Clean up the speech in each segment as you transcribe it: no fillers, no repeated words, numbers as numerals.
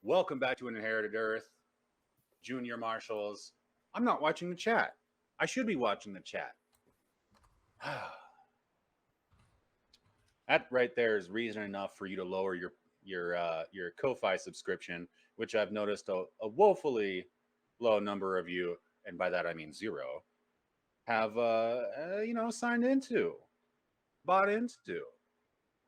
Welcome back to Inherited Earth, Junior Marshals. I'm not watching the chat. I should be watching the chat. That right there is reason enough for you to lower your Ko-Fi subscription, which I've noticed a woefully low number of you, and by that I mean zero, have signed into, bought into.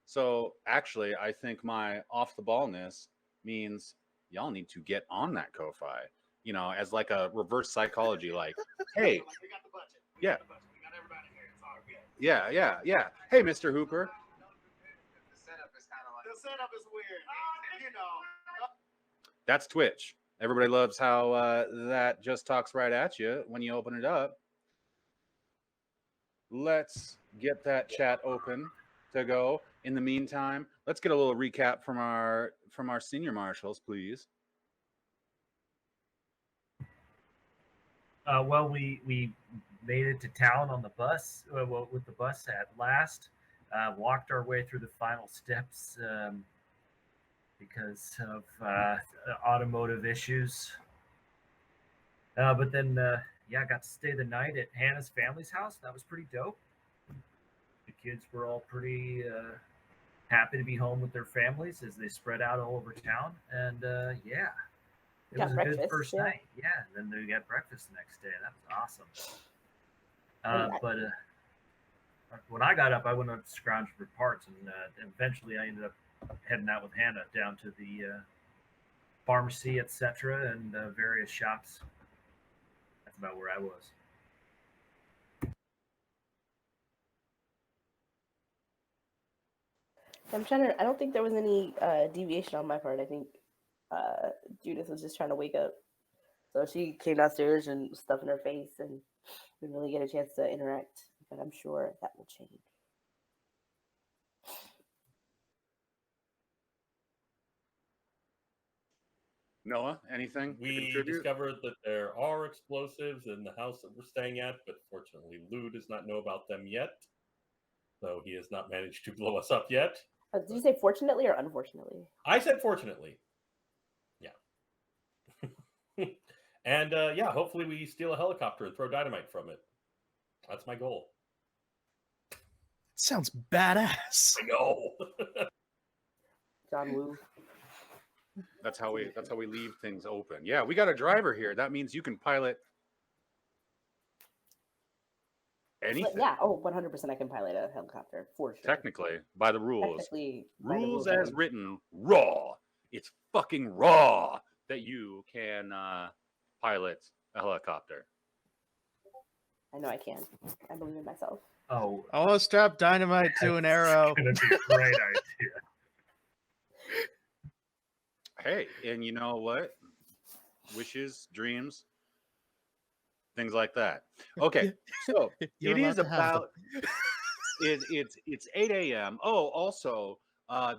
So actually, I think my off the ballness means y'all need to get on that Ko-Fi. You know, as like a reverse psychology, like, hey, we got the budget. Yeah. We got everybody here. It's all good. Yeah. Hey, Mr. Hooper. The setup is kind of like the setup is weird. You know. That's Twitch. Everybody loves how that just talks right at you when you open it up. Let's get that chat open to go. In the meantime, let's get a little recap from our senior marshals, please. Well, we made it to town on the bus. With the bus at last, walked our way through the final steps because of automotive issues. But then, got to stay the night at Hannah's family's house. That was pretty dope. The kids were all pretty happy to be home with their families as they spread out all over town. And it was a good first night. Yeah, and then we got breakfast the next day. That was awesome. But when I got up, I went up to scrounge for parts, and eventually I ended up heading out with Hannah down to the pharmacy, etc., and various shops. That's about where I was. I don't think there was any deviation on my part. I think Judith was just trying to wake up. So she came downstairs and was stuffing her face, and we didn't really get a chance to interact. But I'm sure that will change. Noah, anything? We discovered that there are explosives in the house that we're staying at, but fortunately Lou does not know about them yet. So he has not managed to blow us up yet. Did you say fortunately or unfortunately? I said fortunately. Yeah. And hopefully we steal a helicopter and throw dynamite from it. That's my goal. Sounds badass. I know. John Woo. That's how we leave things open. Yeah, we got a driver here. That means you can pilot anything. Yeah, 100% I can pilot a helicopter for sure. Technically, by the rules. Technically, rules as written, raw. It's fucking raw that you can pilot a helicopter. I know I can. I believe in myself. Oh, I'll strap dynamite to an arrow. It's gonna be a great idea. Hey, and you know what? Wishes, dreams, things like that. Okay, so it is about it's 8 a.m. Oh, also,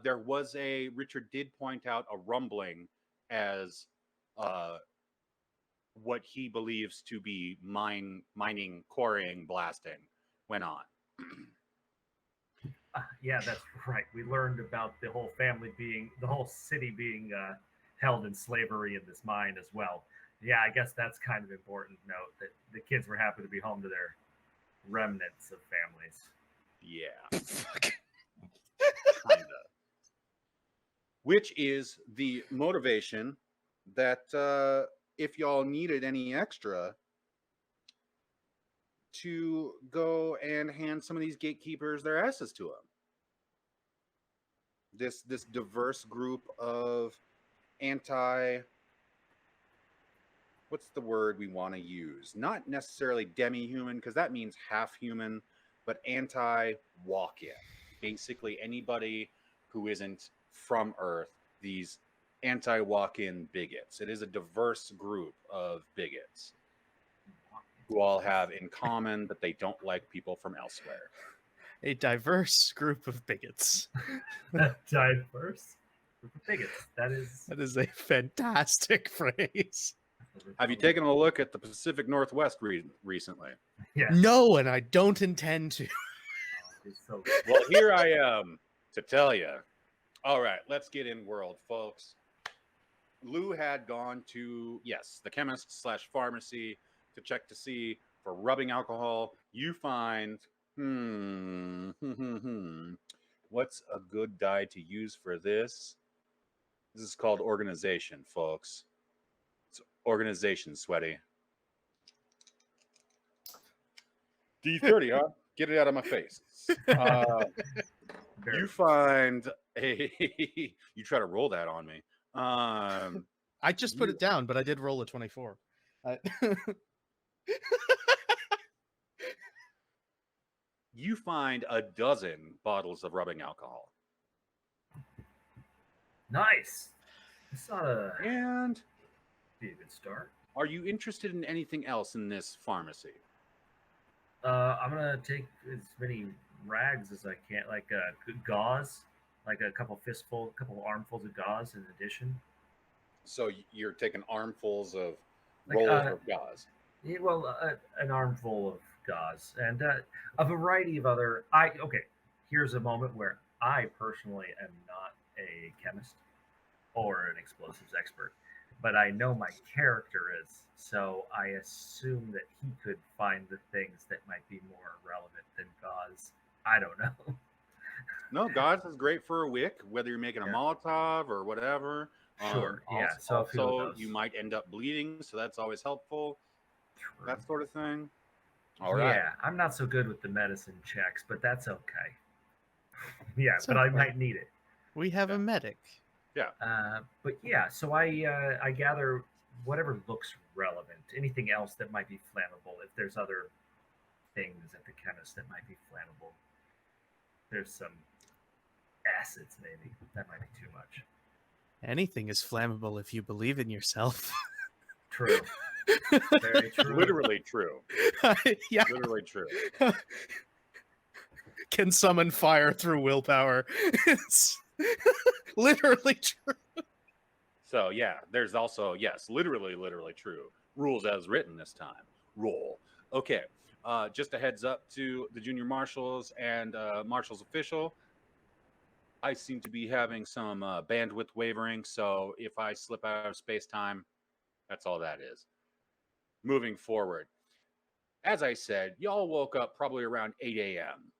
there was Richard did point out a rumbling as what he believes to be mining, quarrying, blasting went on. Yeah, that's right. We learned about the whole city being held in slavery in this mine as well. Yeah, I guess that's kind of important to note that the kids were happy to be home to their remnants of families. Yeah. Kinda. Which is the motivation that if y'all needed any extra to go and hand some of these gatekeepers their asses to them. This diverse group of what's the word we want to use? Not necessarily demi-human, because that means half human, but anti-walk-in. Basically anybody who isn't from Earth, these anti-walk-in bigots. It is a diverse group of bigots who all have in common that they don't like people from elsewhere. A diverse group of bigots. Diverse group of bigots. That is a fantastic phrase. Have you taken a look at the Pacific Northwest recently? Yeah. No, and I don't intend to. Well, here I am to tell you. All right, let's get in world, folks. Lou had gone to, yes, the chemist / pharmacy to check to see for rubbing alcohol. You find, what's a good die to use for this? This is called organization, folks. It's organization, Sweaty. D30, huh? Get it out of my face. You find a. You try to roll that on me. I just put it down, but I did roll a 24. You find a dozen bottles of rubbing alcohol. Nice. It's not And be a good start. are you interested in anything else in this pharmacy? I'm gonna take as many rags as I can, like gauze, like a couple armfuls of gauze in addition. So you're taking armfuls of Like, rolls of gauze. Yeah, well, an armful of gauze and a variety of other. Okay. Here's a moment where I personally am not a chemist or an explosives expert, but I know my character is, so I assume that he could find the things that might be more relevant than gauze. I don't know. No, gauze is great for a wick, whether you're making a Molotov or whatever. Sure. Yeah. So a few of Also, those. you might end up bleeding, so that's always helpful. True. That sort of thing. All right. Yeah, I'm not so good with the medicine checks, but that's okay. Yeah, It's but I okay. might need it. We have a medic. But yeah, so I gather whatever looks relevant. Anything else that might be flammable. If there's other things at the chemist that might be flammable, there's some acids maybe that might be too much. Anything is flammable if you believe in yourself. True. Very true. Literally true. Yeah. Literally true. Can summon fire through willpower. It's literally true. So yeah, there's also, yes, literally true. Rules as written this time. Roll. Okay. Just a heads up to the junior marshals and marshals official. I seem to be having some bandwidth wavering, so if I slip out of space-time, that's all that is. Moving forward. As I said, y'all woke up probably around 8 a.m.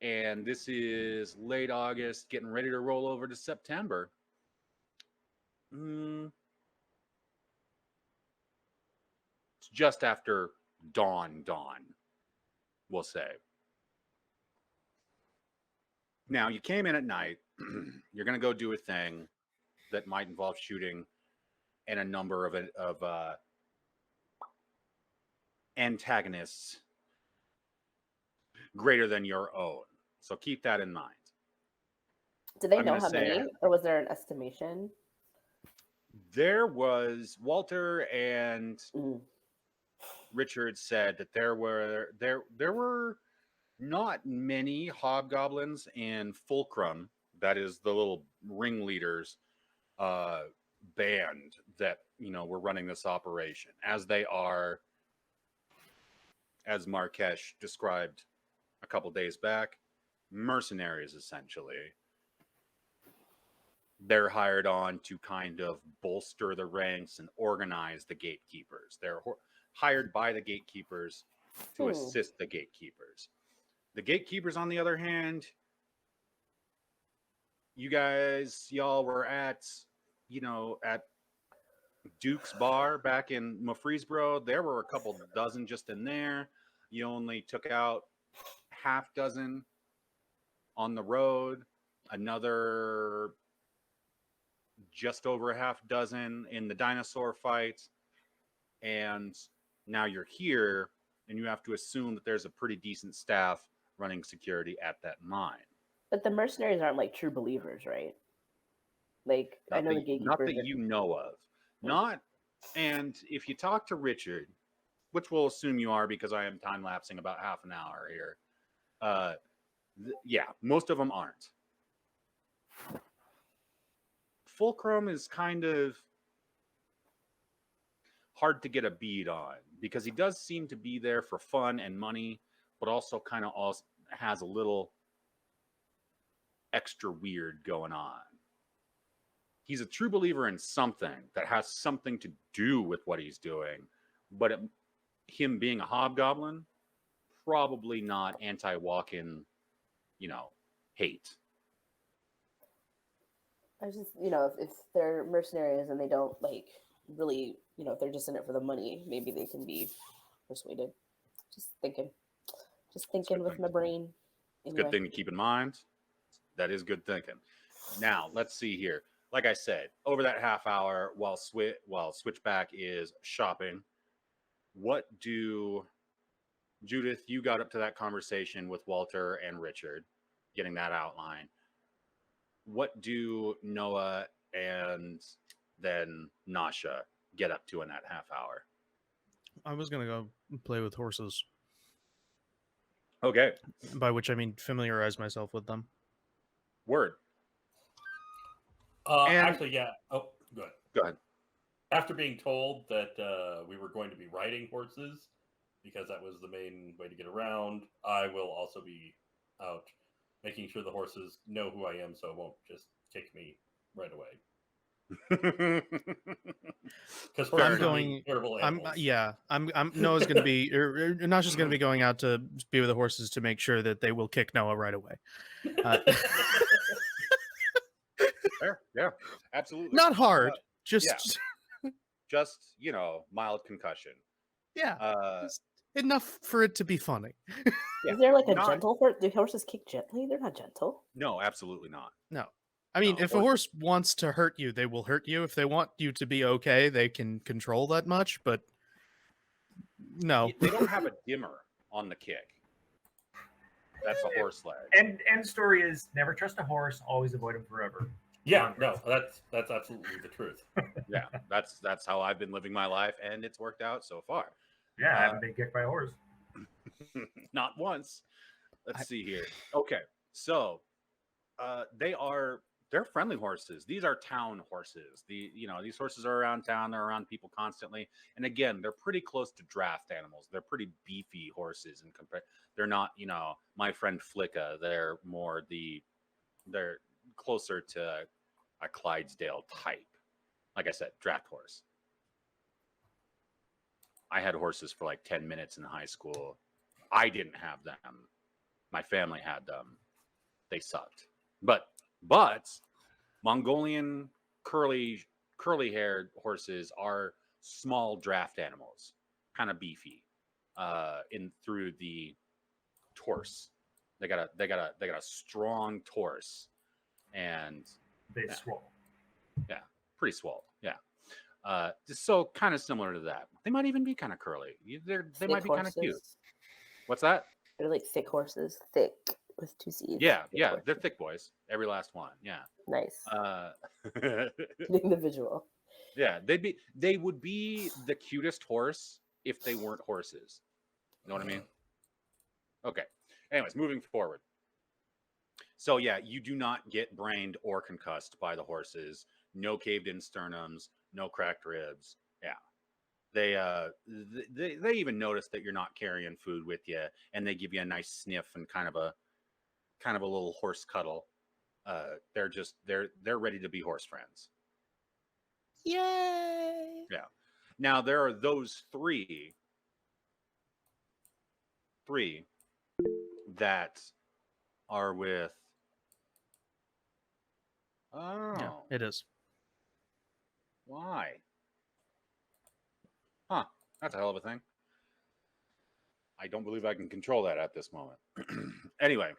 And this is late August, getting ready to roll over to September. It's just after dawn, we'll say. Now, you came in at night. You're going to go do a thing that might involve shooting and a number of antagonists greater than your own. So keep that in mind. Did they I'm know gonna how say- many, or was there an estimation? There was Walter and Mm. Richard said that there were not many hobgoblins in Fulcrum. That is the little ringleaders band that were running this operation, as they are, as Markesh described a couple days back, mercenaries essentially. They're hired on to kind of bolster the ranks and organize the gatekeepers. They're hired by the gatekeepers to assist the gatekeepers. The gatekeepers, on the other hand, y'all were at Duke's Bar back in Murfreesboro. There were a couple dozen just in there. You only took out half dozen on the road, another just over a half dozen in the dinosaur fight, and now you're here, and you have to assume that there's a pretty decent staff running security at that mine. But the mercenaries aren't like true believers, right? Like I know the gatekeepers. Not that you know of. Not, and if you talk to Richard, which we'll assume you are because I am time lapsing about half an hour here. Yeah, most of them aren't. Fulcrum is kind of hard to get a bead on because he does seem to be there for fun and money, but also kind of also has a little extra weird going on. he's a true believer in something that has something to do with what he's doing, but him being a hobgoblin, probably not anti-walk-in, hate. I just, if they're mercenaries and they don't really, if they're just in it for the money, maybe they can be persuaded. Just thinking with my brain. It's a good thing to keep in mind. That is good thinking. Now, let's see here. Like I said, over that half hour while Switchback is shopping, Judith, you got up to that conversation with Walter and Richard, getting that outline. What do Noah and then Nasha get up to in that half hour? I was going to go play with horses. Okay. By which I mean familiarize myself with them. Word. Actually, yeah. Oh, go ahead. Go ahead. After being told that we were going to be riding horses, because that was the main way to get around, I will also be out making sure the horses know who I am, so it won't just kick me right away. Because I'm going. terrible animals. I'm Noah's going to be. Nasha's going to be going out to be with the horses to make sure that they will kick Noah right away. Fair, yeah, absolutely. Not hard. Just mild concussion. Yeah. Just enough for it to be funny. Yeah. Is there like a gentle horse? Do horses kick gently? They're not gentle. No, absolutely not. No. I mean, if a horse wants to hurt you, they will hurt you. If they want you to be okay, they can control that much, but no. They don't have a dimmer on the kick. That's a horse leg. And end story is never trust a horse, always avoid them forever. Yeah, no, that's absolutely the truth. Yeah, that's how I've been living my life, and it's worked out so far. Yeah, I haven't been kicked by a horse. Not once. Let's see here. Okay, so they're friendly horses. These are town horses. These horses are around town. They're around people constantly. And again, they're pretty close to draft animals. They're pretty beefy horses and they're not, my friend Flicka. They're closer to a Clydesdale type. Like I said, draft horse. I had horses for like 10 minutes in high school. I didn't have them. My family had them. They sucked. But Mongolian curly-haired horses are small draft animals, kind of beefy, through the torse. They got a strong torse, and they swole. Yeah, pretty swole. Yeah, just so kind of similar to that. They might even be kind of curly. They might be kind of cute. What's that? They're like thick horses, thick with two C's. Yeah, they're thick boys. Every last one. Yeah. Nice. Getting the visual. Yeah, they would be the cutest horse if they weren't horses. You know what I mean? Okay. Anyways, moving forward. So yeah, you do not get brained or concussed by the horses. No caved in sternums, no cracked ribs. Yeah. They even notice that you're not carrying food with you, and they give you a nice sniff and kind of a little horse cuddle. They're ready to be horse friends. Yay! Yeah. Now there are those three that are with. Oh, yeah, it is. Why? Huh. That's a hell of a thing. I don't believe I can control that at this moment. Anyway,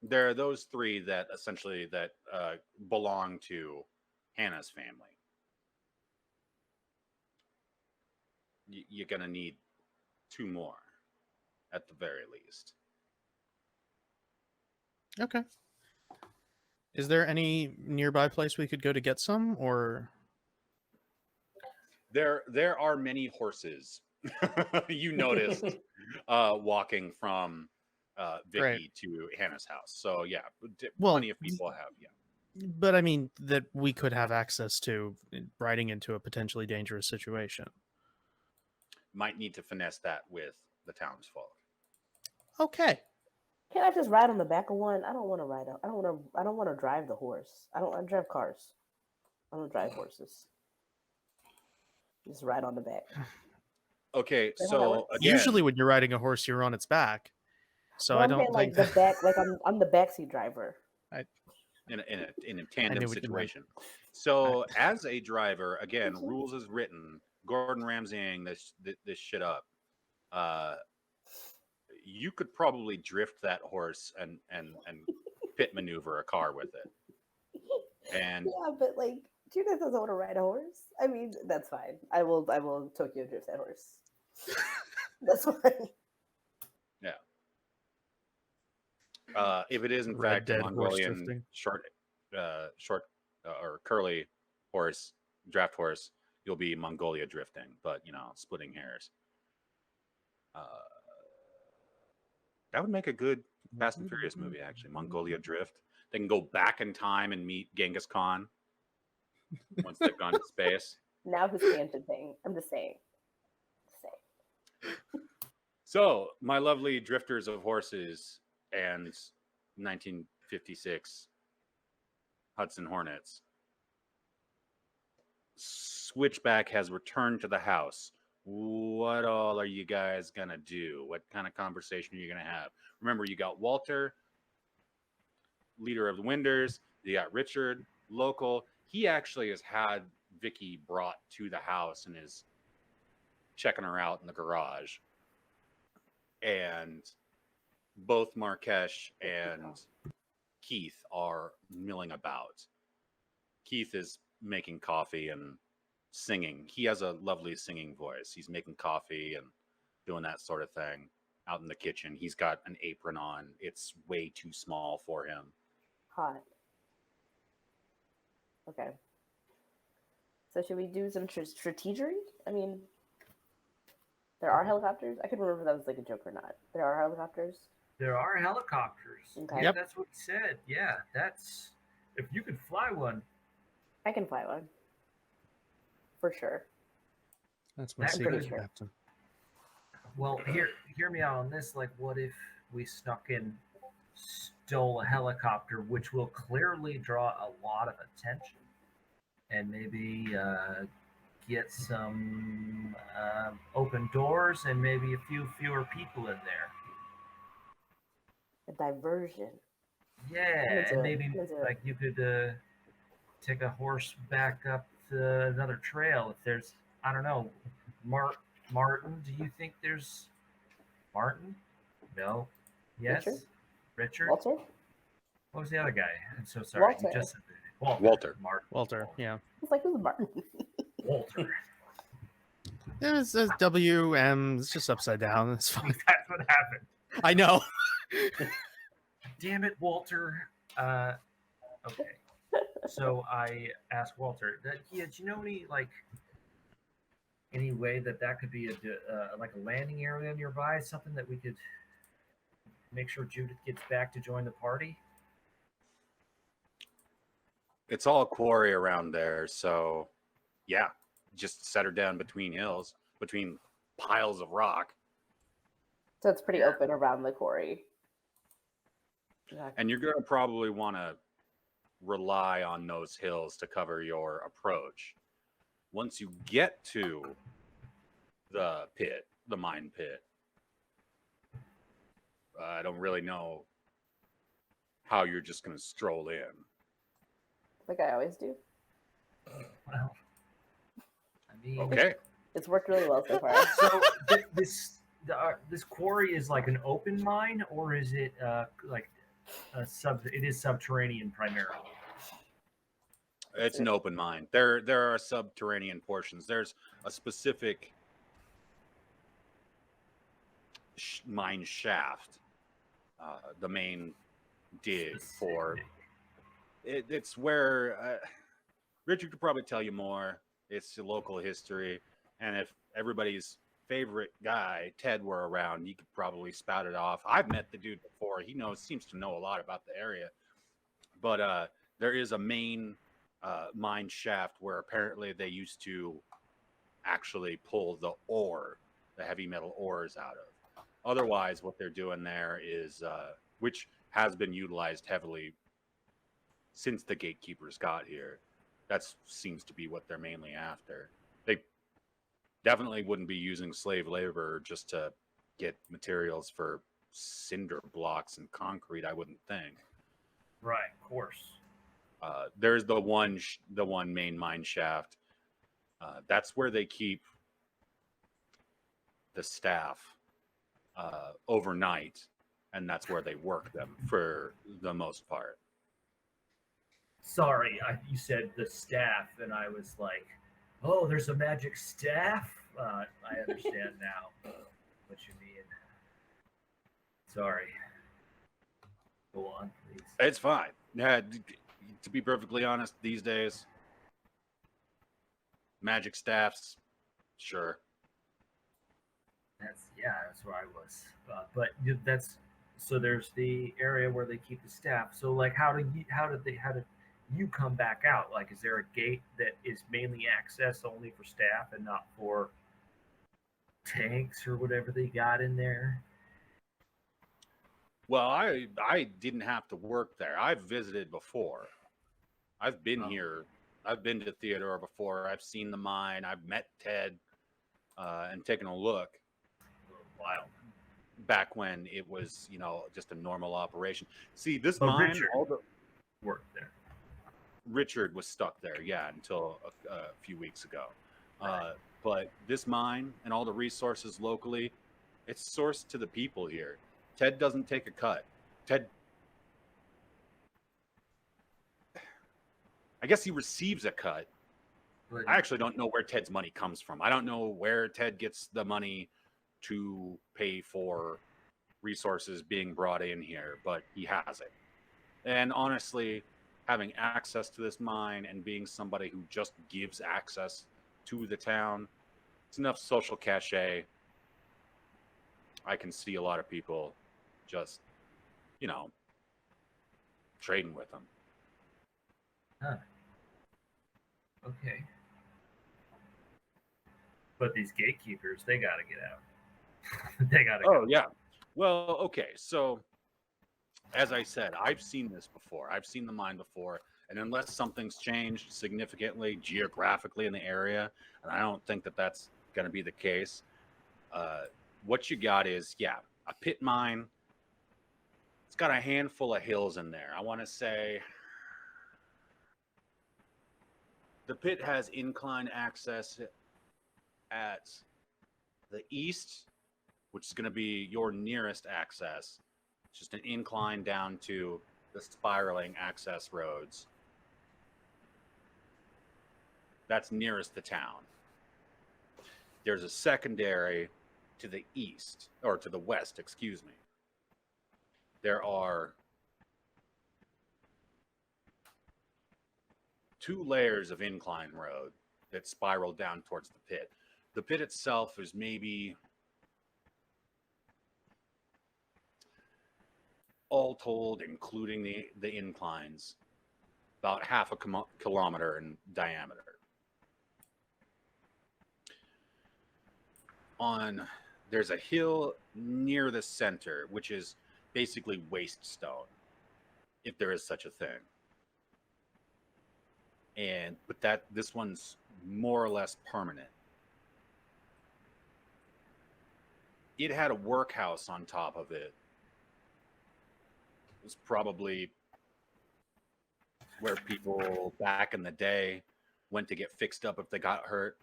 there are those three that essentially belong to Hannah's family. You're going to need 2 more at the very least. Okay. Is there any nearby place we could go to get some, or? There are many horses. You noticed walking from Vicky to Hannah's house. So yeah, plenty of people have. Yeah, but I mean that we could have access to riding into a potentially dangerous situation. Might need to finesse that with the townsfolk. Okay. Can't I just ride on the back of one? I don't want to ride on. I don't want to drive the horse. I drive cars. I don't drive horses. Just ride on the back. Okay, Is that how that so works? again, Usually, when you're riding a horse, you're on its back. So No, I I'm don't saying like think the back. Like I'm the backseat driver. in a I knew tandem what you meant. situation. So as a driver, again, rules as written, Gordon Ramsaying this shit up. You could probably drift that horse and pit maneuver a car with it. And Yeah, but like Judith doesn't want to ride a horse. I mean, that's fine. I will Tokyo drift that horse. That's fine. if it is in Red fact a Dead horse Mongolian drifting. short or curly horse, draft horse, you'll be Mongolia drifting, but splitting hairs. That would make a good Fast and Furious movie, actually. Mongolia drift. They can go back in time and meet Genghis Khan once they've gone to space. Now who's tangenting? I'm just saying. So, my lovely drifters of horses and 1956 Hudson Hornets. Switchback has returned to the house. What all are you guys going to do? What kind of conversation are you going to have? Remember, you got Walter, leader of the Winders. You got Richard, local. He actually has had Vicky brought to the house and is checking her out in the garage. And both Markesh and Keith are milling about. Keith is making coffee and singing. He has a lovely singing voice. He's making coffee and doing that sort of thing out in the kitchen. He's got an apron on. It's way too small for him. Hot. Okay. So should we do some strategery? I mean, there are helicopters. I couldn't remember if that was like a joke or not. There are helicopters. There are helicopters. Okay. Yeah, Yep. that's what he said. Yeah, that's if you could fly one. I can fly one. For sure. That's my That secret, could- Captain. Well, hear me out on this. Like, what if we snuck in, stole a helicopter, which will clearly draw a lot of attention, and maybe get some open doors and maybe a few fewer people in there. A diversion. Yeah, That's and it. maybe That's it. like you could take a horse back up to another trail if there's, I don't know, Martin. Do you think there's Martin? No. Yes. Richard. Walter? What was the other guy? I'm so sorry. Walter. You just said that. Walter. Martin. Walter, yeah. It's like, who's Martin? Walter. It's WM. It's just upside down. It's fine. That's what happened. I know. Damn it, Walter. Okay. So I asked Walter, do you know any way that could be like a landing area nearby, something that we could make sure Judith gets back to join the party? It's all quarry around there, so yeah, just set her down between hills, between piles of rock. So it's pretty open around the quarry. Yeah. And you're going to probably want to rely on those hills to cover your approach. Once you get to the pit, the mine pit, I don't really know how you're just going to stroll in. Like I always do. Well, I mean, Okay. It's worked really well so far. So this quarry is like an open mine, or is it like it is subterranean primarily? It's an open mine. There are subterranean portions. There's a specific mine shaft, the main dig for it. It's where Richard could probably tell you more. It's the local history, and if everybody's favorite guy Ted were around, he could probably spout it off. I've met the dude before. He seems to know a lot about the area. But there is a main mine shaft where apparently they used to actually pull the ore, the heavy metal ores out of. Otherwise, what they're doing there is, which has been utilized heavily since the gatekeepers got here. That seems to be what they're mainly after. They definitely wouldn't be using slave labor just to get materials for cinder blocks and concrete, I wouldn't think. Right, of course. There's the one main mine shaft. That's where they keep the staff overnight, and that's where they work them for the most part. Sorry, you said the staff, and I was like, "Oh, there's a magic staff." I understand now what you mean. Sorry. Go on, please. It's fine. Yeah, to be perfectly honest, these days, magic staffs, sure. That's where I was. But that's so. There's the area where they keep the staff. So like, how did you come back out? Like, is there a gate that is mainly access only for staff and not for tanks or whatever they got in there? Well, I didn't have to work there. I've visited before. I've been here. I've been to Theodore before. I've seen the mine. I've met Ted and taken a look. Wild. Back when it was, just a normal operation. See, this Oh, mine, Richard all the worked there. Richard was stuck there, yeah, until a few weeks ago. Right. But this mine and all the resources locally, it's sourced to the people here. Ted doesn't take a cut. Ted, I guess he receives a cut. But I actually don't know where Ted's money comes from. I don't know where Ted gets the money to pay for resources being brought in here, but he has it. And honestly, having access to this mine and being somebody who just gives access to the town, it's enough social cachet. I can see a lot of people just, trading with them. Huh. Okay. But these gatekeepers, they got to get out. They got to go. Oh, yeah. Well, okay. So, as I said, I've seen this before. I've seen the mine before. And unless something's changed significantly geographically in the area, and I don't think that that's going to be the case, what you got is, a pit mine. It's got a handful of hills in there. I want to say the pit has incline access at the east, which is going to be your nearest access. It's just an incline down to the spiraling access roads. That's nearest the town. There's a secondary to the east, or to the west, excuse me. There are 2 layers of incline road that spiral down towards the pit. The pit itself is maybe, all told, including the inclines, about half a kilometer in diameter. There's a hill near the center, which is basically waste stone, if there is such a thing. But this one's more or less permanent. It had a workhouse on top of it. It was probably where people back in the day went to get fixed up if they got hurt.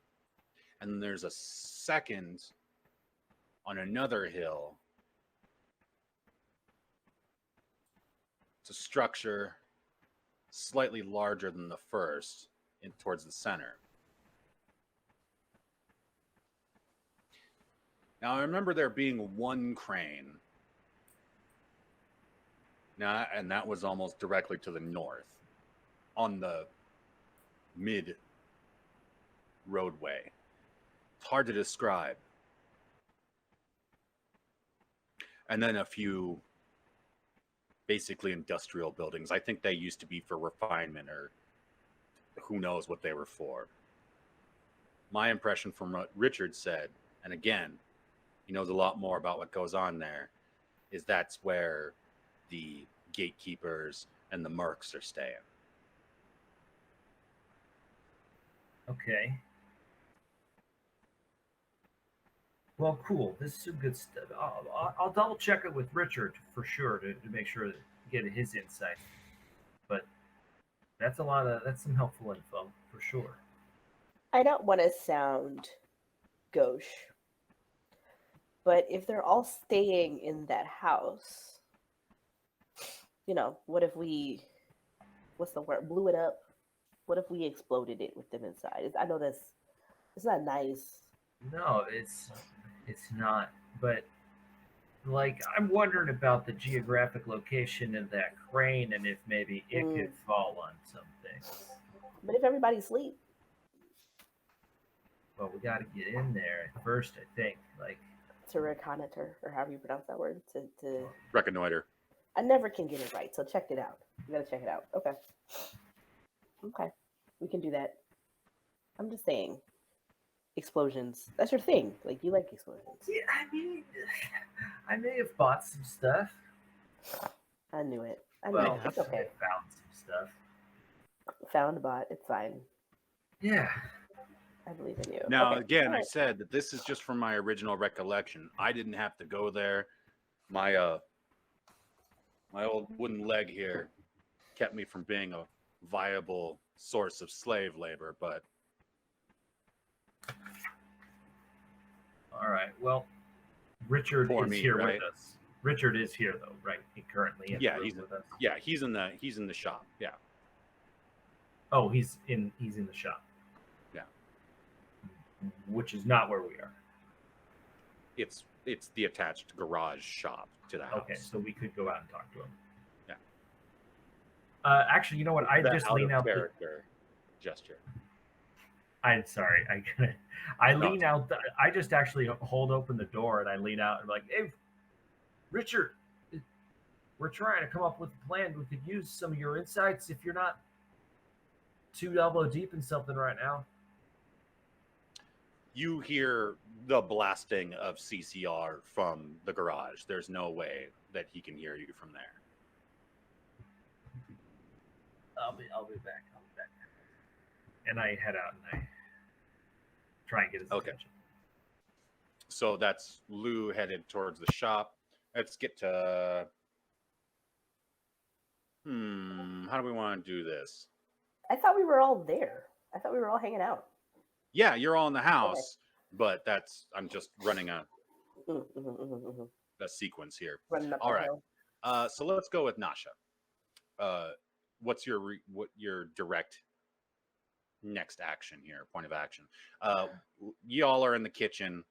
And then there's a second on another hill. It's a structure slightly larger than the first, towards the center. Now, I remember there being one crane. Now, and that was almost directly to the north, on the mid roadway. It's hard to describe. And then a few basically industrial buildings. I think they used to be for refinement, or who knows what they were for. My impression from what Richard said, and again, he knows a lot more about what goes on there, is that's where the gatekeepers and the mercs are staying. Okay. Well, cool. This is some good stuff. I'll double check it with Richard for sure to make sure to get his insight. But that's some helpful info for sure. I don't want to sound gauche, but if they're all staying in that house, what if we, what's the word, blew it up? What if we exploded it with them inside? I know it's not nice. No, it's not. But like, I'm wondering about the geographic location of that crane and if maybe it could fall on some things. But if everybody sleep, Well, we got to get in there first, I think. Like, to reconnoiter, or however you pronounce that word, to Reconnoiter. I never can get it right, so check it out. You gotta check it out. Okay, we can do that. I'm just saying, explosions. That's your thing. Like, you like explosions. yeah, I mean, I may have bought some stuff. I knew it. Well, It's okay. I found some stuff. Found, bought. It's fine. Yeah. I believe in you. Now, Okay, again, all I right. said that this is just from my original recollection. I didn't have to go there. My old wooden leg here kept me from being a viable source of slave labor, but All right. Well, Richard For is me, here right? with us. Richard is here though, right? He currently in the room he's with us. he's in the shop. Yeah. Oh, he's in the shop. Yeah. Which is not where we are. It's the attached garage shop to the house. Okay, so we could go out and talk to him. Yeah. Actually, you know what? I That just out lean of out. character gesture. I'm sorry. I lean out. I just actually hold open the door and I lean out and be like, "Hey, Richard, we're trying to come up with a plan. We could use some of your insights if you're not too elbow deep in something right now." You hear the blasting of CCR from the garage. There's no way that he can hear you from there. I'll be back. And I head out and I try and get his attention. So that's Lou headed towards the shop. Let's get to how do we want to do this? I thought we were all there. I thought we were all hanging out. Yeah, you're all in the house, but I'm just running a sequence here. Running up All the right. hill. So let's go with Nasha. What's your direct next action here? Point of action. Y'all are in the kitchen,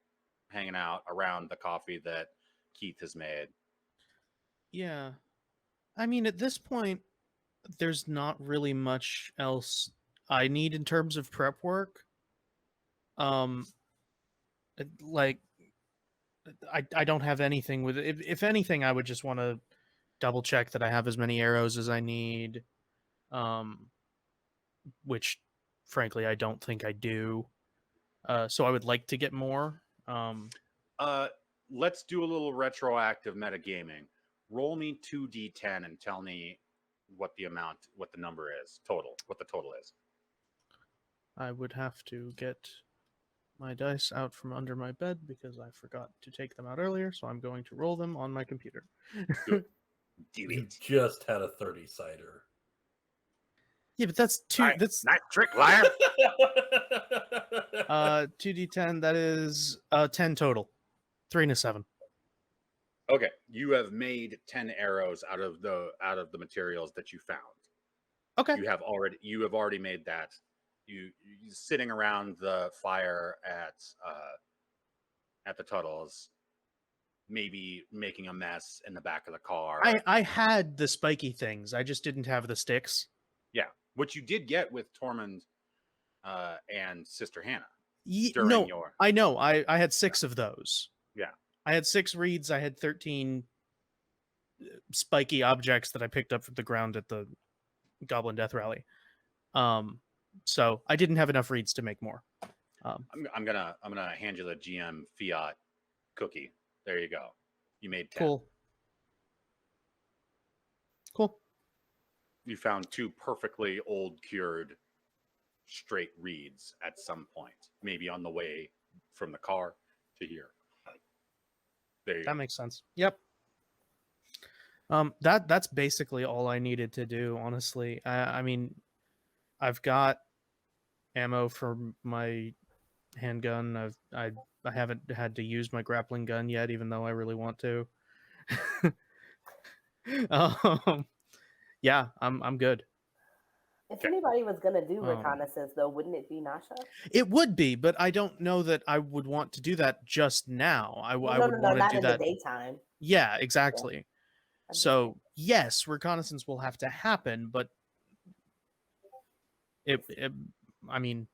hanging out around the coffee that Keith has made. Yeah. I mean, at this point, there's not really much else I need in terms of prep work. Like, I don't have anything with it. If anything, I would just want to double check that I have as many arrows as I need. Which, frankly, I don't think I do. So I would like to get more. Let's do a little retroactive metagaming. Roll me 2d10 and tell me what the number is total. What the total is. I would have to get my dice out from under my bed because I forgot to take them out earlier, so I'm going to roll them on my computer. Do You it. just had a 30-sider. Yeah, but that's two. Nice, That's nice trick, liar. 2d10. That is 10 total. 3 and a 7. Okay, you have made 10 arrows out of the materials that you found. Okay. You have already made that. You sitting around the fire at the Tuttles, maybe making a mess in the back of the car. I had the spiky things. I just didn't have the sticks. Yeah, which you did get with Tormund and Sister Hannah. No, I know. I had 6 of those. Yeah. I had 6 reeds. I had 13 spiky objects that I picked up from the ground at the Goblin Death Rally. So I didn't have enough reeds to make more. I'm gonna hand you the GM fiat cookie. There you go. You made 10. Cool. Cool. You found 2 perfectly old cured straight reeds at some point, maybe on the way from the car to here. There you That go. makes sense. Yep. That's basically all I needed to do, honestly. I mean, I've got ammo for my handgun. I haven't had to use my grappling gun yet, even though I really want to. Yeah, I'm good. If anybody was gonna do Um, reconnaissance, though, wouldn't it be Nasha? It would be, but I don't know that I would want to do that just now. I Well, would no, want to not do in that. the daytime. Yeah, exactly. I'm just So yes, reconnaissance will have to happen, but I mean,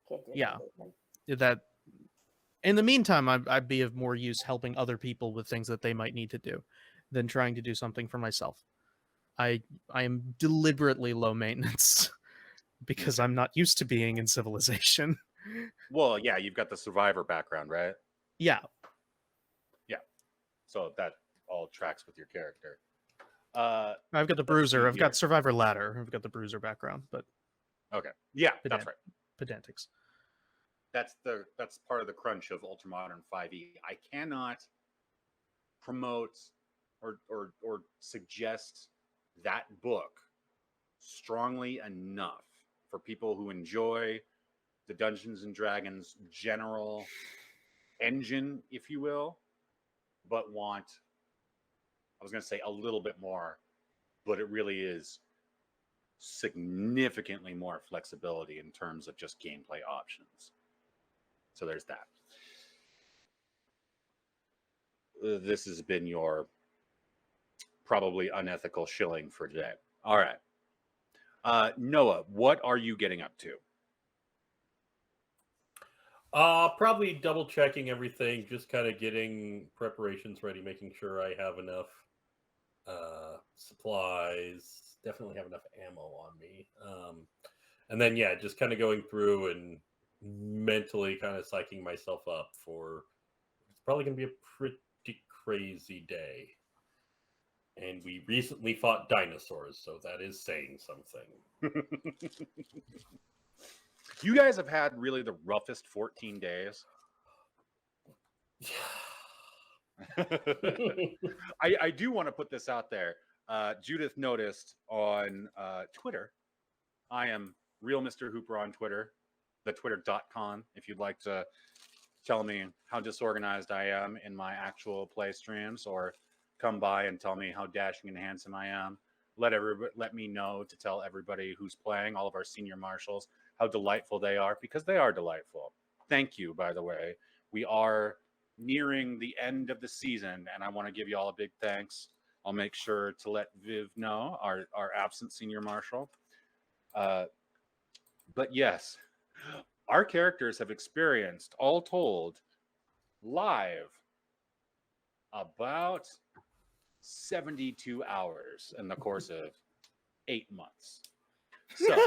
can't do it yeah. in the daytime. that in the meantime, I'd be of more use helping other people with things that they might need to do than trying to do something for myself. I am deliberately low maintenance because I'm not used to being in civilization. Well, yeah, you've got the survivor background, right? Yeah, So that all tracks with your character. I've got the Let's bruiser. see I've got here. survivor ladder. I've got the bruiser background, but Okay. Yeah, that's Pedant- right. pedantics. That's part of the crunch of Ultramodern 5e. I cannot promote or suggest that book strongly enough for people who enjoy the Dungeons and Dragons general engine, if you will, but want, I was going to say a little bit more, but it really is significantly more flexibility in terms of just gameplay options. So there's that. This has been your probably unethical shilling for today. All right. Noah, what are you getting up to? Probably double checking everything, just kind of getting preparations ready, making sure I have enough supplies, definitely have enough ammo on me. And then, yeah, just kind of going through and mentally kind of psyching myself up for it's probably going to be a pretty crazy day. And we recently fought dinosaurs, so that is saying something. You guys have had really the roughest 14 days. I do want to put this out there. Judith noticed on Twitter. I am Real Mr. Hooper on Twitter, the twitter.com, if you'd like to tell me how disorganized I am in my actual play streams, or come by and tell me how dashing and handsome I am. Let me know to tell everybody who's playing, all of our senior marshals, how delightful they are, because they are delightful. Thank you, by the way. We are nearing the end of the season, and I want to give you all a big thanks. I'll make sure to let Viv know, our absent senior marshal. But yes, our characters have experienced, all told, live, about 72 hours in the course of 8 months. So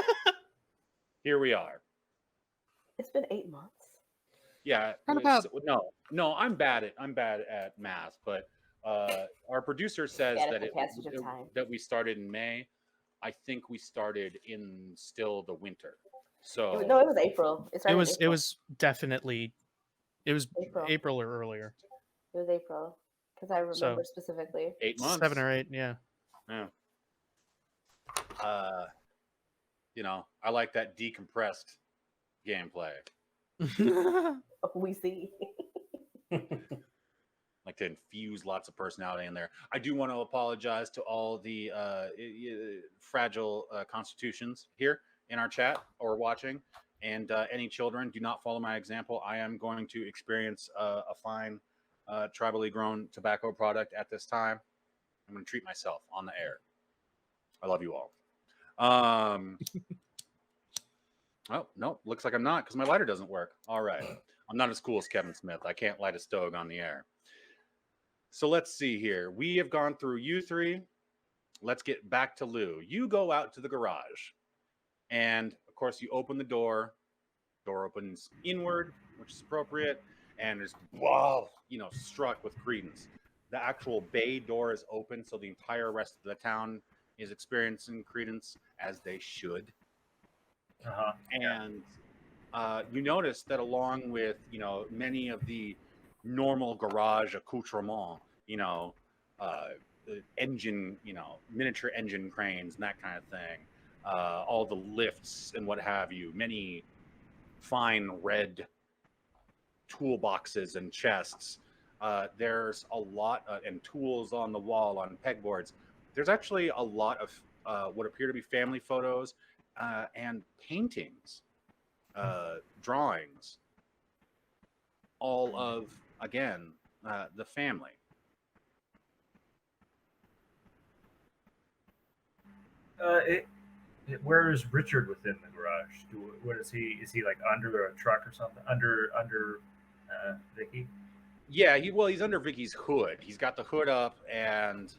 here we are. It's been 8 months. Yeah. What about- No, I'm bad at math, but our producer says Bad at that the passage of time. that we started in May. I think we started in still the winter. So No, it was April. It started was April. definitely April. April or earlier. It was April because I remember specifically. 8 months. 7 or 8, yeah. Yeah. I like that decompressed gameplay. We see. Like to infuse lots of personality in there. I do want to apologize to all the fragile constitutions here in our chat or watching, and any children. Do not follow my example. I am going to experience a fine tribally grown tobacco product at this time. I'm going to treat myself on the air. I love you all. Oh, no, looks like I'm not, because my lighter doesn't work. All right. I'm not as cool as Kevin Smith. I can't light a stove on the air. So let's see here. We have gone through you three. Let's get back to Lou. You go out to the garage. And, of course, you open the door. Door opens inward, which is appropriate. and is, wow, struck with credence. The actual bay door is open, so the entire rest of the town is experiencing credence, as they should. And you notice that along with many of the normal garage accoutrements, the engine, miniature engine cranes and that kind of thing, all the lifts and what have you, many fine red toolboxes and chests. There's a lot and tools on the wall on pegboards. There's actually a lot of what appear to be family photos and paintings, drawings, all of, again, the family. Where is Richard within the garage? What is he? Is he like under a truck or something? Under Vicky? Yeah, he's under Vicky's hood. He's got the hood up, and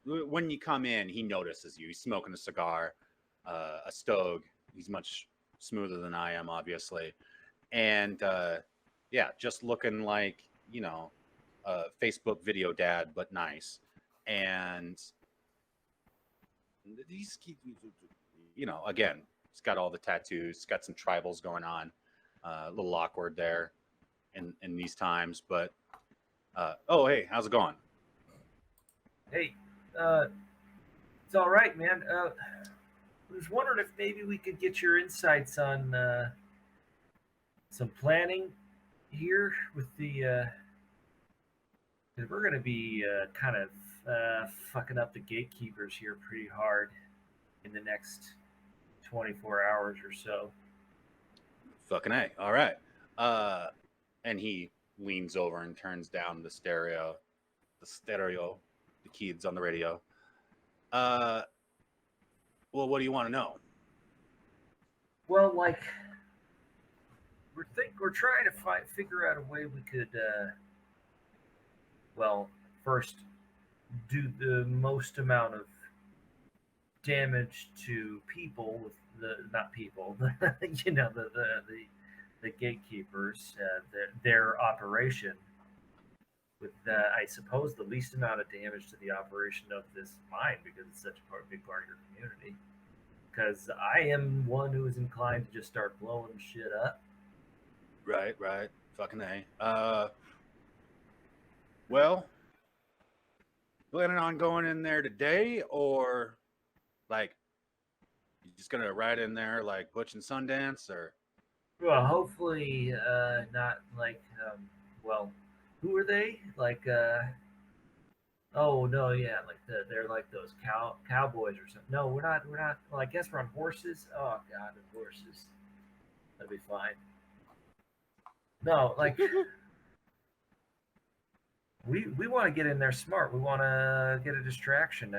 when you come in, he notices you. He's smoking a cigar, a stogie. He's much smoother than I am, obviously, and just looking like a Facebook video dad, but nice. And these, again, he's got all the tattoos, got some tribals going on. A little awkward there in these times, but oh, hey, how's it going? Hey, it's all right, man. I was wondering if maybe we could get your insights on some planning here with the. Because we're going to be kind of fucking up the gatekeepers here pretty hard in the next 24 hours or so. Fucking A. All right. And he leans over and turns down the stereo, the kids on the radio. Well, what do you want to know? Well, like, we're trying to figure out a way we could, first do the most amount of damage to people with not people, the gatekeepers, their operation with, I suppose, the least amount of damage to the operation of this mine, because it's such a big part of your community. Because I am one who is inclined to just start blowing shit up. Right. Fucking A. Well, planning on going in there today, or like you just gonna ride in there like Butch and Sundance, or? Well, hopefully not like who are they? Like oh no, yeah, like they're like those cowboys or something. No, we're not. Well, I guess we're on horses. Oh god, the horses. That'd be fine. No, like we want to get in there smart. We want to get a distraction.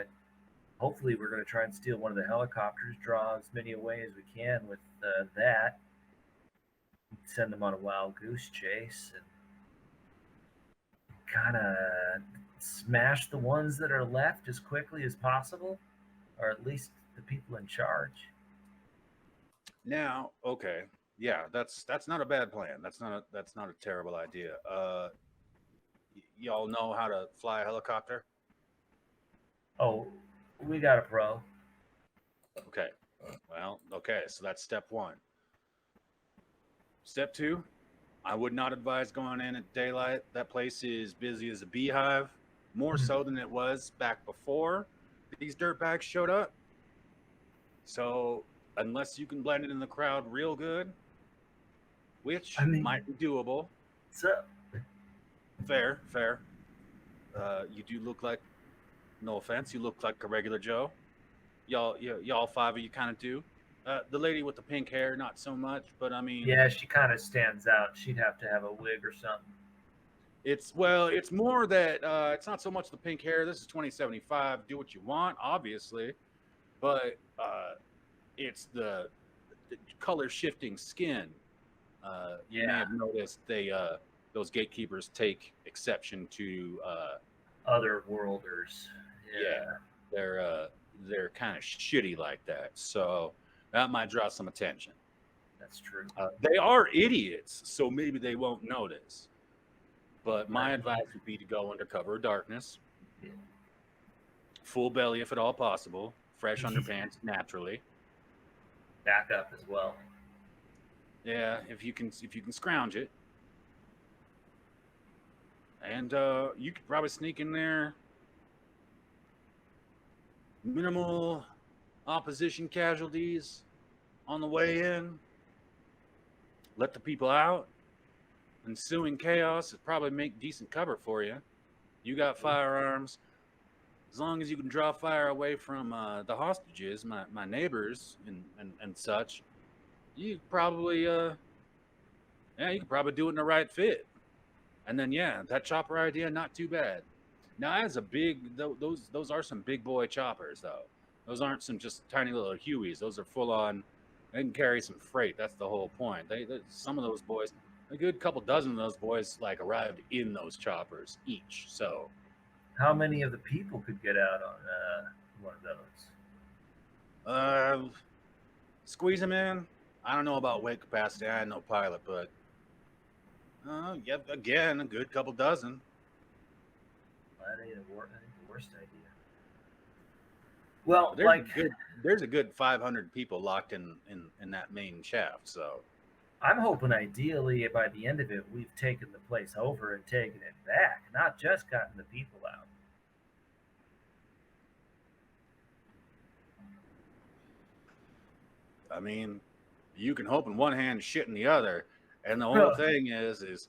Hopefully we're going to try and steal one of the helicopters, draw as many away as we can with that. Send them on a wild goose chase and kind of smash the ones that are left as quickly as possible, or at least the people in charge. Now, okay, yeah, that's not a bad plan. That's not a terrible idea. Y'all know how to fly a helicopter? Oh, we got a pro. Okay. Well, okay, so that's step one. Step two, I would not advise going in at daylight. That place is busy as a beehive, more so than it was back before these dirtbags showed up. So unless you can blend it in the crowd real good, which might be doable. So Fair. You do look like, no offense, you look like a regular Joe. Y'all five of you kind of do. The lady with the pink hair, not so much, but I mean, yeah, she kind of stands out. She'd have to have a wig or something. It's more that it's not so much the pink hair. This is 2075. Do what you want, obviously, but it's the color shifting skin. You may have noticed those gatekeepers take exception to other worlders. Yeah, they're kind of shitty like that. So that might draw some attention. That's true. They are idiots, so maybe they won't notice. But my Right. advice would be to go under cover of darkness, Yeah. full belly if at all possible, fresh underpants naturally. Back up as well. Yeah, if you can scrounge it, and you could probably sneak in there. Minimal opposition casualties on the way in. Let the people out. Ensuing chaos would probably make decent cover for you. You got firearms. As long as you can draw fire away from the hostages, my neighbors and such, you probably you could probably do it in the right fit. And then that chopper idea, not too bad. Now as a big those are some big boy choppers though. Those aren't some just tiny little Hueys. Those are full on. They can carry some freight. That's the whole point. They some of those boys, a good couple dozen of those boys, like arrived in those choppers each. So How many of the people could get out on one of those? squeeze them in. I don't know about weight capacity. I ain't no pilot, but again, a good couple dozen. That ain't the worst idea. Well, There's a good 500 people locked in that main shaft. So I'm hoping ideally by the end of it, we've taken the place over and taken it back, not just gotten the people out. I mean, you can hope in one hand, shit in the other, and the whole thing is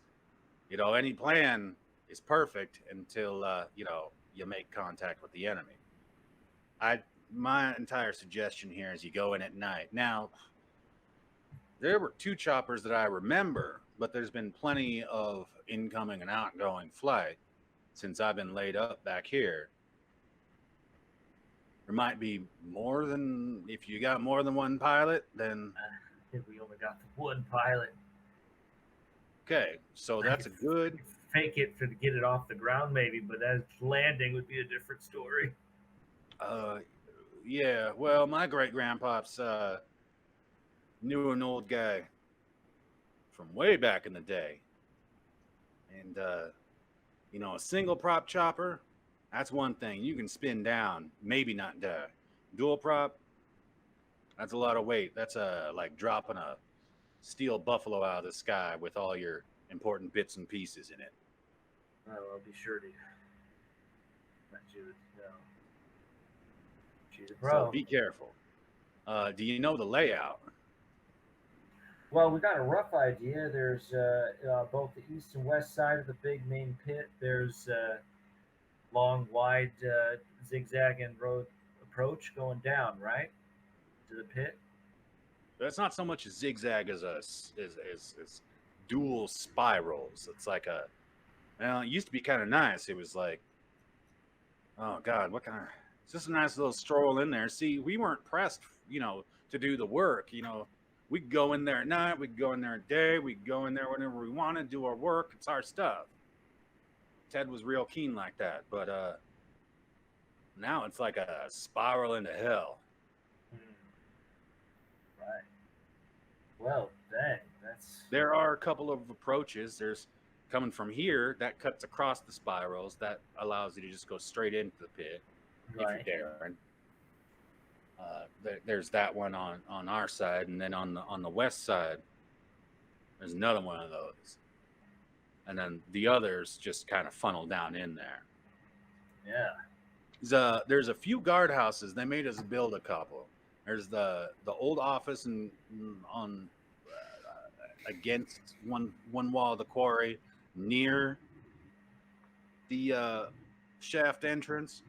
any plan is perfect until you make contact with the enemy. My entire suggestion here is you go in at night. Now, there were 2 choppers that I remember, but there's been plenty of incoming and outgoing flight since I've been laid up back here. There might be more than, if you got more than one pilot, then I think we only got the one pilot. okay. So that's a good. Fake it to get it off the ground, maybe, but that landing would be a different story. Yeah. Well, my great grandpops knew an old guy from way back in the day, and a single prop chopper. That's one thing. You can spin down, maybe not die. Dual prop, that's a lot of weight. That's like dropping a steel buffalo out of the sky with all your important bits and pieces in it. Oh, I'll be sure to let you know. She's a pro. So be careful. Do you know the layout? Well, we got a rough idea. There's both the east and west side of the big main pit. There's long, wide, zigzagging road approach going down, right, to the pit. That's not so much a zigzag as dual spirals. It's like it used to be kind of nice. It was like, oh God, it's just a nice little stroll in there. See, we weren't pressed, to do the work. We could go in there at night, we could go in there at day, we could go in there whenever we want to do our work. It's our stuff. Ted was real keen like that, but now it's like a spiral into hell. Right. Well, dang, There are a couple of approaches. There's coming from here that cuts across the spirals. That allows you to just go straight into the pit if you're daring. There's that one on our side, and then on the west side, there's another one of those. And then the others just kind of funnel down in there. Yeah. There's a few guardhouses. They made us build a couple. There's the old office on against one wall of the quarry near the shaft entrance.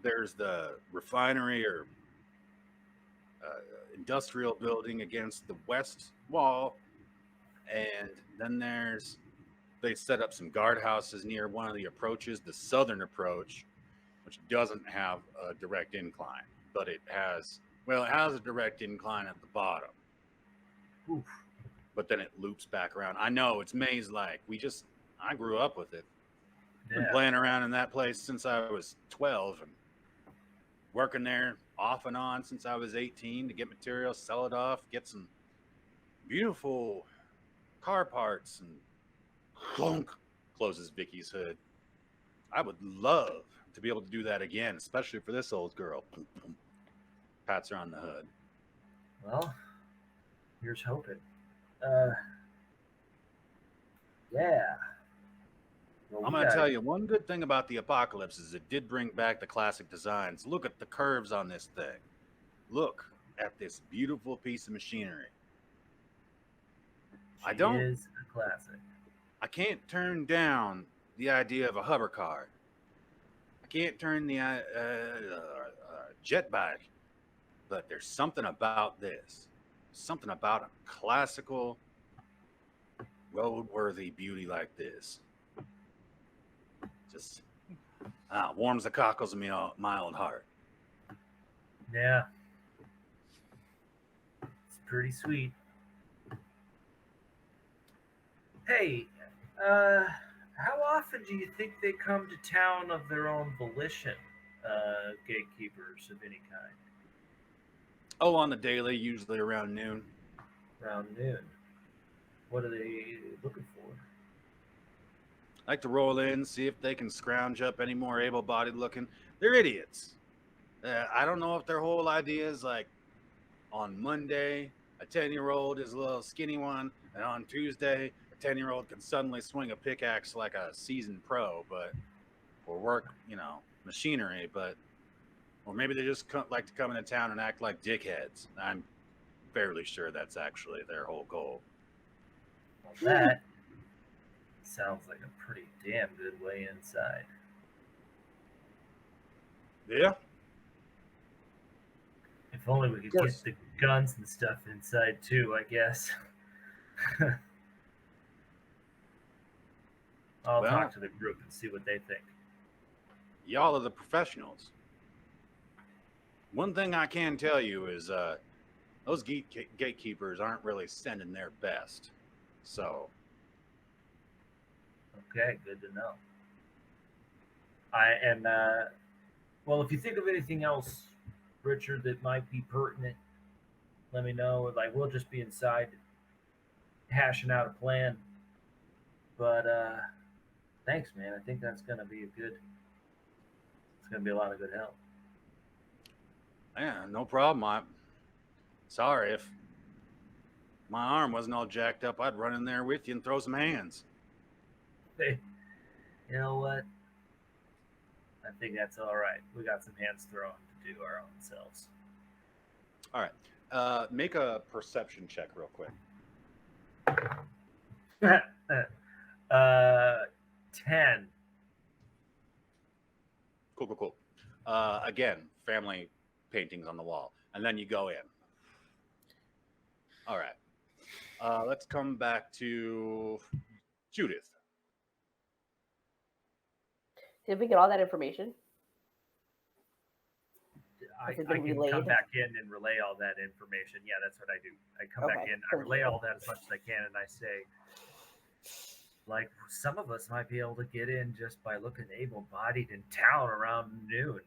There's the refinery or industrial building against the west wall. And then they set up some guardhouses near one of the approaches, the southern approach, which doesn't have a direct incline, but it has a direct incline at the bottom. Oof. But then it loops back around. I know it's maze-like. I grew up with it. Yeah. Been playing around in that place since I was 12, and working there off and on since I was 18 to get materials, sell it off, get some beautiful car parts, and clunk closes Vicky's hood. I would love to be able to do that again, especially for this old girl. Pats her on the hood. Well, here's hoping. Uh, yeah. Well, I'm we going to got- tell you one good thing about the Apocalypse is it did bring back the classic designs. Look at the curves on this thing. Look at this beautiful piece of machinery. I she don't- is a classic. I can't turn down the idea of a hover car. I can't turn the jet bike. But there's something about this. Something about a classical, roadworthy beauty like this. Just warms the cockles of my old heart. Yeah. It's pretty sweet. Hey, how often do you think they come to town of their own volition, gatekeepers of any kind? Oh, on the daily, usually around noon. Around noon. What are they looking for? I like to roll in, see if they can scrounge up any more able-bodied looking. They're idiots. I don't know if their whole idea is like on Monday, a 10-year-old is a little skinny one, and on Tuesday, a 10-year-old can suddenly swing a pickaxe like a seasoned pro, but or work, machinery, but or maybe they just like to come into town and act like dickheads. I'm fairly sure that's actually their whole goal. Well, that sounds like a pretty damn good way inside. Yeah. If only we could Yes. get the guns and stuff inside too, I guess. I'll Well- talk to the group and see what they think. Y'all are the professionals. One thing I can tell you is those gatekeepers aren't really sending their best. So, Okay, good to know. Well, if you think of anything else, Richard, that might be pertinent, let me know. Like, we'll just be inside hashing out a plan. But thanks, man. I think that's gonna be it's gonna be a lot of good help. yeah, no problem. I'm sorry if my arm wasn't all jacked up. I'd run in there with you and throw some hands. Hey, you know what? I think that's all right. We got some hands thrown to do our own selves. All right. Make a perception check real quick. 10. Cool. Again, family paintings on the wall. And then you go in. All right. Let's come back to Judith. Did we get all that information? I Has it can been come relayed? back in and relay all that information. Yeah, that's what I do. I come back Okay, in, I thank relay you. all that as much as I can, and I say, like, some of us might be able to get in just by looking able-bodied in town around noon.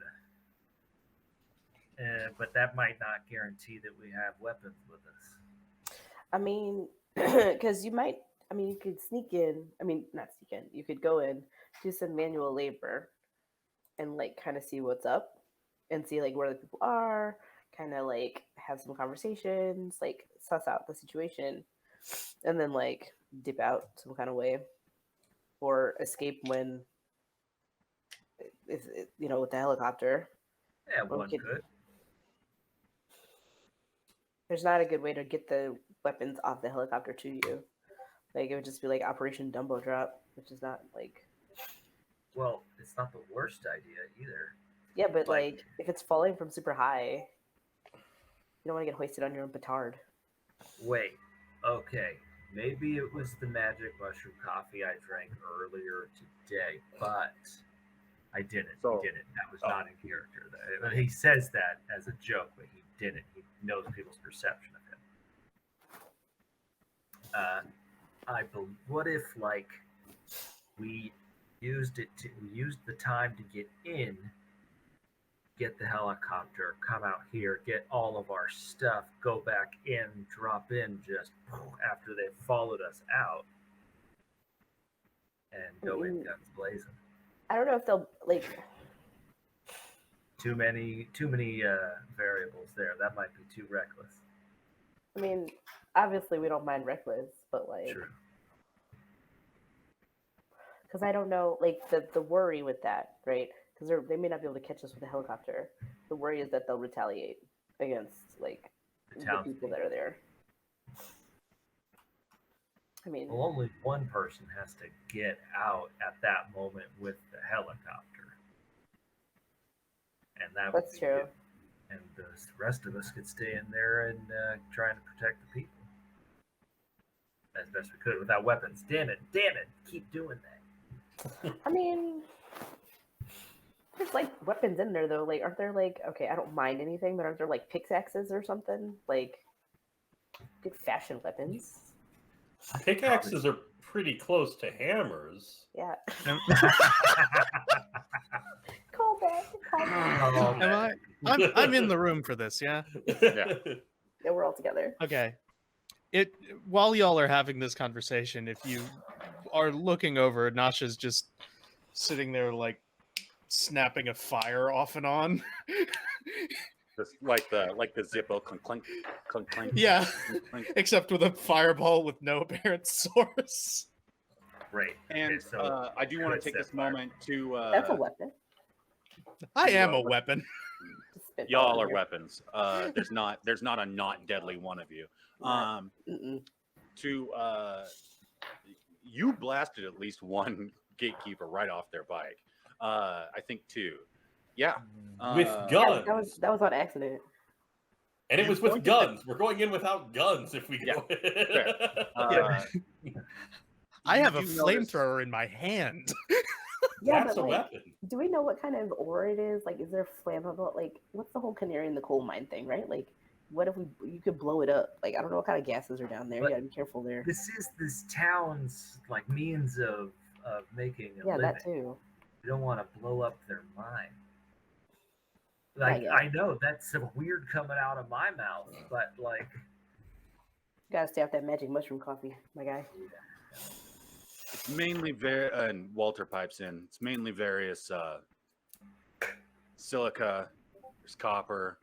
But that might not guarantee that we have weapons with us. I mean, because you could sneak in. I mean, not sneak in. You could go in, do some manual labor, and like kind of see what's up, and see like where the people are. Kind of like have some conversations, like suss out the situation, and then like dip out some kind of way, or escape when, with the helicopter. Yeah, Or we one could- could. There's not a good way to get the weapons off the helicopter to you. Like it would just be like Operation Dumbo Drop, which is not like. Well, it's not the worst idea either. Yeah, but Like- like if it's falling from super high, you don't want to get hoisted on your own petard. Wait, okay. Maybe it was the magic mushroom coffee I drank earlier today, but I didn't. So- He didn't. That was not in character. He says that as a joke, but he didn't. He knows people's perception of him. What if like we used the time to get in get the helicopter, come out here, get all of our stuff, go back in, drop in just after they've followed us out, and go in guns blazing. I don't know if they'll like. Too many variables there. That might be too reckless. I mean, obviously we don't mind reckless, but like, True. because I don't know, like the worry with that, right? Because they may not be able to catch us with a helicopter. The worry is that they'll retaliate against like the people that are there. I mean, well, only one person has to get out at that moment with the helicopter, and that's true. You. And the rest of us could stay in there and trying to protect the people as best we could without weapons. Damn it! Keep doing that. I mean, there's like weapons in there though. Like, aren't there like, okay, I don't mind anything, but aren't there like pickaxes or something? Like, good fashion weapons. Pickaxes are pretty close to hammers. Yeah. Call back. I'm in the room for this, yeah? Yeah. Yeah, we're all together. Okay. While y'all are having this conversation, if you are looking over, Nasha's just sitting there like snapping a fire off and on. Just like the Zippo clink clink clink clink. Yeah. Clink, clink. Except with a fireball with no apparent source. Great. And so I do want to take this moment to That's a weapon. I am a weapon. Spitball y'all are here. weapons. There's not a not deadly one of you. Mm-mm. You blasted at least one gatekeeper right off their bike. I think two. Yeah. With Yeah, guns. that was on accident. And it was with guns. We're going in without guns if we go in. I have a you notice- flamethrower in my hand. Yeah, That's but a like, weapon. do we know what kind of ore it is? Like, is there flammable? Like, what's the whole canary in the coal mine thing, right? Like, what if you could blow it up? Like, I don't know what kind of gases are down there. But You gotta be careful there. this is this town's like means of making a Yeah, living. that too. You don't want to blow up their mine. Yeah, Like yeah. I know that's weird coming out of my mouth, but like You gotta stay off that magic mushroom coffee, my guy. It's mainly and Walter pipes in. It's mainly various silica, there's copper,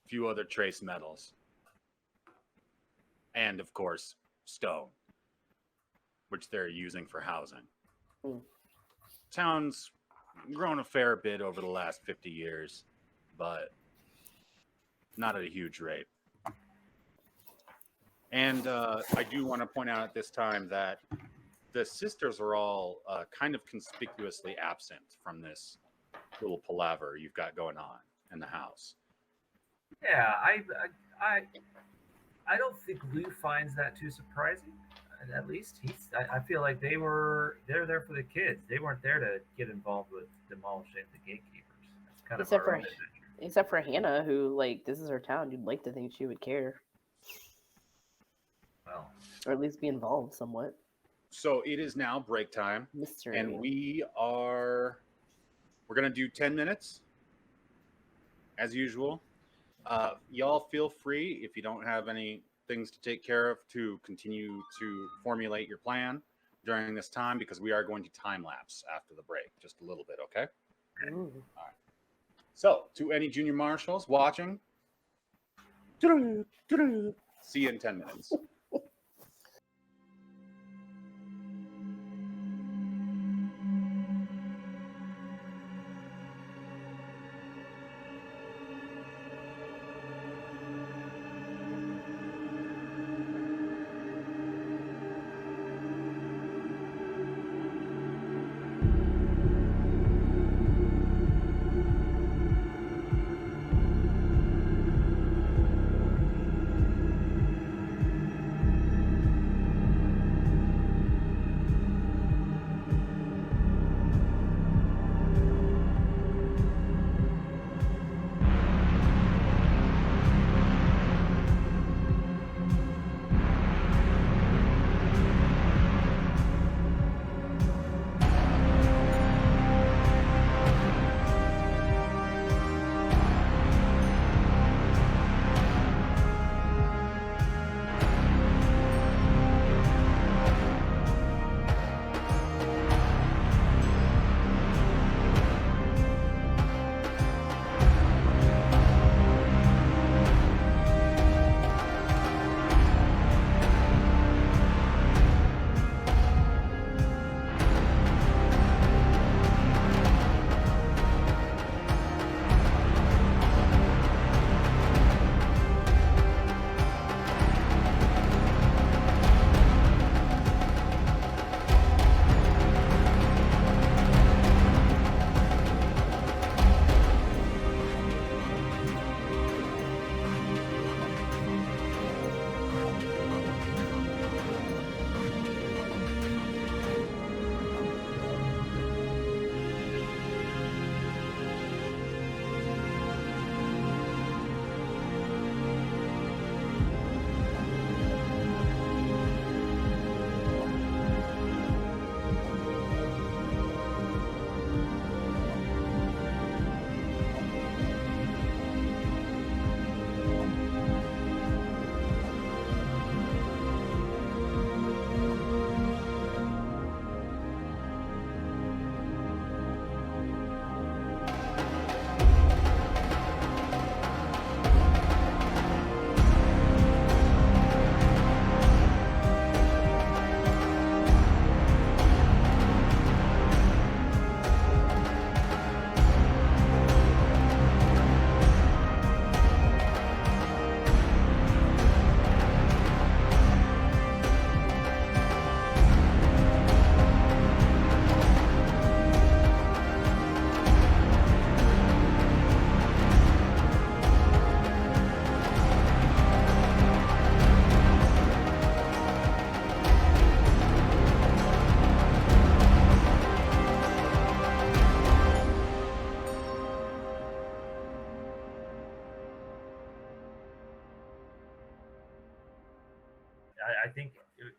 a few other trace metals, and of course stone, which they're using for housing. Hmm. Town's grown a fair bit over the last 50 years, but not at a huge rate. And I do want to point out at this time that the sisters are all kind of conspicuously absent from this little palaver you've got going on in the house. yeah, I don't think Lou finds that too surprising. At least I feel like they're there for the kids. They weren't there to get involved with demolishing the gatekeepers. That's kind Except of for our own adventure. Except for Hannah, who like this is her town. You'd like to think she would care, Well, or at least be involved somewhat. So it is now break time, Mystery. and we're gonna do 10 minutes as usual. Y'all feel free, if you don't have any things to take care of, to continue to formulate your plan during this time, because we are going to time lapse after the break just a little bit. Okay. Ooh. So, to any junior marshals watching, see you in 10 minutes.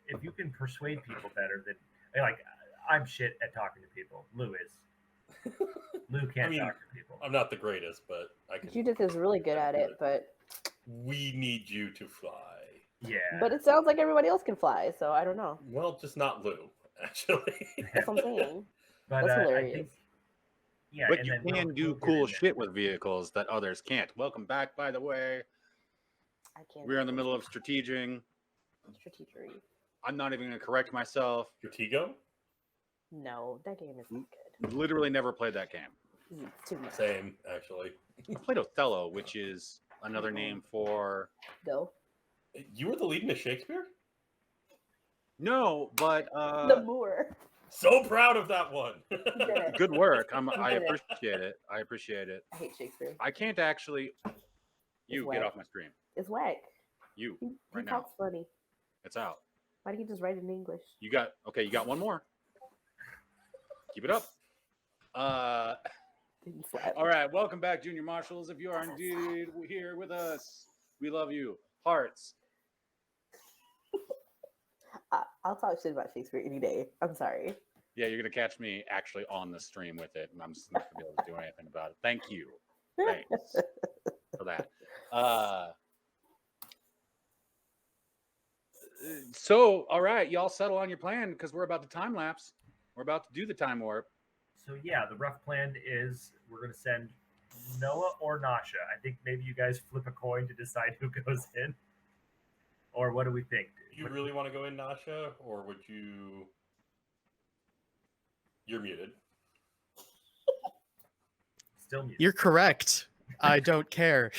if you can persuade people better than like I'm shit at talking to people. Lou is. Lou can't talk to people. I'm not the greatest, but I can. Judith is really good at it, but We need you to fly. Yeah. but it sounds like everybody else can fly, so I don't know. Well, just not Lou, actually. That's what I'm saying. But That's I hilarious. think, yeah, But and you then can we'll do get cool into- shit with vehicles that others can't. Welcome back, by the way. I can't. We're in the middle of strateging. Strategery. I'm not even going to correct myself. Stratego? No, that game is not good. Literally never played that game. It's too much. Same, actually. I played Othello, which is another name for... Go. You were the lead in a Shakespeare? No, but The Moor. So proud of that one. You did it. good work. I did it. appreciate it. I appreciate it. I hate Shakespeare. I can't actually... You, get whack. off my stream. It's whack. You, He right now. talks funny. It's out. Why do you just write it in English? You got... Okay, you got one more. Keep it up. Didn't slap. All right, welcome back, Junior Marshals. If you are indeed here with us, we love you. Hearts. I'll talk shit about Shakespeare any day. I'm sorry. Yeah, you're gonna catch me actually on the stream with it, and I'm just not gonna be able to do anything about it. Thank you. Thanks for that. So, all right, y'all settle on your plan because we're about to time lapse. We're about to do the time warp. So yeah, the rough plan is we're gonna send Noah or Nasha. I think maybe you guys flip a coin to decide who goes in. Or what do we think? Do you really want to go in, Nasha, or would you? You're muted. Still muted. You're correct. I don't care.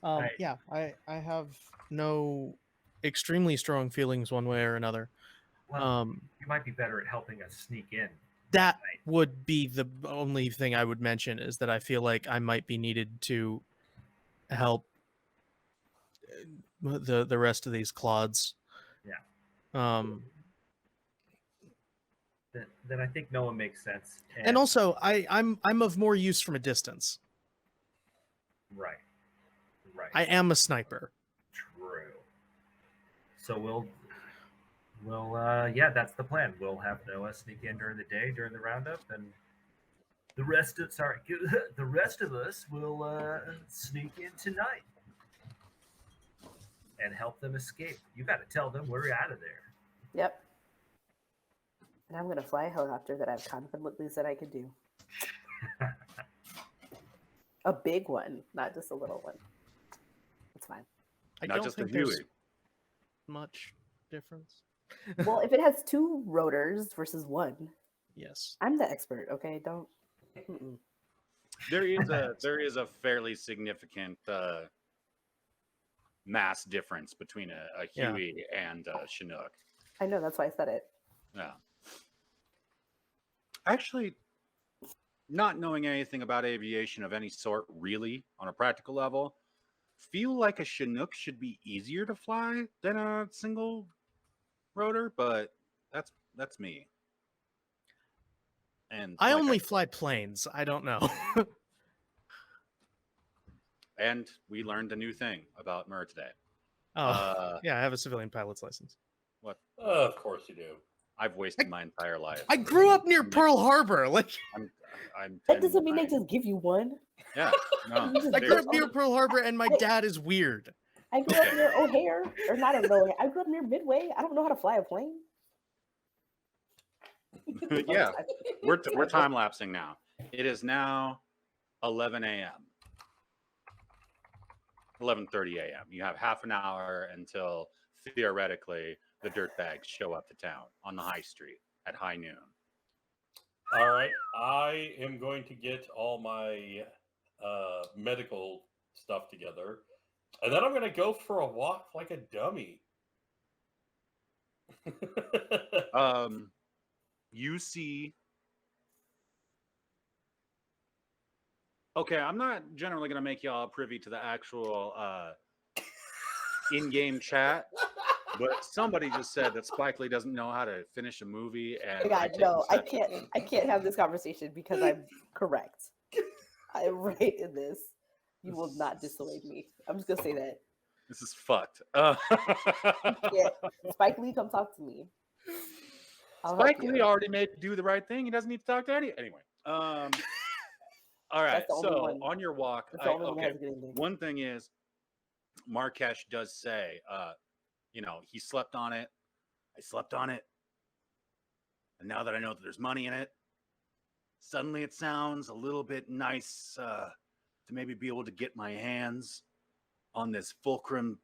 Right. Yeah, I have no extremely strong feelings one way or another. Well, you might be better at helping us sneak in. That would be the only thing I would mention, is that I feel like I might be needed to help the rest of these clods. Yeah. Then I think Noah makes sense. And also I'm of more use from a distance. Right. I am a sniper. True. So yeah, that's the plan. We'll have Noah sneak in during the day, during the roundup, and the rest of us will sneak in tonight and help them escape. You got to tell them we're out of there. Yep. And I'm gonna fly a helicopter that I've confidently said I could do. A big one, not just a little one. It's fine. I Not don't just a think there's Huey. much difference. Well, if it has 2 rotors versus 1, Yes. I'm the expert. Okay, don't. Mm-mm. There is a fairly significant mass difference between a Yeah. Huey and a Chinook. I know, that's why I said it. Yeah. Actually, not knowing anything about aviation of any sort, really, on a practical level, feel like a Chinook should be easier to fly than a single rotor, but that's me. And I like only fly planes. I don't know. and we learned a new thing about Mur today. Oh, yeah, I have a civilian pilot's license. What? Of course you do. I've wasted my entire life. I grew up near Pearl Harbor. Like, I'm That doesn't mean they 10. just give you one. Yeah. No. You just I get grew up one. near Pearl Harbor, and my dad is weird. I grew up near O'Hare, or not in O'Hare. I grew up near Midway. I don't know how to fly a plane. Yeah. We're time lapsing now. It is now 11 a.m. 11:30 a.m. You have half an hour until theoretically the dirtbags show up to town on the high street at high noon. All right, I am going to get all my medical stuff together, and then I'm going to go for a walk like a dummy. You see. Okay, I'm not generally going to make y'all privy to the actual in-game chat, but somebody just said that Spike Lee doesn't know how to finish a movie. And God, no, I can't have this conversation because I'm correct. I'm right in this. You will not dissuade me. I'm just gonna say that. This is fucked. Yeah. Spike Lee, come talk to me. I'll help Spike Lee you. already made do the right thing. He doesn't need to talk to anyway. All right. That's the only So one. on your walk, That's the only one that okay. has a good ending. One thing is, Markesh does say, he slept on it. I slept on it. And now that I know that there's money in it, suddenly it sounds a little bit nice to maybe be able to get my hands on this fulcrum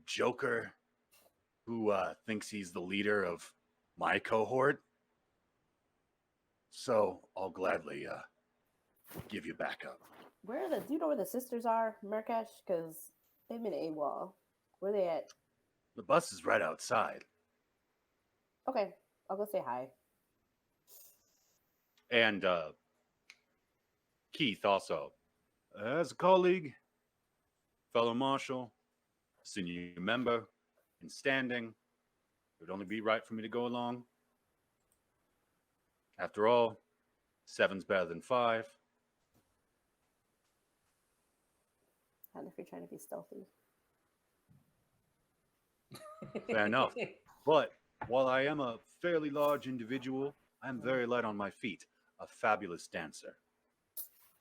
joker who thinks he's the leader of my cohort. So I'll gladly give you backup. Do you know where the sisters are, Markesh? Because they've been AWOL. Where they at? The bus is right outside. Okay, I'll go say hi. And Keith also, as a colleague, fellow marshal, senior member, in standing, it would only be right for me to go along. After all, 7's better than 5. Not if you're trying to be stealthy. Fair enough. But while I am a fairly large individual, I am very light on my feet. A fabulous dancer.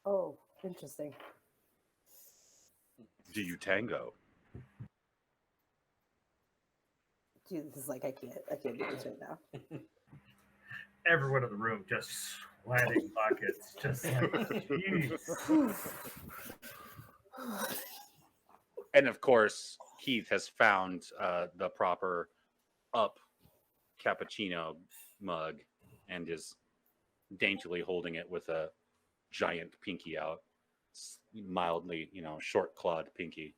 Oh, interesting. Do you tango? Jesus is like, I can't do this right now. Everyone in the room just sweating buckets, just like, jeez. And of course, Keith has found the proper up cappuccino mug and is daintily holding it with a giant pinky out, mildly, short clawed pinky.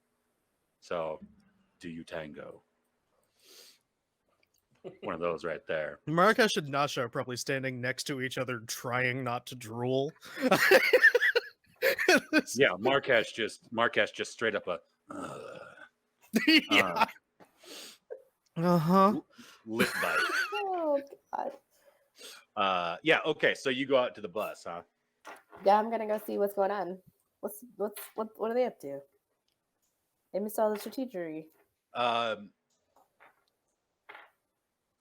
So, do you tango? One of those right there. Marrakesh and Nasha are probably standing next to each other, trying not to drool. Yeah, Markesh just straight up a Yeah. lip bite. Oh God. Yeah. Okay. So you go out to the bus, huh? Yeah, I'm gonna go see what's going on. What are they up to? They missed all the strategery.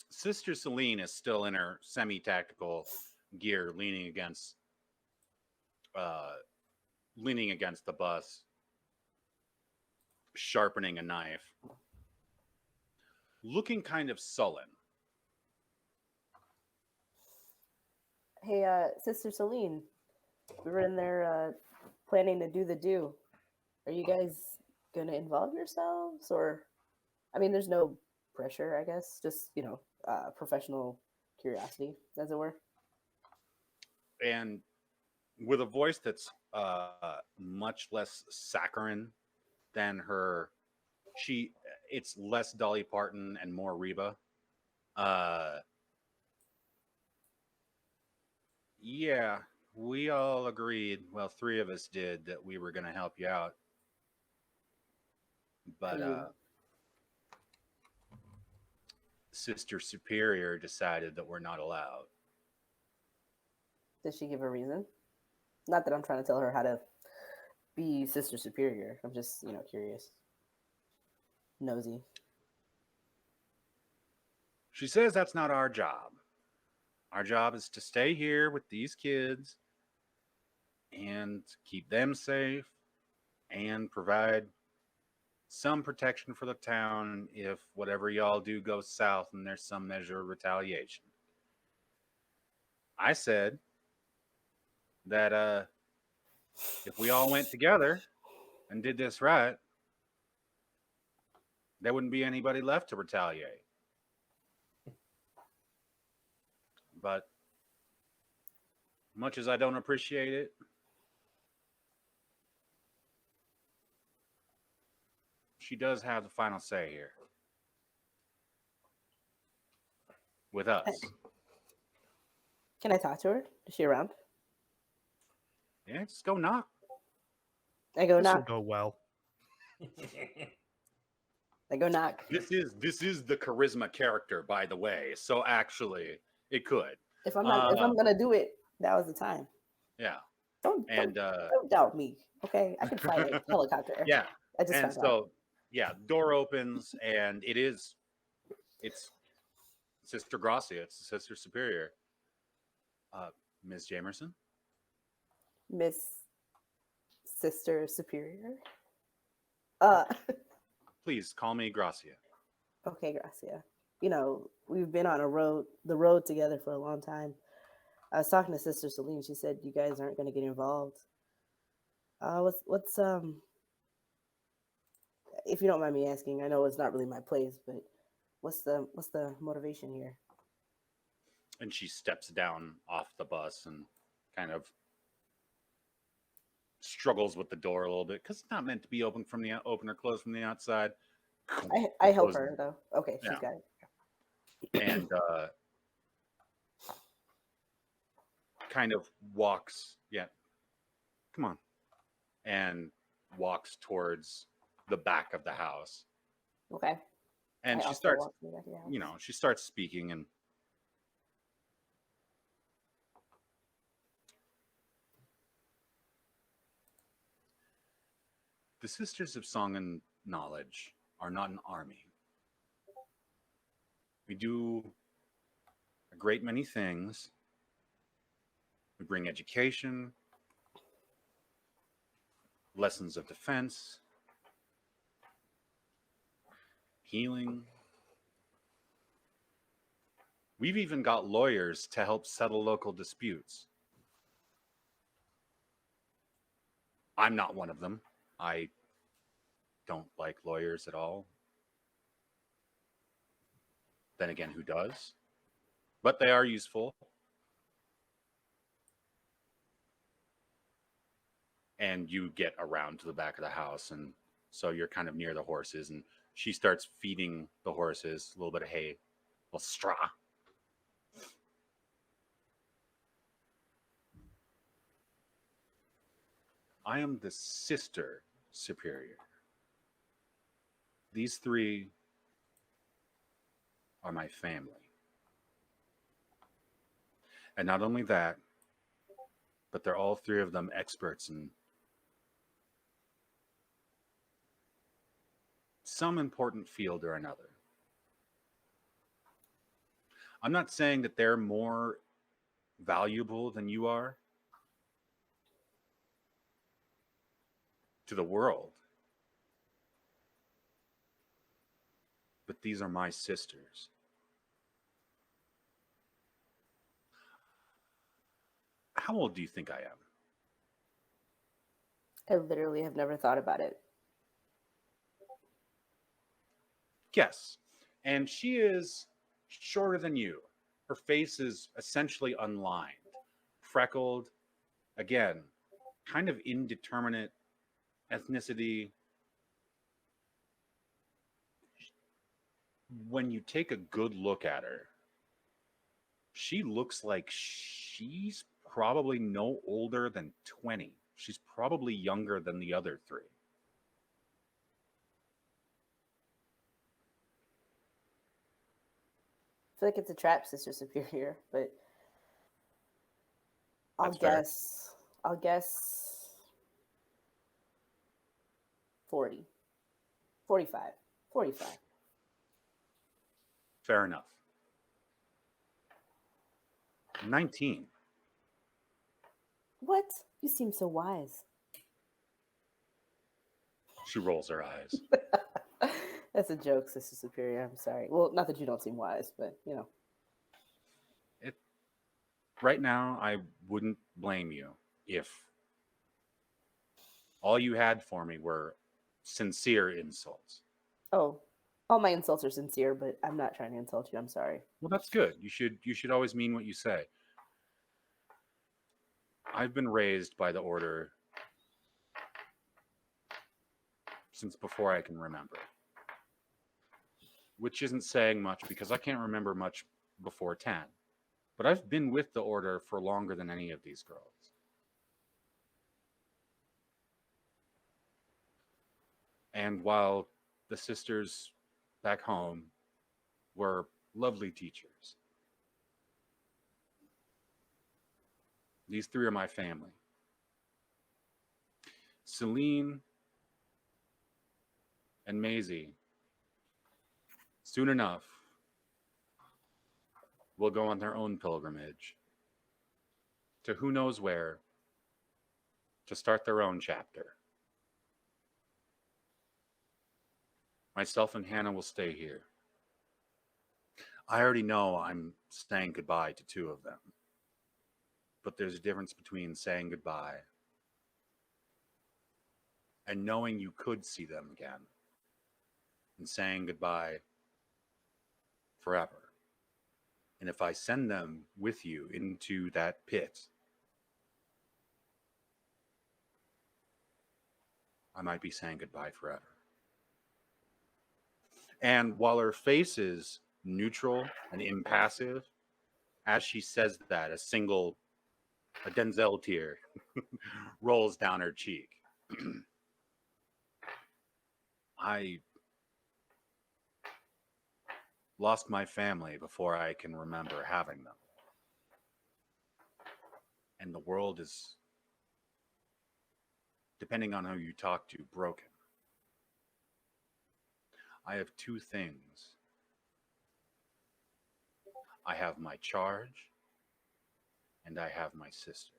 Sister Celine is still in her semi-tactical gear, leaning against the bus, sharpening a knife, looking kind of sullen. Hey, Sister Celine, we were in there planning to do the do. Are you guys gonna involve yourselves, or? I mean, there's no pressure, I guess. Just professional curiosity, as it were. And with a voice that's much less saccharine than her, it's less Dolly Parton and more Reba. Yeah, we all agreed. Well, 3 of us did, that we were going to help you out. But Sister Superior decided that we're not allowed. Did she give a reason? Not that I'm trying to tell her how to be Sister Superior. I'm just, curious. Nosy. She says that's not our job. Our job is to stay here with these kids and keep them safe and provide some protection for the town if whatever y'all do goes south and there's some measure of retaliation. I said that if we all went together and did this right, there wouldn't be anybody left to retaliate. But much as I don't appreciate it, she does have the final say here. With us. Can I talk to her? Is she around? Yeah, just go knock. I go This will knock. go well. I go knock. This is the charisma character, by the way. So actually, it could. If I'm gonna do it, that was the time. Yeah. Don't doubt me. Okay, I can fly a helicopter. Yeah. I just And found out. so, yeah, door opens, and it's Sister Gracia. It's Sister Superior. Ms. Jamerson, Miss Sister Superior. Uh, please call me Gracia. okay, Gracia. You know, we've been on the road together for a long time. I was talking to Sister Celine. She said you guys aren't going to get involved. What's if you don't mind me asking, I know it's not really my place, but what's the motivation here? And she steps down off the bus and kind of struggles with the door a little bit because it's not meant to be open or closed from the outside. I help Closes- her though. Okay, she's Yeah. got it. And kind of walks, come on, and walks towards the back of the house. Okay. And I she also starts, walk to the back of the house. she starts speaking, and the Sisters of Song and Knowledge are not an army. We do a great many things. We bring education, lessons of defense, healing. We've even got lawyers to help settle local disputes. I'm not one of them. I don't like lawyers at all. Then again, who does? But they are useful. And you get around to the back of the house, and so you're kind of near the horses, and she starts feeding the horses a little bit of hay, a little straw. I am the Sister Superior. These three are my family. And not only that, but they're all three of them experts in some important field or another. I'm not saying that they're more valuable than you are to the world, but these are my sisters. How old do you think I am? I literally have never thought about it. Yes. And she is shorter than you. Her face is essentially unlined, freckled, again, kind of indeterminate ethnicity. When you take a good look at her, she looks like she's probably no older than 20. She's probably younger than the other three. I feel like it's a trap, Sister Superior, but I'll That's fair. guess. I'll guess 40. 45. 45. Fair enough. 19. What? You seem so wise. She rolls her eyes. That's a joke, Sister Superior. I'm sorry. Well, not that you don't seem wise, but you know. Right now, I wouldn't blame you if all you had for me were sincere insults. Oh, all my insults are sincere, but I'm not trying to insult you. I'm sorry. Well, that's good. You should always mean what you say. I've been raised by the order since before I can remember, which isn't saying much because I can't remember much before 10. But I've been with the order for longer than any of these girls. And while the sisters back home were lovely teachers, these three are my family. Celine and Maisie, soon enough, will go on their own pilgrimage to who knows where to start their own chapter. Myself and Hannah will stay here. I already know I'm saying goodbye to two of them. But there's a difference between saying goodbye and knowing you could see them again and saying goodbye forever. And if I send them with you into that pit, I might be saying goodbye forever. And while her face is neutral and impassive, as she says that, a Denzel tear rolls down her cheek. I lost my family before I can remember having them. And the world is, depending on who you talk to, broken. I have two things. I have my charge, and I have my sisters.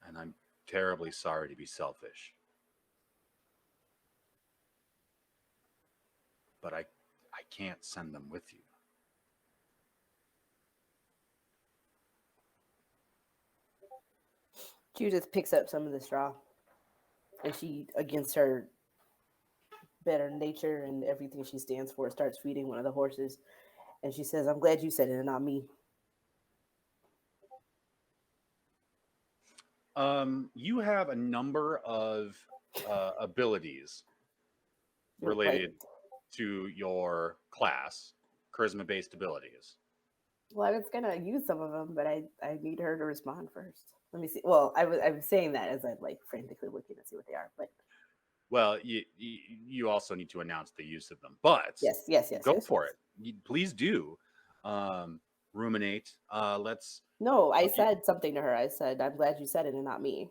And I'm terribly sorry to be selfish. But I can't send them with you. Judith picks up some of the straw, and she, against her better nature and everything she stands for, starts feeding one of the horses. And she says, "I'm glad you said it and not me." You have a number of abilities Like, related to your class, charisma-based abilities. well, I was gonna use some of them, but I need her to respond first. Let me see. Well, I was saying that as I'm like frantically looking to see what they are, but Well, you also need to announce the use of them, but yes, go for it. Please do ruminate. Let's. No, I said something to her. I said, "I'm glad you said it and not me."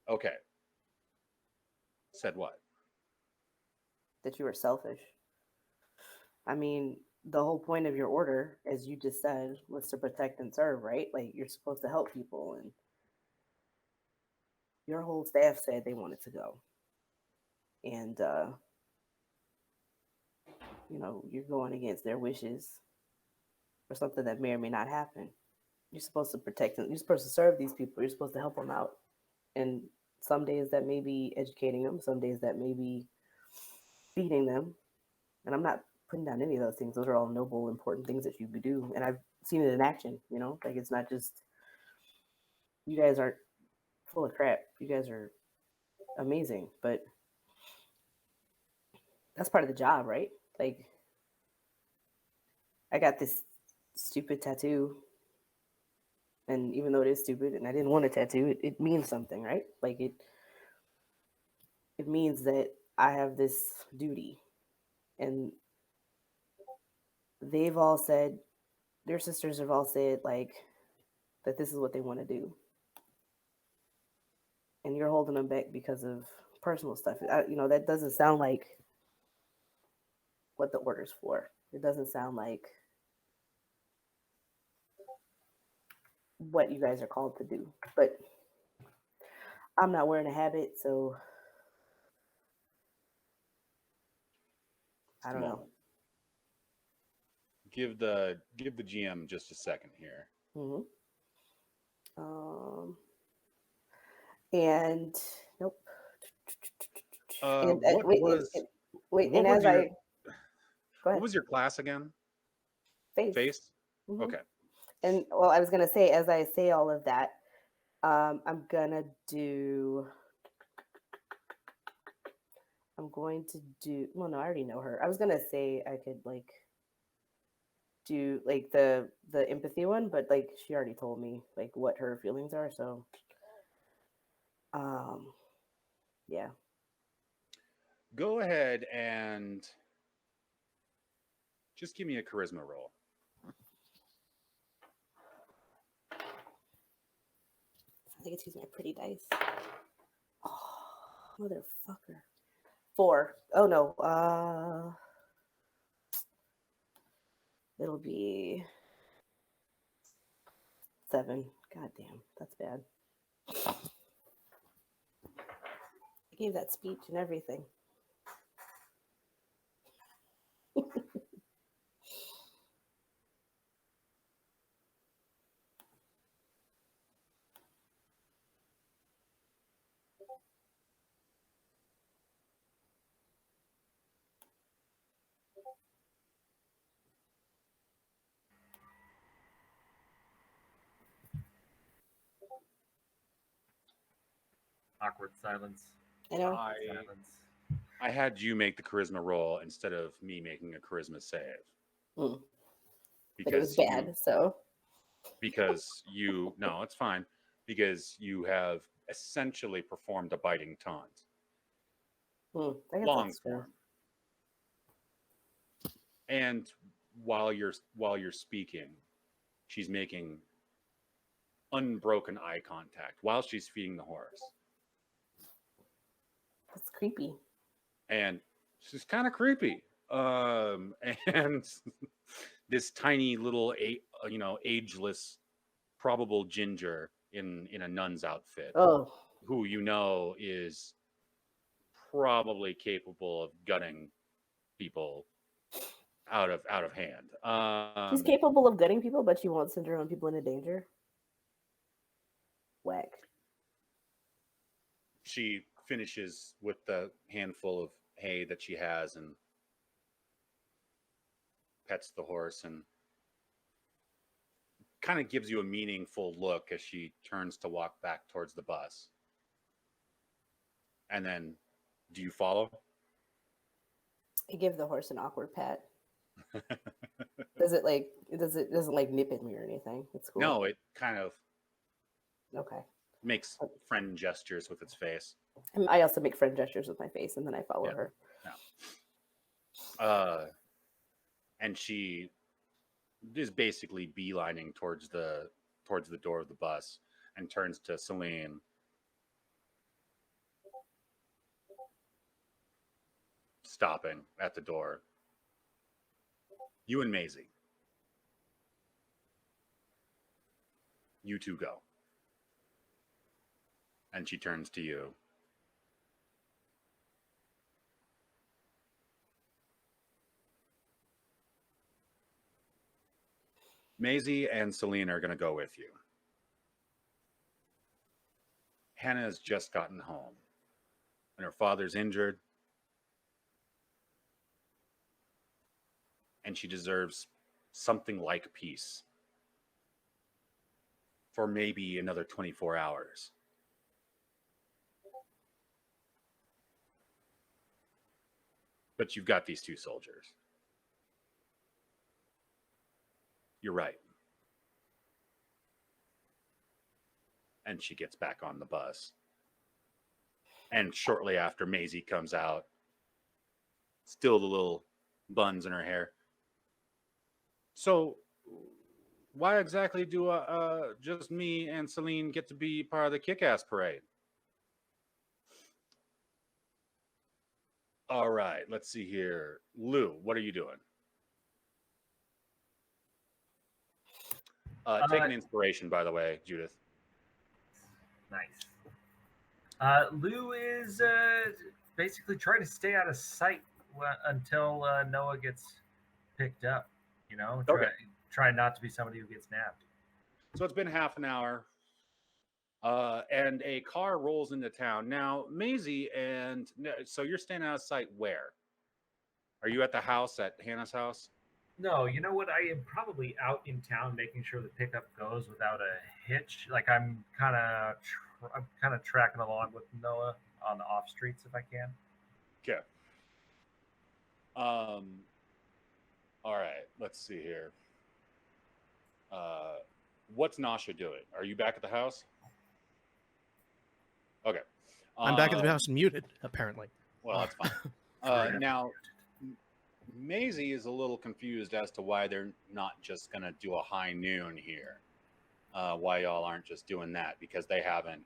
Okay. Said what? That you were selfish. I mean, the whole point of your order, as you just said, was to protect and serve, right? Like you're supposed to help people, and your whole staff said they wanted to go, and you're going against their wishes for something that may or may not happen. You're supposed to protect them. You're supposed to serve these people. You're supposed to help them out, and some days that may be educating them. Some days that may be feeding them. And I'm not putting down any of those things. Those are all noble, important things that you could do. And I've seen it in action, like it's not just, you guys aren't full of crap. You guys are amazing, but that's part of the job, right? Like, I got this stupid tattoo. And even though it is stupid and I didn't want a tattoo, it means something, right? Like it means that I have this duty. And they've all said, their sisters have all said, like, that this is what they want to do. And you're holding them back because of personal stuff. That doesn't sound like what the order's for. It doesn't sound like what you guys are called to do. But I'm not wearing a habit, so I don't know. Give the GM just a second here. Mm-hmm. And nope. What was your class again? Face. Mm-hmm. Okay. And well, I was gonna say, as I say all of that, I'm going to do. Well, no, I already know her. I was gonna say I could do the empathy one, but she already told me what her feelings are, so yeah. Go ahead and just give me a charisma roll. I think it's using my pretty dice. Oh, Motherfucker. 4. Oh no. It'll be 7. God damn, that's bad. I gave that speech and everything. Awkward silence. I know. Silence. I had you make the charisma roll instead of me making a charisma save. Mm. Because But it was bad, so. No, it's fine. Because you have essentially performed a biting taunt. I guess Long that's true. form. And while you're speaking, she's making unbroken eye contact while she's feeding the horse. That's creepy. And she's kind of creepy. And this tiny little ageless probable ginger in a nun's outfit, Oh, who is probably capable of gutting people out of hand. she's capable of gutting people, but she won't send her own people into danger. Whack. She finishes with the handful of hay that she has and pets the horse and kind of gives you a meaningful look as she turns to walk back towards the bus. And then, do you follow? I give the horse an awkward pat. It doesn't like nip at me or anything. It's cool. No, it kind of Okay. makes friend gestures with its face. And I also make friend gestures with my face, and then I follow her. And she is basically beelining towards the door of the bus and turns to Celine. Stopping at the door. You and Maisie. You two go. And she turns to you. Maisie and Celine are going to go with you. Hannah has just gotten home, and her father's injured, and she deserves something like peace for maybe another 24 hours. But you've got these two soldiers. You're right. And she gets back on the bus. And shortly after, Maisie comes out. Still the little buns in her hair. So, why exactly do just me and Celine get to be part of the kick-ass parade? All right, let's see here. Lou, what are you doing? Take an inspiration, by the way, Judith. Nice. Lou is basically trying to stay out of sight until Noah gets picked up. Try not to be somebody who gets nabbed. So it's been half an hour, and a car rolls into town. Now, Maisie, so you're staying out of sight where? Are you at the house, at Hannah's house? No, you know what? I am probably out in town making sure the pickup goes without a hitch. Like I'm kind of tracking along with Noah on the off streets if I can. Okay. All right. Let's see here. What's Nasha doing? Are you back at the house? Okay. I'm back at the house and muted, apparently. Well, that's fine. Now, Maisie is a little confused as to why they're not just going to do a high noon here. Why y'all aren't just doing that, because they haven't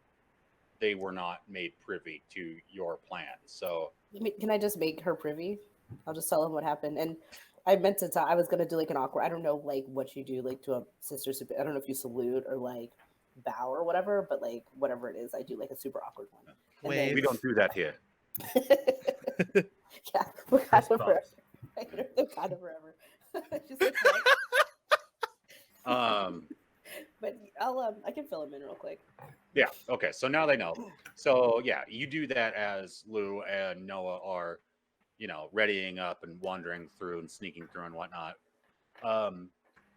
they were not made privy to your plan. So Can I just make her privy? I'll just tell him what happened. And I meant to tell. I was gonna do like an awkward. I don't know like what you do like to a sister. I don't know if you salute or like bow or whatever, but like whatever it is, I do like a super awkward one. And then- we don't do that here. Yeah, we're kind Fist of forever. bumps. They're kind of forever. She's like, what? But I can fill him in real quick. Yeah. Okay. So now they know. So yeah, you do that as Lou and Noah are, readying up and wandering through and sneaking through and whatnot.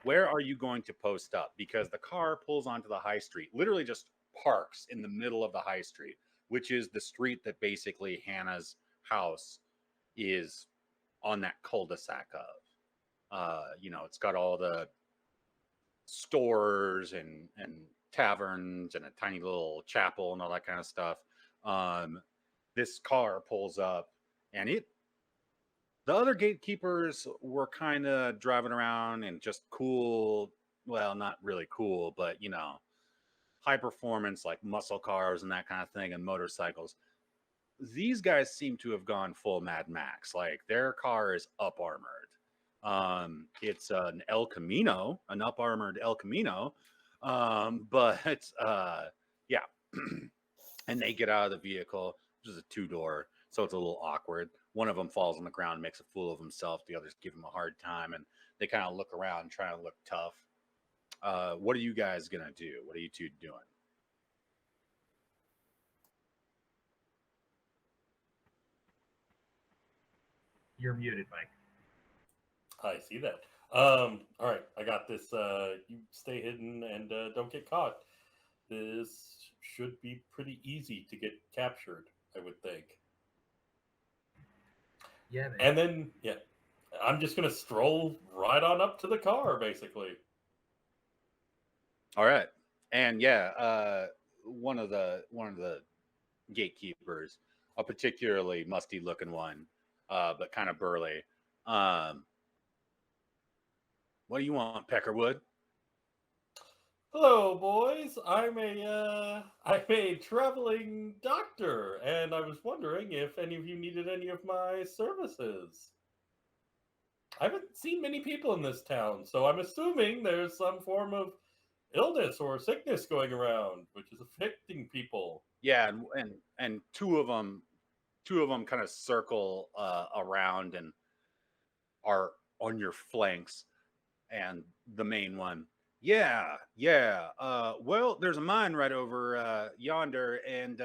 Where are you going to post up? Because the car pulls onto the high street, literally just parks in the middle of the high street, which is the street that basically Hannah's house is on that cul-de-sac of. It's got all the stores and taverns and a tiny little chapel and all that kind of stuff. This car pulls up, and the other gatekeepers were kind of driving around and just cool, well, not really cool, but high performance, like muscle cars and that kind of thing, and motorcycles. These guys seem to have gone full Mad Max. Like, their car is up armored. It's an El Camino, an up armored El Camino. But yeah. And they get out of the vehicle, which is a 2-door, so it's a little awkward. One of them falls on the ground, makes a fool of himself. The others give him a hard time, and they kind of look around, trying to look tough. What are you guys gonna do? What are you two doing? You're muted, Mike. I see that. All right, I got this. You stay hidden and don't get caught. This should be pretty easy to get captured, I would think. Yeah, man. And then, yeah, I'm just gonna stroll right on up to the car, basically. All right. And yeah, one of the gatekeepers, a particularly musty looking one, but kind of burly. What do you want, Peckerwood? Hello, boys. I'm a traveling doctor, and I was wondering if any of you needed any of my services. I haven't seen many people in this town, so I'm assuming there's some form of illness or sickness going around, which is affecting people. Yeah, and two of them kind of circle around and are on your flanks, and the main one, yeah. Well, there's a mine right over yonder, and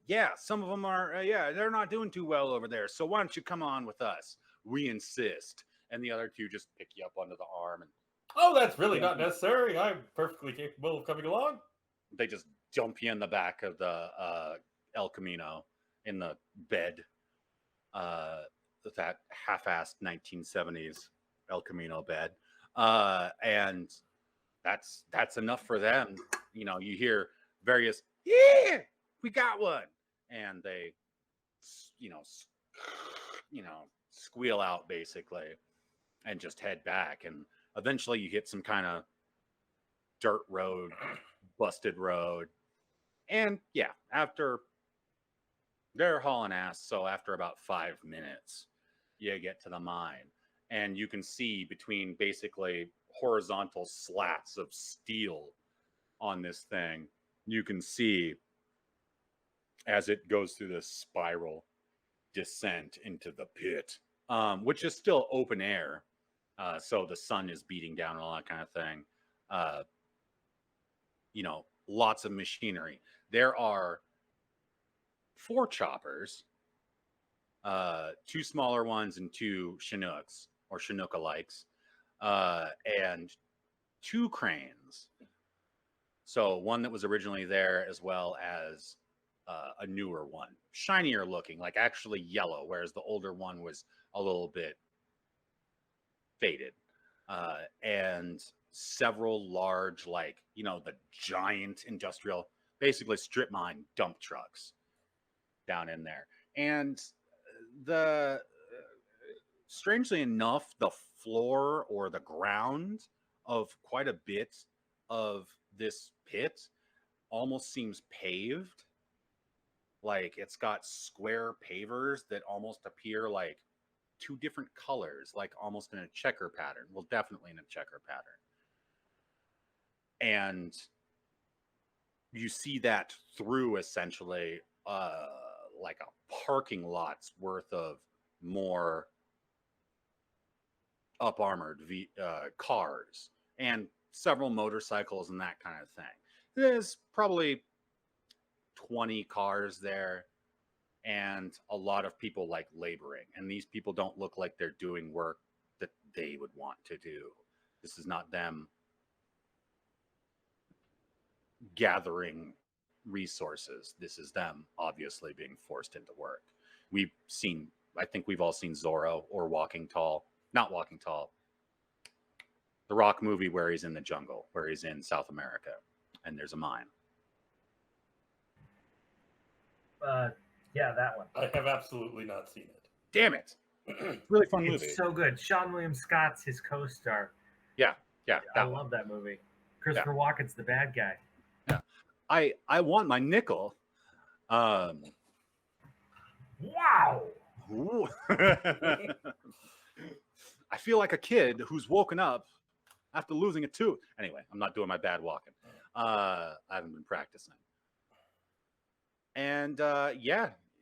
yeah, some of them are, they're not doing too well over there. So why don't you come on with us? We insist. And the other two just pick you up under the arm, and Oh, that's really not necessary. I'm perfectly capable of coming along. they just dump you in the back of the El Camino in the bed. That half-assed 1970s El Camino bed. And that's enough for them. You hear various, yeah, we got one. And they, squeal out basically and just head back. And eventually you hit some kind of dirt road, busted road. And yeah, after they're hauling ass. So after about 5 minutes, you get to the mine, and you can see between basically horizontal slats of steel on this thing, you can see as it goes through this spiral descent into the pit, which is still open air. So the sun is beating down and all that kind of thing. Lots of machinery. There are 4 choppers, 2 smaller ones and 2 Chinooks or Chinook-alikes, and 2 cranes. So one that was originally there, as well as a newer one, shinier looking, like actually yellow, whereas the older one was a little bit faded. And several large, the giant industrial, basically strip mine dump trucks down in there. And strangely enough, the floor or the ground of quite a bit of this pit almost seems paved. Like it's got square pavers that almost appear like two different colors, like almost in a checker pattern. Well, definitely in a checker pattern. And you see that through essentially like a parking lot's worth of more up armored cars and several motorcycles and that kind of thing. There's probably 20 cars there and a lot of people like laboring. And these people don't look like they're doing work that they would want to do. This is not them gathering resources. This is them obviously being forced into work. I think we've all seen Zorro or Not Walking Tall, the Rock movie where he's in the jungle, where he's in South America and there's a mine. Yeah, that one. I have absolutely not seen it. Damn it. Really fun movie. It's so good. Sean William Scott's his co-star. Yeah. I love that movie. Christopher Walken's the bad guy. Yeah. I want my nickel. Wow. I feel like a kid who's woken up after losing a tooth. Anyway, I'm not doing my bad walking. I haven't been practicing. And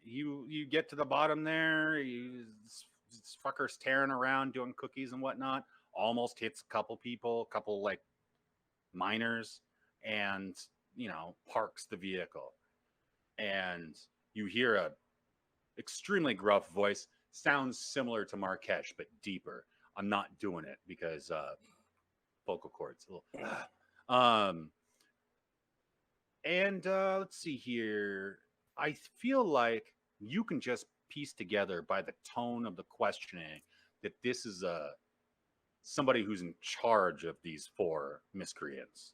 you get to the bottom there. This fucker's tearing around doing cookies and whatnot. Almost hits a couple like miners, and parks the vehicle. And you hear a extremely gruff voice. Sounds similar to Markesh, but deeper. I'm not doing it because vocal cords. Let's see here. I feel like you can just piece together by the tone of the questioning that this is somebody who's in charge of these four miscreants.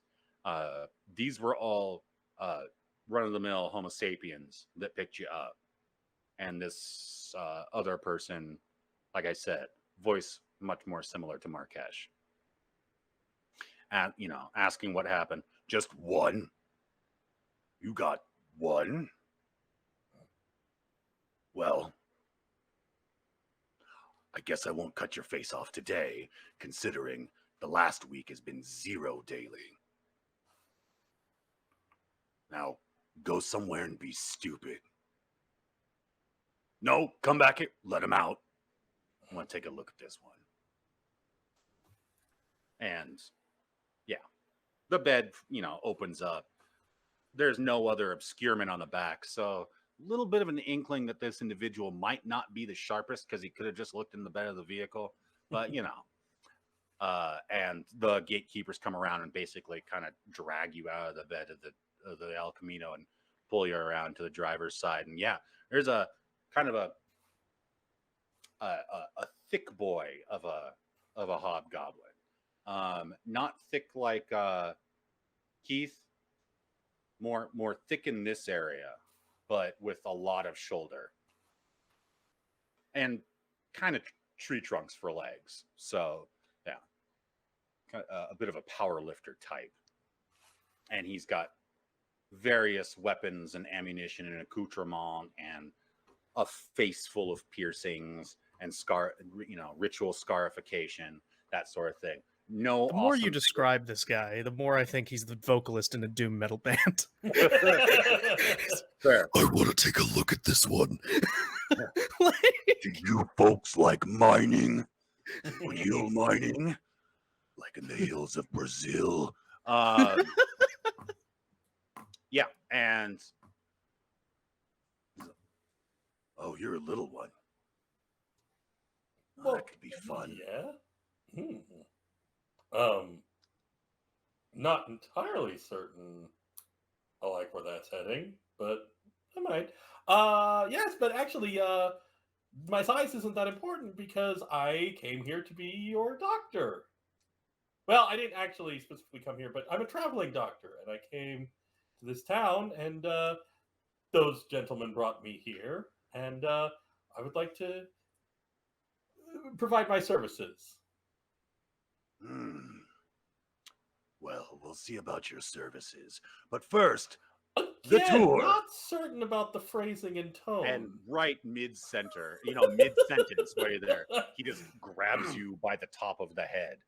These were all run-of-the-mill Homo sapiens that picked you up. And this other person, like I said, voice much more similar to Markesh. And, asking what happened. Just one? You got one? Well, I guess I won't cut your face off today, considering the last week has been 0 daily. Now, go somewhere and be stupid. No, come back here. Let him out. I want to take a look at this one. And, yeah, the bed, opens up. There's no other obscurement on the back, so a little bit of an inkling that this individual might not be the sharpest because he could have just looked in the bed of the vehicle. But, and the gatekeepers come around and basically kind of drag you out of the bed of the El Camino and pull you around to the driver's side. And, yeah, there's a kind of a thick boy of a hobgoblin. Not thick like Keith, more thick in this area, but with a lot of shoulder and kind of tree trunks for legs. So yeah, a bit of a power lifter type. And he's got various weapons and ammunition and accoutrement and a face full of piercings and ritual scarification, that sort of thing. No, the more you describe this guy, the more I think he's the vocalist in a doom metal band. Fair. I want to take a look at this one. Like, Do you folks like mining? Real mining? Like in the hills of Brazil? Yeah, and Oh, you're a little one. Well, That could be fun. Yeah. Not entirely certain I like where that's heading, but I might. Yes, but actually, my size isn't that important because I came here to be your doctor. Well, I didn't actually specifically come here, but I'm a traveling doctor, and I came to this town, and those gentlemen brought me here, and I would like to provide my services. Well, we'll see about your services. But first, The Again, tour. not certain about the phrasing and tone. And right mid-center, mid-sentence way there, he just grabs you by the top of the head.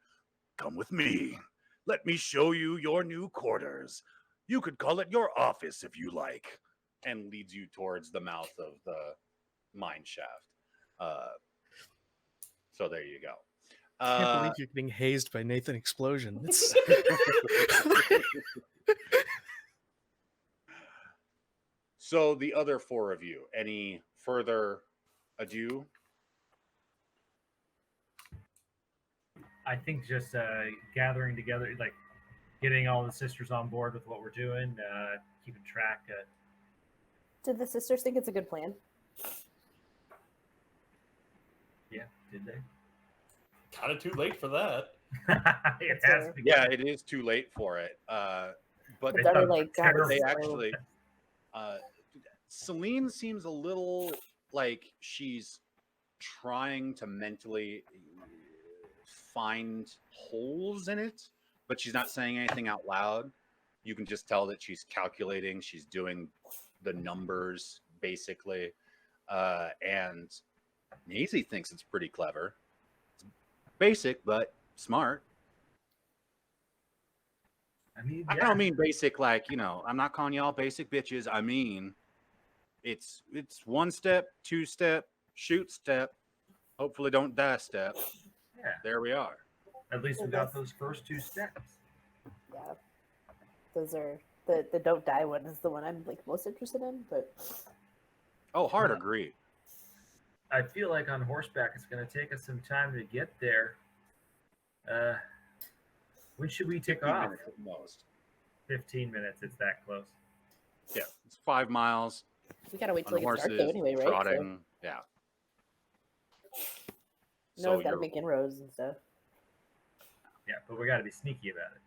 Come with me. Let me show you your new quarters. You could call it your office if you like. And leads you towards the mouth of the mine shaft. So there you go. I can't believe you're getting hazed by Nathan Explosion. It's... So the other four of you, any further ado? I think just gathering together, like getting all the sisters on board with what we're doing, keeping track. Did the sisters think it's a good plan? Yeah, did they? Kind of too late for that. It has to Yeah, it is too late for it. But They But they're thought like, God, terrible. they so- actually, Celine seems a little like she's trying to mentally find holes in it, but she's not saying anything out loud. You can just tell that she's calculating, she's doing the numbers basically. And Maisie thinks it's pretty clever. It's basic, but smart. I mean, I don't mean basic like, I'm not calling y'all basic bitches. I mean, it's one step, two step, shoot step, hopefully don't die step. yeah. There we are. At least we got those first two steps. Yeah. Those are the don't die one is the one I'm like most interested in, but Oh, hard agree. I feel like on horseback, it's going to take us some time to get there. When should we take 15 off? minutes at most. 15 minutes. It's that close. Yeah, it's 5 miles we gotta wait on till it gets dark horses, though anyway, right? trotting. Yeah. So, Noah's gotta you're- make inroads and stuff. Yeah, but we got to be sneaky about it.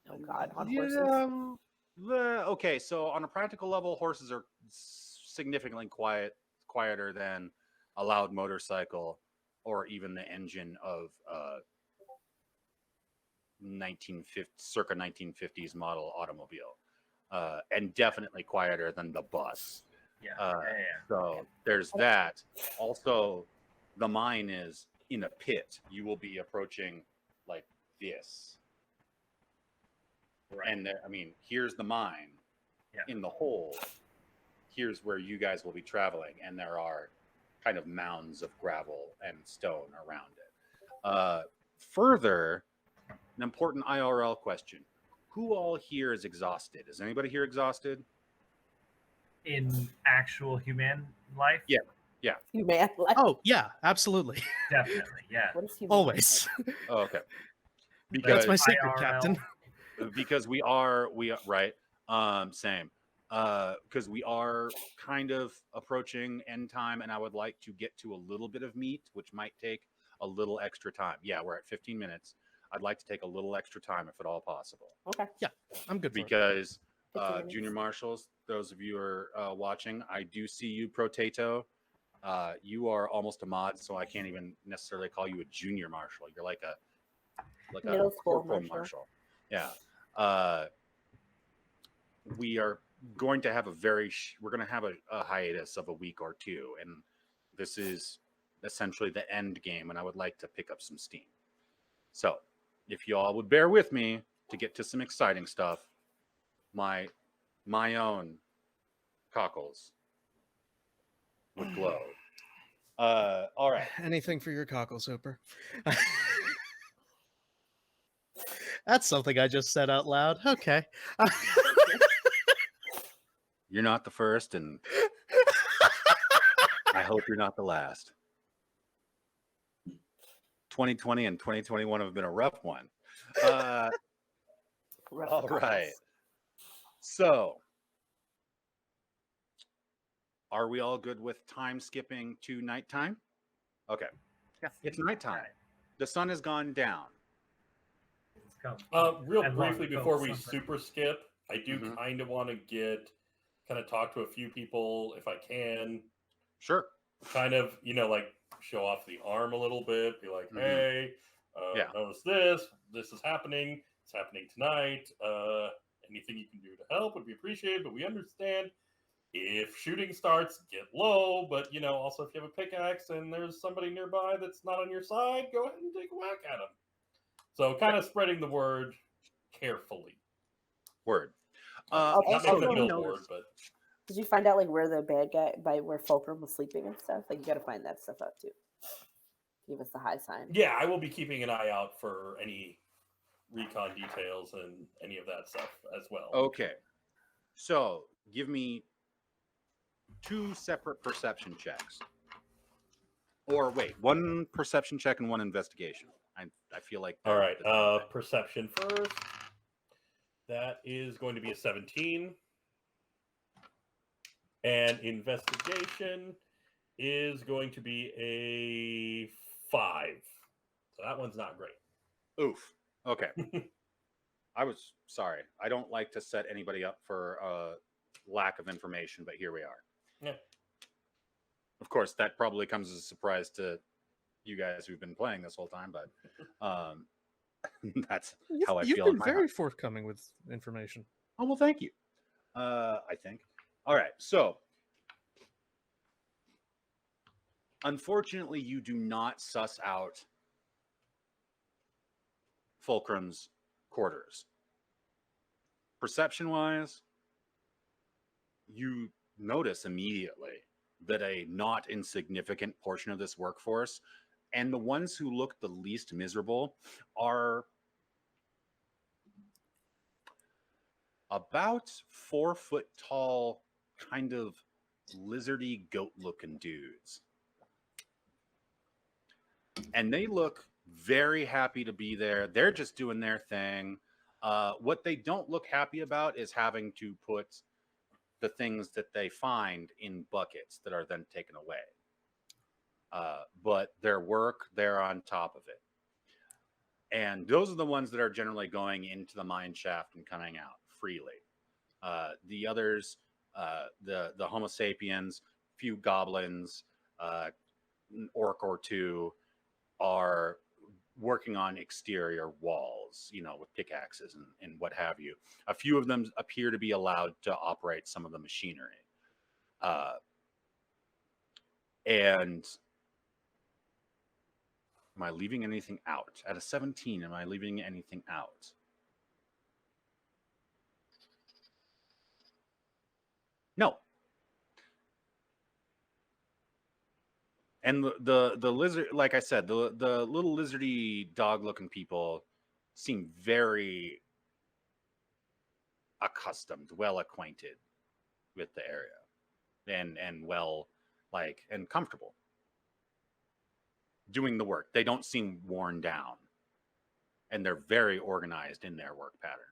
Oh God, on horses. Okay, so on a practical level, horses are significantly quieter than a loud motorcycle or even the engine of circa 1950s model automobile, and definitely quieter than the bus. Yeah. So there's that. Also, the mine is in a pit. You will be approaching like this. Right. And here's the mine. Yeah. In the hole, here's where you guys will be traveling, and there are kind of mounds of gravel and stone around it. Further, an important IRL question: who all here is exhausted? Is anybody here exhausted? In actual human life? Yeah. Human life. Oh yeah, absolutely. Definitely. Yeah. What is human Always. Oh, okay. That's my Because secret, IRL. Captain. because we are right. Same. Because we are kind of approaching end time, and I would like to get to a little bit of meat, which might take a little extra time. Yeah, we're at 15 minutes. I'd like to take a little extra time if at all possible. Okay. I'm good for it. Because 15 minutes. junior marshals, those of you who are watching, I do see you, Protato. You are almost a mod, so I can't even necessarily call you a junior marshal. You're like a Middle school corporal marshal. Yeah. We are going to have we're going to have a hiatus of a week or two, and this is essentially the end game, and I would like to pick up some steam. So if you all would bear with me to get to some exciting stuff, my own cockles would glow. All right. Anything for your cockles, Hooper. That's something I just said out loud. Okay. You're not the first, and I hope you're not the last. 2020 and 2021 have been a rough one. Rough All couples. right. So, are we all good with time skipping to nighttime? Okay. It's nighttime. Right. The sun has gone down. It's coming. Real And briefly long before coat, we something. super skip, I do Mhm. kind of want to talk to a few people if I can. Sure. Kind of, like show off the arm a little bit. Be like, Mhm. hey, Yeah. notice this. This is happening. It's happening tonight. Anything you can do to help would be appreciated, but we understand if shooting starts, get low. But, also if you have a pickaxe and there's somebody nearby that's not on your side, go ahead and take a whack at them. So kind of spreading the word carefully. Word. Not making also a billboard, noticed- but... Did you find out like where the bad guy, by where Fulcrum was sleeping and stuff? Like you got to find that stuff out too. Give us the high sign. Yeah, I will be keeping an eye out for any recon details and any of that stuff as well. Okay. So give me 2 separate perception checks. Or wait, 1 perception check and 1 investigation. I feel like. All right. the same thing. Perception first. That is going to be a 17. And investigation is going to be a 5. So that one's not great. Oof. Okay. I was sorry. I don't like to set anybody up for lack of information, but here we are. Yeah. Of course, that probably comes as a surprise to you guys who've been playing this whole time, but that's how I You've feel in been my very heart. forthcoming with information. Oh, well, thank you. I think. All right. So, unfortunately, you do not suss out Fulcrum's quarters. Perception-wise, you notice immediately that a not insignificant portion of this workforce, and the ones who look the least miserable, are about 4 foot tall, kind of lizardy goat looking dudes. And they look very happy to be there. They're just doing their thing. What they don't look happy about is having to put the things that they find in buckets that are then taken away. But their work, they're on top of it. And those are the ones that are generally going into the mine shaft and coming out freely. The others, the Homo sapiens, few goblins, an orc or two, are working on exterior walls, with pickaxes and what have you. A few of them appear to be allowed to operate some of the machinery. And am I leaving anything out? At a 17, am I leaving anything out? No. And the lizard, like I said, the little lizardy dog looking people seem very accustomed, well acquainted with the area, and well, and comfortable doing the work. They don't seem worn down, and they're very organized in their work pattern.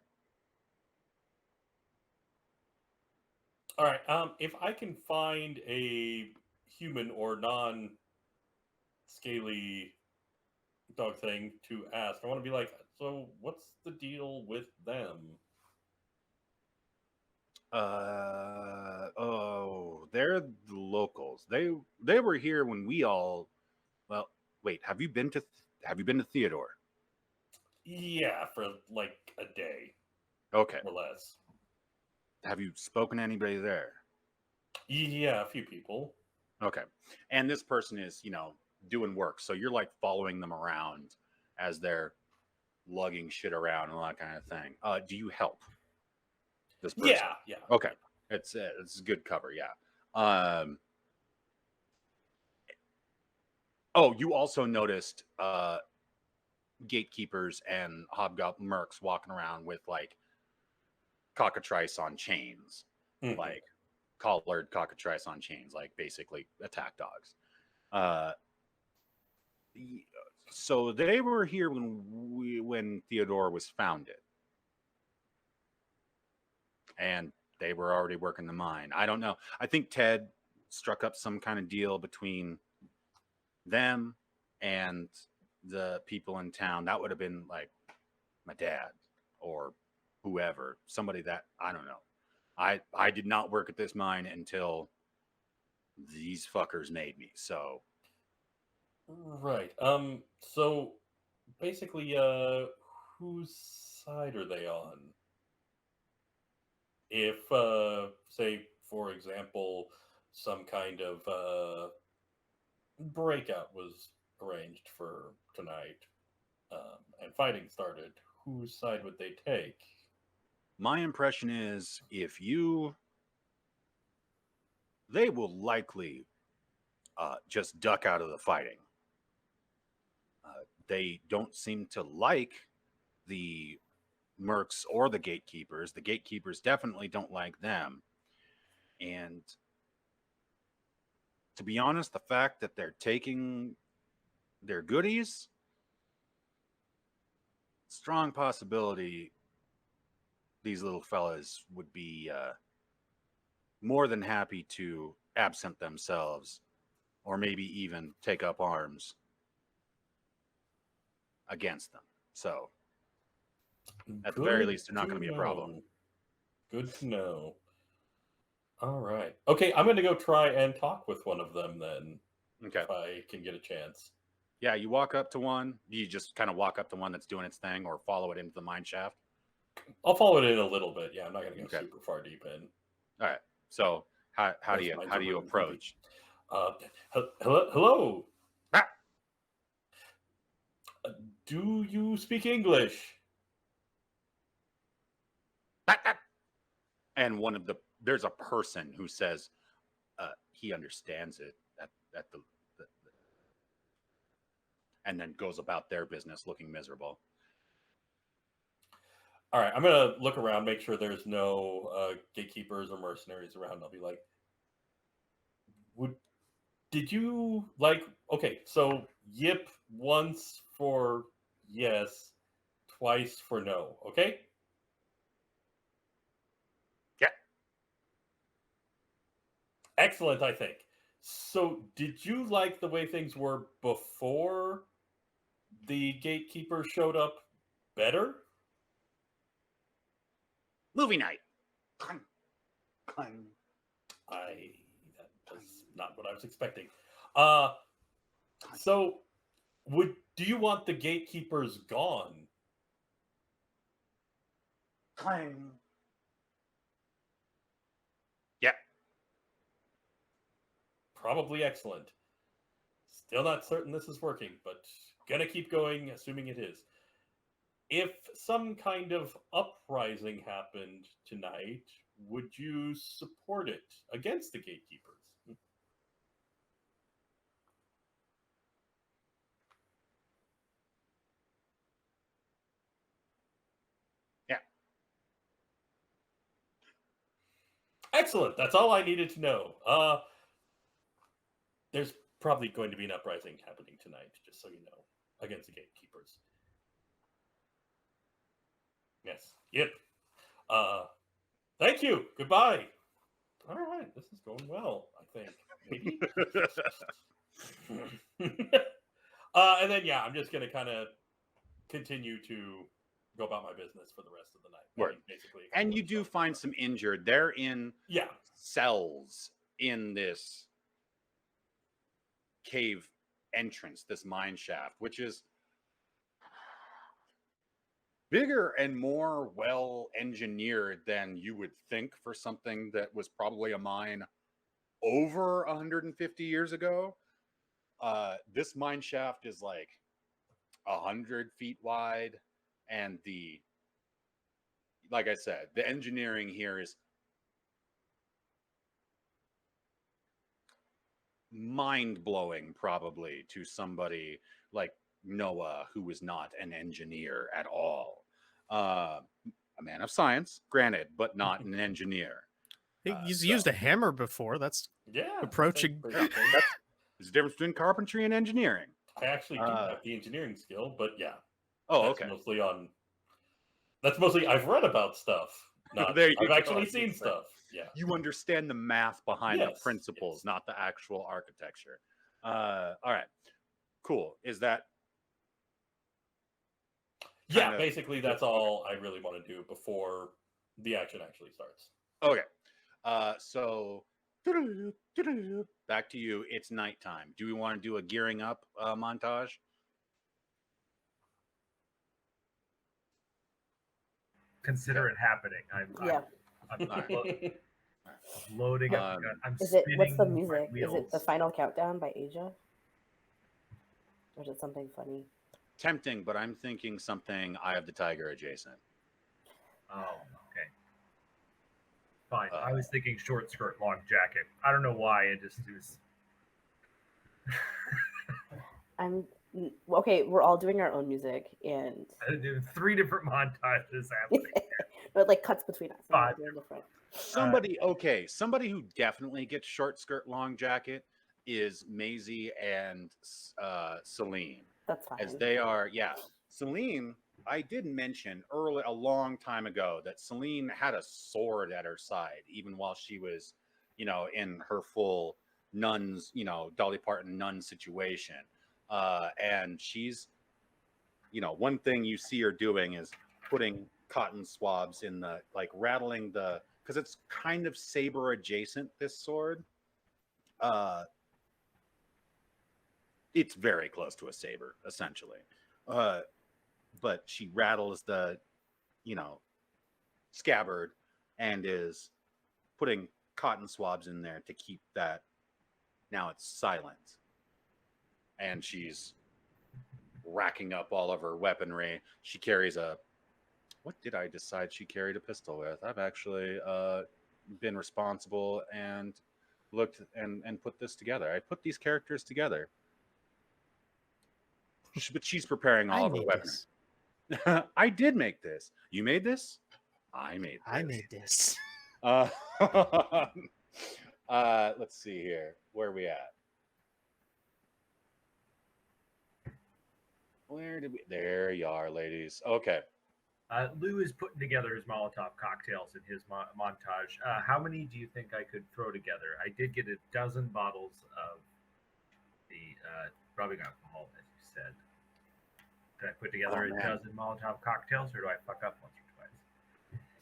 All right. If I can find a human or non-scaly dog thing to ask, I want to be like, so what's the deal with them? They're the locals. They were here when we all. Well, wait. Have you been to Theodore? Yeah, for like a day Okay. or less. Have you spoken to anybody there? Yeah, a few people. Okay. And this person is, doing work. So you're like following them around as they're lugging shit around and all that kind of thing. Do you help this person? Yeah. Okay. It's good cover. Yeah. Oh, you also noticed gatekeepers and hobgoblin mercs walking around with like cockatrice on chains, like collared cockatrice on chains, like basically attack dogs. So they were here when Theodore was founded, and they were already working the mine. I don't know. I think Ted struck up some kind of deal between them and the people in town. That would have been like my dad or whoever, somebody that I don't know. I did not work at this mine until these fuckers made me. So right. So basically, whose side are they on? if, say, for example, some kind of breakout was arranged for tonight, and fighting started, whose side would they take? My impression is they will likely just duck out of the fighting. They don't seem to like the mercs or the gatekeepers. The gatekeepers definitely don't like them. And to be honest, the fact that they're taking their goodies, strong possibility these little fellas would be more than happy to absent themselves or maybe even take up arms against them. So at the very least, they're not going to be a problem. Good to know. All right. Okay, I'm going to go try and talk with one of them then, Okay. if I can get a chance. Yeah, you walk up to one. You just kind of walk up to one that's doing its thing or follow it into the mine shaft. I'll follow it in a little bit. Yeah, I'm not going to go Okay. super far deep in. All right. So how do you approach? Hello. Ah! Do you speak English? And there's a person who says he understands it at the and then goes about their business looking miserable. All right, I'm going to look around, make sure there's no gatekeepers or mercenaries around. I'll be like, did you okay, so yip once for yes, twice for no, okay? Yeah. Excellent, I think. So did you like the way things were before the gatekeeper showed up better? Movie night. That was not what I was expecting. So do you want the gatekeepers gone? Yeah. Probably excellent. Still not certain this is working, but gonna keep going, assuming it is. If some kind of uprising happened tonight, would you support it against the gatekeepers? Yeah. Excellent. That's all I needed to know. There's probably going to be an uprising happening tonight, just so you know, against the gatekeepers. Yes. Yep. Thank you. Goodbye. All right. This is going well, I think. Maybe. And then, yeah, I'm just going to kind of continue to go about my business for the rest of the night. Right. Basically. And you do find some injured. They're in cells in this cave entrance, this mine shaft, which is bigger and more well engineered than you would think for something that was probably a mine over 150 years ago. This mine shaft is like 100 feet wide, and like I said, the engineering here is mind-blowing probably to somebody like Noah, who is not an engineer at all. A man of science, granted, but not an engineer. He's used a hammer before. That's approaching. There's a difference between carpentry and engineering. I actually do have the engineering skill, but yeah. Oh, that's okay. That's mostly I've read about stuff. I've actually seen stuff. Yeah. You understand the math behind the principles, not the actual architecture. All right. Cool. Is that? Yeah, basically that's all I really want to do before the action actually starts. Okay. So back to you. It's nighttime. Do we want to do a gearing up montage? Consider it happening. Yeah. I'm Alright. loading up. Um, I'm Is it? What's the spinning my music? Is it the wheels. Final Countdown by Asia? Or is it something funny? tempting, but I'm thinking something Eye of the Tiger adjacent. Oh, okay. Fine. I was thinking short skirt, long jacket. I don't know why. It was. Okay. We're all doing our own music, and 3 different montages happening. but like cuts between us. And we're all 5 doing different. Somebody who definitely gets short skirt, long jacket is Maisie and Celine. That's fine. As they are, yeah. Celine, I did mention a long time ago that Celine had a sword at her side, even while she was, in her full nuns, Dolly Parton nun situation. And she's, one thing you see her doing is putting cotton swabs in rattling because it's kind of saber adjacent, this sword. It's very close to a saber, essentially. But she rattles the, scabbard and is putting cotton swabs in there to keep that. Now it's silent. And she's racking up all of her weaponry. She carries what did I decide she carried a pistol with? I've actually been responsible and looked and put this together. I put these characters together. But she's preparing all of her weapons. I did make this. You made this? I made this. I made this. Let's see here. Where are we at? There you are, ladies. Okay. Lou is putting together his Molotov cocktails in his montage. How many do you think I could throw together? I did get a dozen bottles of the rubbing alcohol, as you said. Did I put together a dozen Molotov cocktails, or do I fuck up once or twice?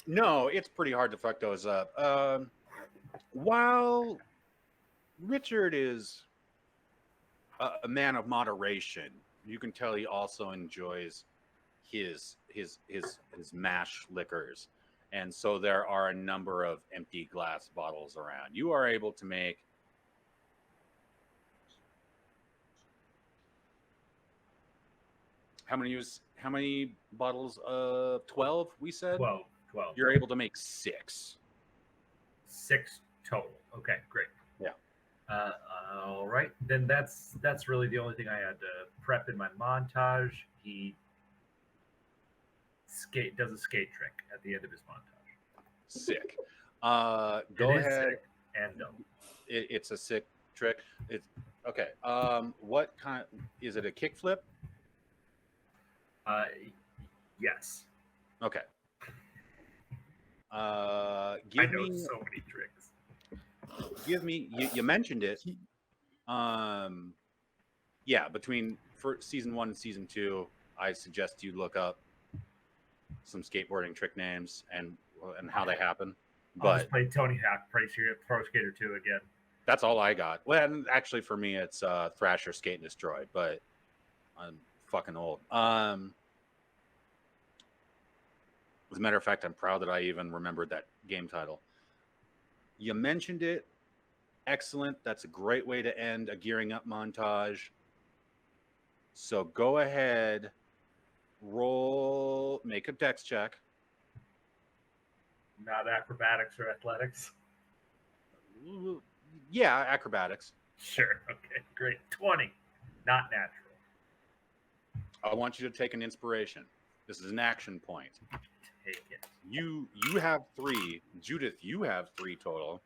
No, it's pretty hard to fuck those up. While Richard is a man of moderation, you can tell he also enjoys his mash liquors, and so there are a number of empty glass bottles around. You are able to make how many bottles of 12 we said? 12. You're able to make 6 total. Okay, great. Yeah. All right, then that's really the only thing I had to prep in my montage. He does a skate trick at the end of his montage. Sick. Go ahead. Sick and no. It's a sick trick. It's okay. What kind? Is it a kickflip? Yes. Okay. I Give know me. so many tricks. Give me. You mentioned it. Yeah. Between for season 1 and season 2, I suggest you look up some skateboarding trick names and how they happen. I'll just play Tony Hawk Pro Skater 2 again. That's all I got. Well, and actually for me, it's Thrasher Skate and Destroy, but I'm fucking old. As a matter of fact, I'm proud that I even remembered that game title. You mentioned it. Excellent. That's a great way to end a gearing up montage. So go ahead, make a dex check. Not acrobatics or athletics. Yeah, acrobatics. Sure. Okay, great. 20. Not natural. I want you to take an inspiration. This is an action point. Take it. You have 3. Judith, you have 3 total.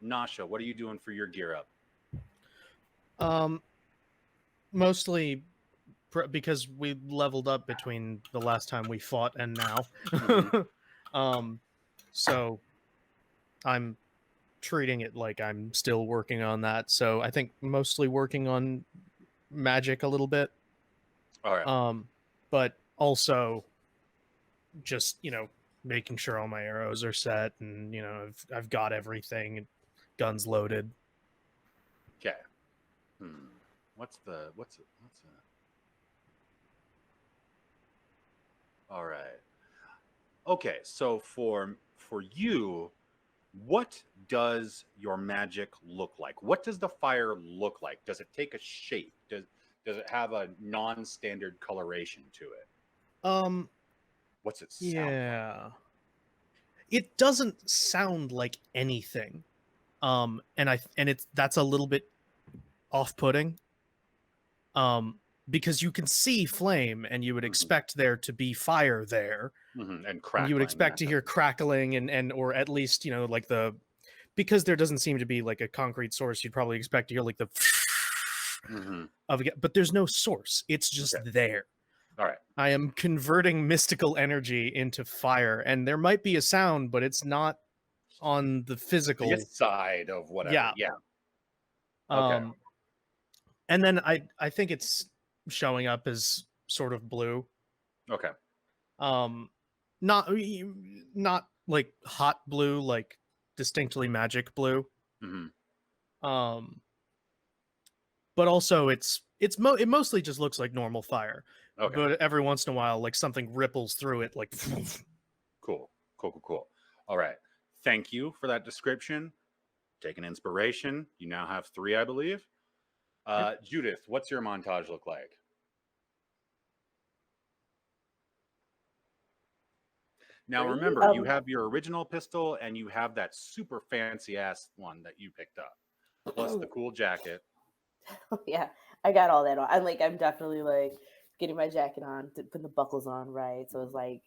Nasha, what are you doing for your gear up? Mostly because we leveled up between the last time we fought and now. So I'm treating it like I'm still working on that. So I think mostly working on magic a little bit. All right. But also just, making sure all my arrows are set and, I've got everything, guns loaded. Okay. What's all right. Okay, so for for you, what does your magic look like? What does the fire look like? Does it take a shape? Does it have a non-standard coloration to it? What's it sound like? Yeah. It doesn't sound like anything. And that's a little bit off-putting. Because you can see flame and you would expect there to be fire there. And crackling. You would expect to hear crackling and or at least, like because there doesn't seem to be like a concrete source, you'd probably expect to hear like the but there's no source. It's just there. All right. I am converting mystical energy into fire, and there might be a sound, but it's not on the physical side of whatever. Yeah. Okay. And then I think it's showing up as sort of blue. Okay. Not like hot blue, like distinctly magic blue. But also it mostly just looks like normal fire. Okay. But every once in a while, like something ripples through it, like. Cool. All right. Thank you for that description. Take an inspiration. You now have 3, I believe. Judith, what's your montage look like? Now remember, you have your original pistol and you have that super fancy ass one that you picked up, plus the cool jacket. Yeah, I got all that on. I'm definitely like getting my jacket on, putting the buckles on, right? So it's like,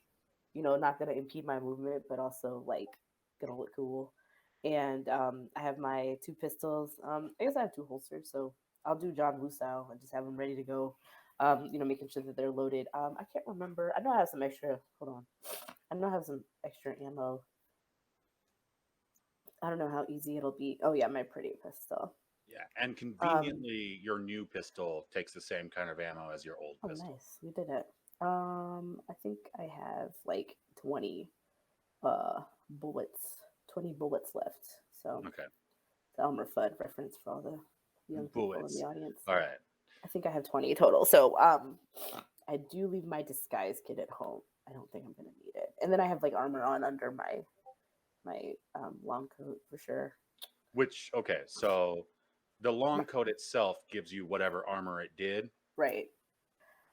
not gonna impede my movement, but also like gonna look cool. And I have my 2 pistols. I guess I have 2 holsters, so I'll do John Woo style and just have them ready to go. Making sure that they're loaded. I can't remember. I know I have some extra. Hold on. I know I have some extra ammo. I don't know how easy it'll be. Oh yeah, my pretty pistol. Yeah, and conveniently, your new pistol takes the same kind of ammo as your old pistol. Nice. We did it. I think I have like 20 bullets. 20 bullets left. So okay. The Elmer Fudd reference for all the young people in the audience. All right. I think I have 20 total. So I do leave my disguise kit at home. I don't think I'm gonna need it. And then I have like armor on under my long coat for sure. Which so the long coat itself gives you whatever armor it did. Right.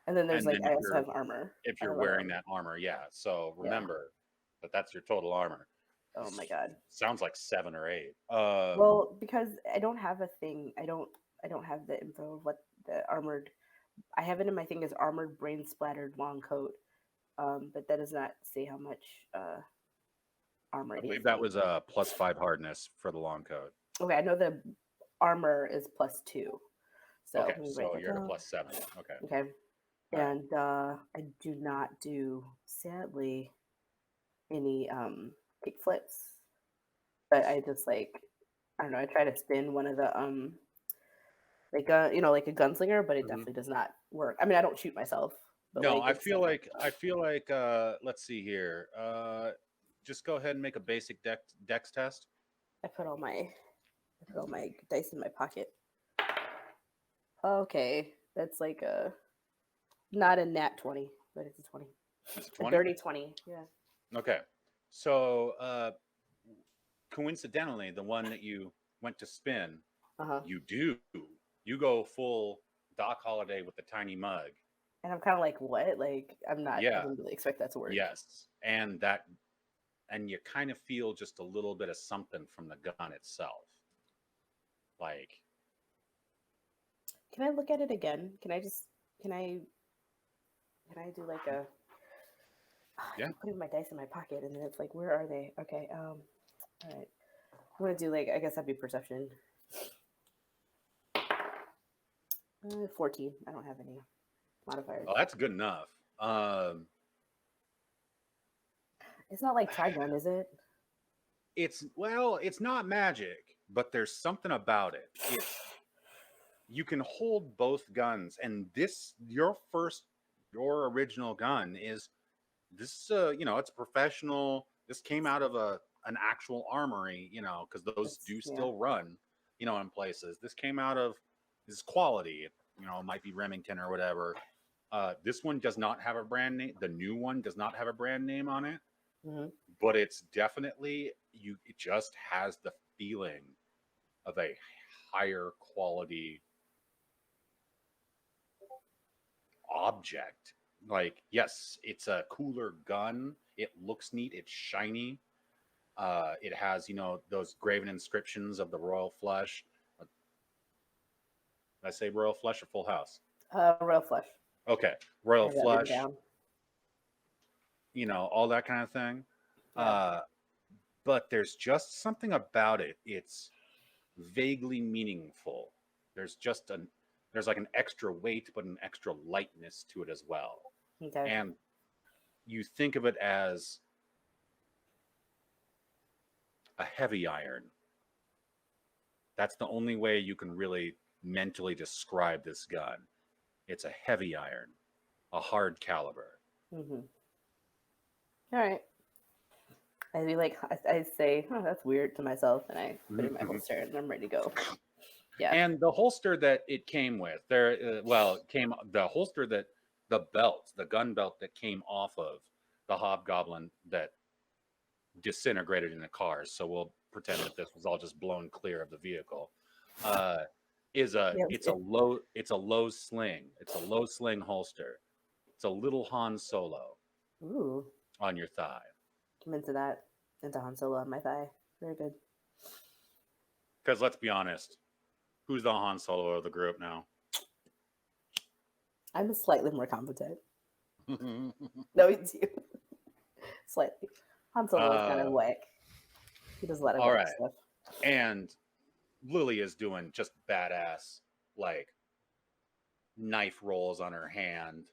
And then there's I also have armor. If you're wearing that armor, yeah. So remember that that's your total armor. Oh my god. Sounds like 7 or 8. Well, because I don't have a thing. I don't have the info of what the armored. I have it in my thing as armored brain splattered long coat. But that does not say how much armor. I believe that was a +5 hardness for the long coat. Okay, I know the armor is +2. So so you're at a +7. Okay. And I do not do, sadly, any kick flips. But I just I don't know, I try to spin one of the like a gunslinger, but it definitely does not work. I mean, I don't shoot myself. But no, I feel like let's see here. Just go ahead and make a basic dex test. I put all my dice in my pocket. Okay, that's like not a nat 20, but it's a 20. It's a 20? A dirty 20, yeah. Okay, so coincidentally, the one that you went to spin, you go full Doc Holliday with the tiny mug. And I'm kind of like, what? Like, I'm not. I didn't really expect that to work. Yes, and you kind of feel just a little bit of something from the gun itself. Like, can I look at it again? Can I do like a? I'm putting my dice in my pocket, and then it's like, where are they? Okay. All right. I'm gonna do I guess that'd be perception. 14. I don't have any modifiers. Oh, that's good enough. It's not like Trigun, is it? It's not magic, but there's something about it. You can hold both guns, and your original gun is this. It's professional. This came out of an actual armory, because those still run, in places. This came out of this quality. It might be Remington or whatever. This one does not have a brand name. The new one does not have a brand name on it. but it's definitely it just has the feeling of a higher quality object. Like, yes, it's a cooler gun. It looks neat. It's shiny. It has, those graven inscriptions of the royal flush. Did I say royal flush or full house? Royal flush. Okay, I royal have that written flush. down. All that kind of thing. Yeah. But there's just something about it. It's vaguely meaningful. There's like an extra weight, but an extra lightness to it as well. Okay. And you think of it as a heavy iron. That's the only way you can really mentally describe this gun. It's a heavy iron, a hard caliber. Mm-hmm. All right. I'd be like, I'd say, oh, that's weird to myself, and I put it in my holster, and I'm ready to go. Yeah. And the holster that it came with, the holster that the gun belt that came off of the hobgoblin that disintegrated in the cars. So we'll pretend that this was all just blown clear of the vehicle. It's a low sling. It's a low sling holster. It's a little Han Solo Ooh, on your thigh. I'm into that. Into Han Solo on my thigh. Very good. Because let's be honest, who's the Han Solo of the group now? I'm slightly more competent. No, it's you. Slightly. Han Solo is kind of whack. He does a lot of whack stuff. And Lily is doing just badass, like, knife rolls on her hand,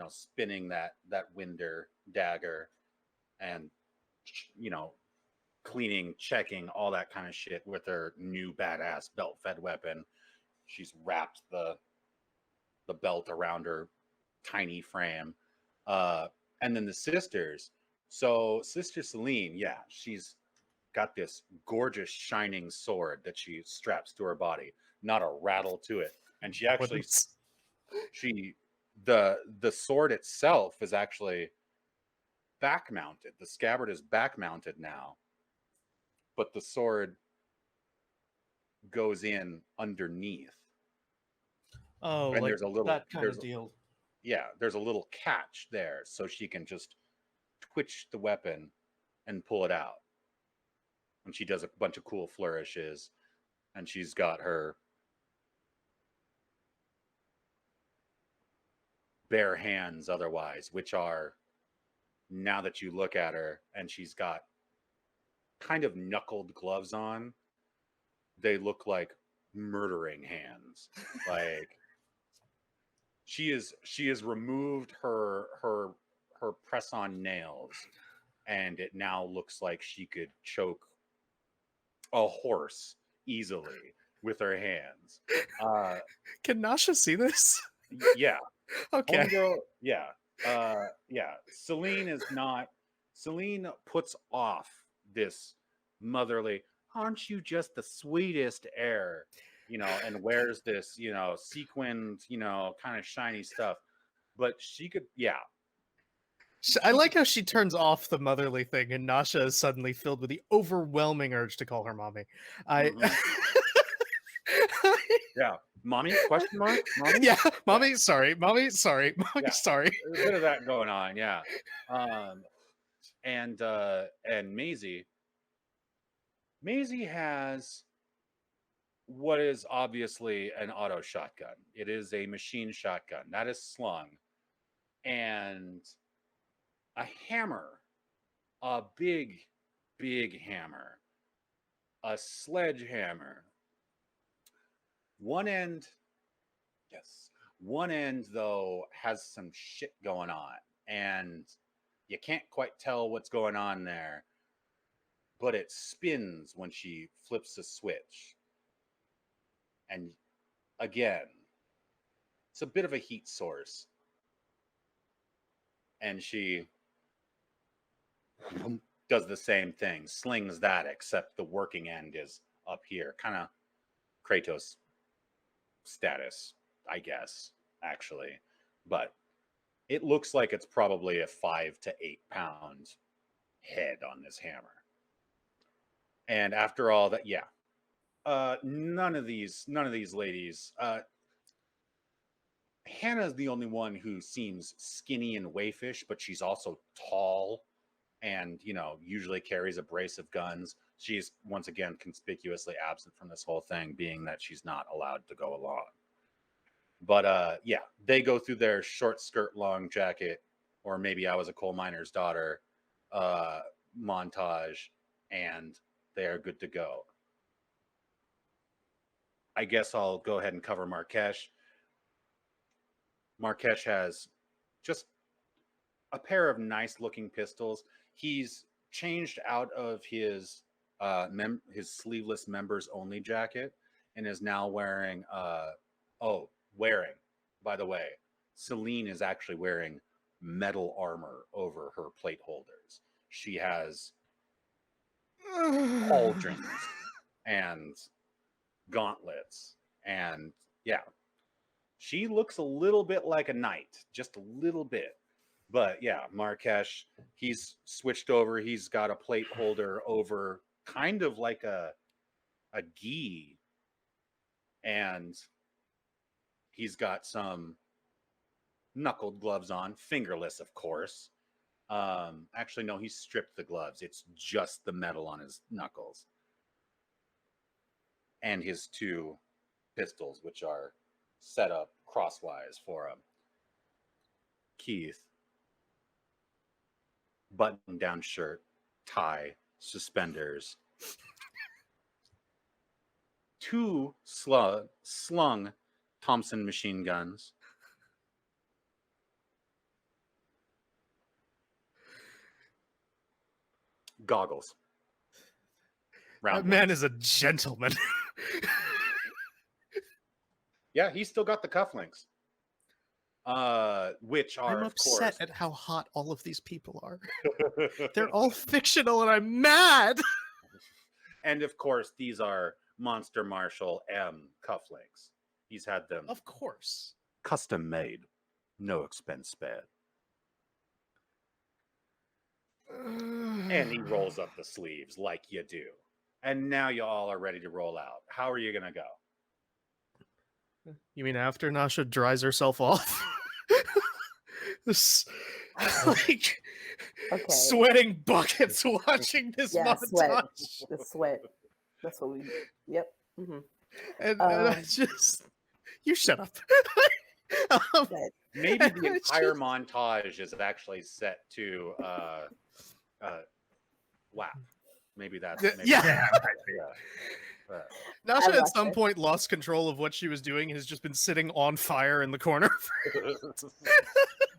spinning that winder dagger, and cleaning, checking, all that kind of shit with her new badass belt-fed weapon. She's wrapped the belt around her tiny frame. And then the sisters. So Sister Celine, yeah, she's got this gorgeous shining sword that she straps to her body, not a rattle to it. And she actually, the sword itself is actually back mounted. The scabbard is back mounted now, but the sword goes in underneath. Oh, and like there's a little that kind of deal. Yeah, there's a little catch there, so she can just twitch the weapon and pull it out. And she does a bunch of cool flourishes, and she's got her bare hands otherwise, which are, now that you look at her, and she's got kind of knuckled gloves on, they look like murdering hands. Like, she has removed her press-on nails, and it now looks like she could choke a horse easily with her hands. Can Nasha see this? Yeah. Okay. Homegirl, yeah. Celine puts off this motherly, aren't you just the sweetest air, and wears this, sequined, kind of shiny stuff. But she could, yeah. I like how she turns off the motherly thing, and Nasha is suddenly filled with the overwhelming urge to call her mommy. Yeah, mommy? Question mark? Mommy? Yeah, mommy. Yeah. Sorry, mommy. Sorry, mommy. Yeah. Sorry. There's a bit of that going on. Yeah, and Maisie has what is obviously an auto shotgun. It is a machine shotgun that is slung, and a hammer, a big hammer, a sledgehammer. One end, though, has some shit going on, and you can't quite tell what's going on there, but it spins when she flips a switch. And again, it's a bit of a heat source. And she does the same thing, slings that, except the working end is up here. Kind of Kratos status, I guess, actually. But it looks like it's probably a 5 to 8 pound head on this hammer. And after all that, yeah, none of these ladies. Hannah's the only one who seems skinny and waifish, but she's also tall, and usually carries a brace of guns. She's once again conspicuously absent from this whole thing, being that she's not allowed to go along. But yeah, they go through their short skirt, long jacket, or maybe I was a coal miner's daughter montage, and they are good to go. I guess I'll go ahead and cover Markesh. Markesh has just a pair of nice looking pistols. He's changed out of his sleeveless members only jacket and is now wearing by the way, Celine is actually wearing metal armor over her plate holders. She has pauldrons and gauntlets, and yeah, she looks a little bit like a knight, just a little bit. But yeah, Markesh, he's switched over. He's got a plate holder over, kind of like a gi, and he's got some knuckled gloves on, fingerless, of course. Actually, no, he stripped the gloves. It's just the metal on his knuckles. And his two pistols, which are set up crosswise for him. Keith, button-down shirt, tie, suspenders. Two slung Thompson machine guns. Goggles. That man is a gentleman. Yeah, he's still got the cufflinks. Which are, I'm of upset course, at how hot all of these people are. They're all fictional, and I'm mad. And of course, these are Monster Marshall M cufflinks. He's had them, Of course. custom made, no expense spared. And he rolls up the sleeves like you do. And now you all are ready to roll out. How are you gonna go? You mean after Nasha dries herself off? This, like, Okay. sweating buckets watching this Yeah, montage. sweat. The sweat. That's what we. Yep. Mm-hmm. And I just, you shut up. Um, Maybe the It's entire just- montage is actually set to wow. Maybe that's Yeah. Uh, Nasha I at watched some it. point lost control of what she was doing, has just been sitting on fire in the corner.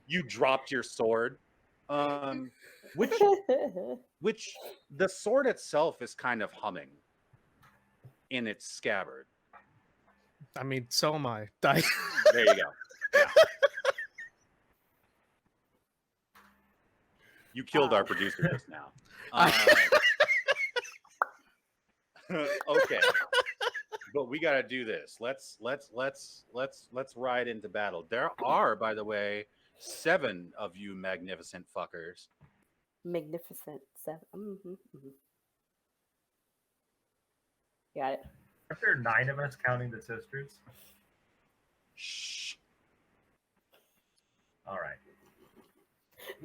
you dropped your sword. Which the sword itself is kind of humming in its scabbard. I mean, so am I. There you go. Yeah. You killed our producer just now. Okay, but we got to do this. Let's ride into battle. There are, by the way, 7 of you magnificent fuckers. Magnificent 7. Mm-hmm, mm-hmm. Got it. Are there 9 of us counting the sisters? Shh. All right.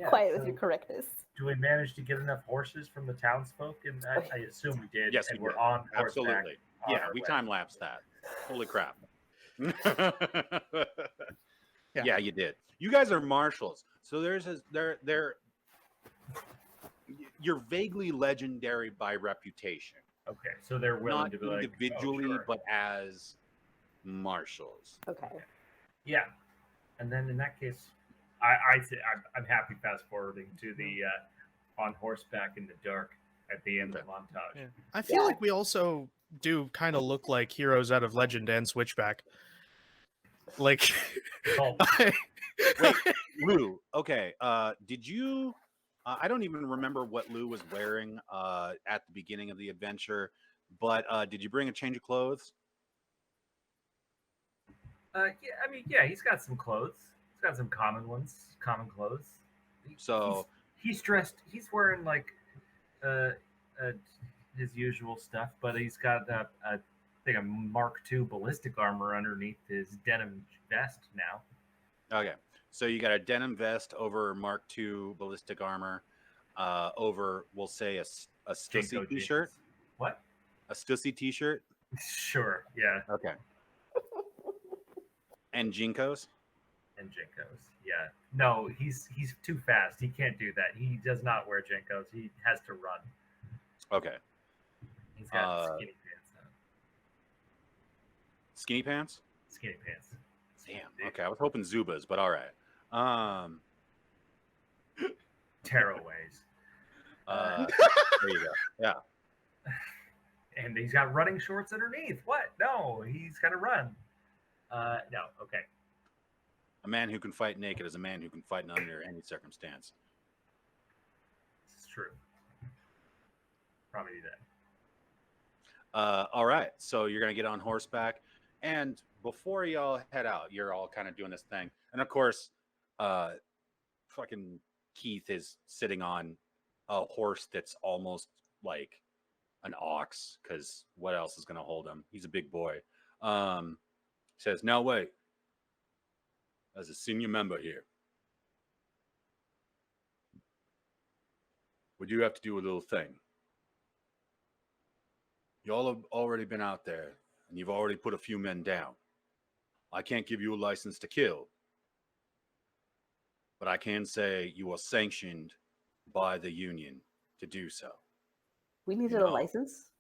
Quiet with so your correctness. do we manage to get enough horses from the townsfolk? And I assume we did. Yes, and we we're did. on horseback Absolutely. on Yeah, our we way. time lapsed that. Holy crap. Yeah. Yeah, you did. You guys are marshals, so you're vaguely legendary by reputation, Okay, so they're willing not to be like, individually, oh, sure. but as marshals. Okay. Yeah, and then in that case, I'm happy fast forwarding to the on horseback in the dark at the end of the montage. Yeah. I feel like we also do kind of look like heroes out of Legend and Switchback. Like, Oh, Wait, Lou. Okay. Did you? I don't even remember what Lou was wearing at the beginning of the adventure, but did you bring a change of clothes? yeah, I mean, yeah, he's got some clothes. He's got some common clothes. So He's dressed. He's wearing like uh, his usual stuff, but he's got I think a Mark II ballistic armor underneath his denim vest now. Okay, so you got a denim vest over Mark II ballistic armor, over we'll say a Stussy Jinko t-shirt, jeans. What? a Stussy t-shirt. Sure, yeah, Okay, and Jinkos. and Jinkos. Yeah, no, he's too fast. He can't do that. He does not wear Jinkos. He has to run. Okay, He's got skinny pants on. skinny pants. Skinny pants. Damn. Okay, I was hoping Zubas, but all right. Tearaways. There you go. Yeah. And he's got running shorts underneath. What? No, he's got to run. No, okay. A man who can fight naked is a man who can fight under any circumstance. This is true. Probably do that. All right. So you're gonna get on horseback, and before y'all head out, you're all kind of doing this thing, and of course, fucking Keith is sitting on a horse that's almost like an ox, because what else is gonna hold him? He's a big boy. Says, "Now wait. As a senior member here, we do have to do a little thing. Y'all have already been out there, and you've already put a few men down. I can't give you a license to kill, but I can say you are sanctioned by the union to do so." We needed No. a license.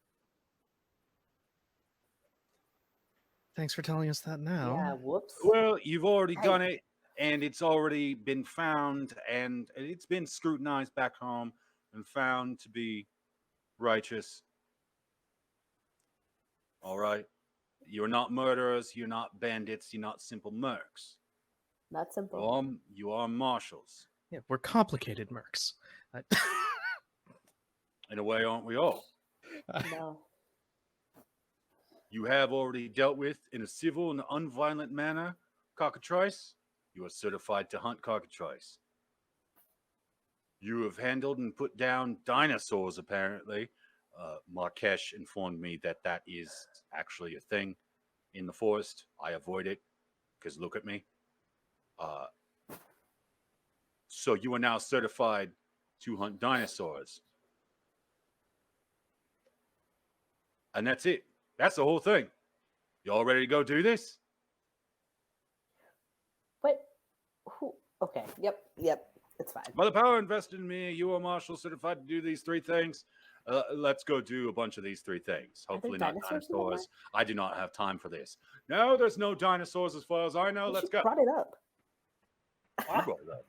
Thanks for telling us that now. Yeah. Whoops. Well, you've already Hey. done it, and it's already been found, and it's been scrutinized back home and found to be righteous. All right? You're not murderers, you're not bandits, you're not simple mercs. Not simple. You are marshals. Yeah, we're complicated mercs. In a way, aren't we all? No. You have already dealt with, in a civil and unviolent manner, cockatrice. You are certified to hunt cockatrice. You have handled and put down dinosaurs, apparently. Markesh informed me that that is actually a thing in the forest. I avoid it, because look at me. So you are now certified to hunt dinosaurs. And that's it. That's the whole thing. Y'all ready to go do this? What? Who? Okay. Yep. It's fine. By the power invested in me, you are marshal certified to do these three things. Let's go do a bunch of these three things. Are there Hopefully not dinosaurs in there? dinosaurs. I do not have time for this. No, there's no dinosaurs as far as I know. You Let's should go. brought it up. You brought it up.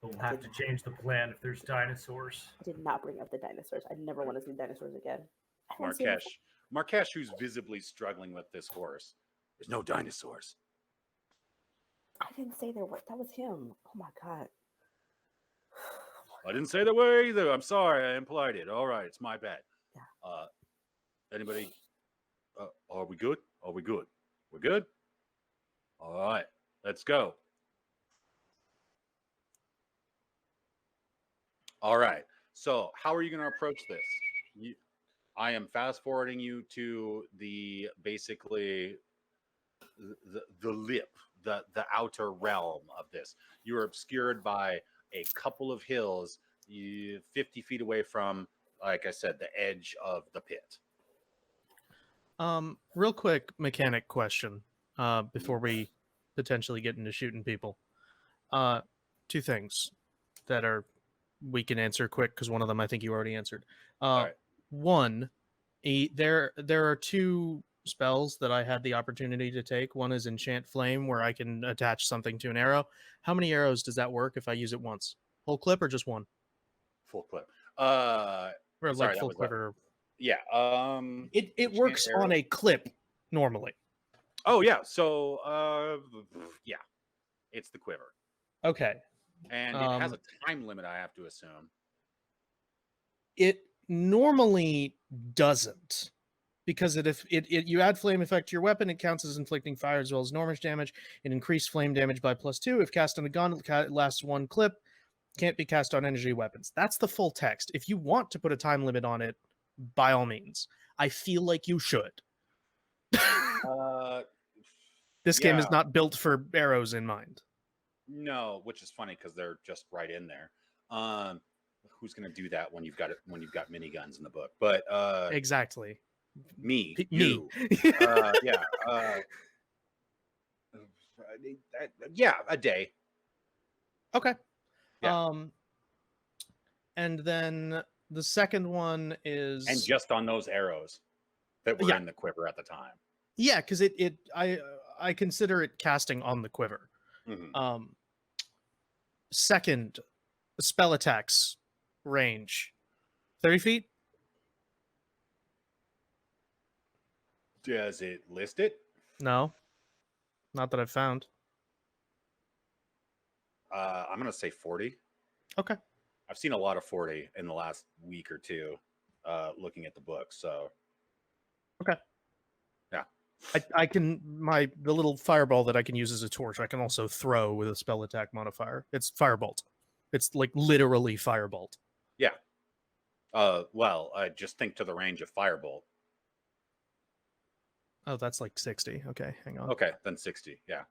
We'll have to change the plan if there's dinosaurs. I did not bring up the dinosaurs. I never want to see dinosaurs again. I haven't seen it Markesh, who's visibly struggling with this horse. There's no dinosaurs. I didn't say there were. That was him. Oh my god. I didn't say there were either. I'm sorry. I implied it. All right. It's my bad. Yeah. Anybody? Are we good? Are we good? We're good? All right. Let's go. All right. So how are you going to approach this? I am fast forwarding you to the basically the lip, the outer realm of this. You are obscured by a couple of hills, 50 feet away from, like I said, the edge of the pit. Real quick mechanic question before we potentially get into shooting people. Two things that are we can answer quick because one of them I think you already answered. right. One, there are two spells that I had the opportunity to take. One is Enchant Flame, where I can attach something to an arrow. How many arrows does that work if I use it once? Whole clip or just one? Full clip. Or Sorry, like that full was clip or Yeah. it Enchant works arrow. on a clip normally. Oh yeah. So yeah, it's the quiver, Okay. and it has a time limit. I have to assume. It normally doesn't, because if you add flame effect to your weapon, it counts as inflicting fire as well as normal damage, and increased flame damage by +2. If cast on a gun, it lasts one clip. can't be cast on energy weapons. That's the full text. If you want to put a time limit on it, by all means. I feel like you should. This game is Yeah. not built for arrows in mind. No, which is funny because they're just right in there. Who's gonna do that when you've got miniguns in the book? But Exactly. me, Me. you, yeah, yeah, a day. Okay. Yeah. And then the second one is, And just on those arrows that were Yeah. in the quiver at the time. yeah, because I consider it casting on the quiver. Mhm. Second, spell attacks range 30 feet. Does it list it? No, not that I've found. I'm gonna say 40. Okay. I've seen a lot of 40 in the last week or two, looking at the book. So Okay. Yeah. I can the little fireball that I can use as a torch. I can also throw with a spell attack modifier. It's firebolt. It's like literally firebolt. Yeah. Well, just think to the range of firebolt. Oh, that's like 60. Okay, hang on. Okay, then 60. Yeah.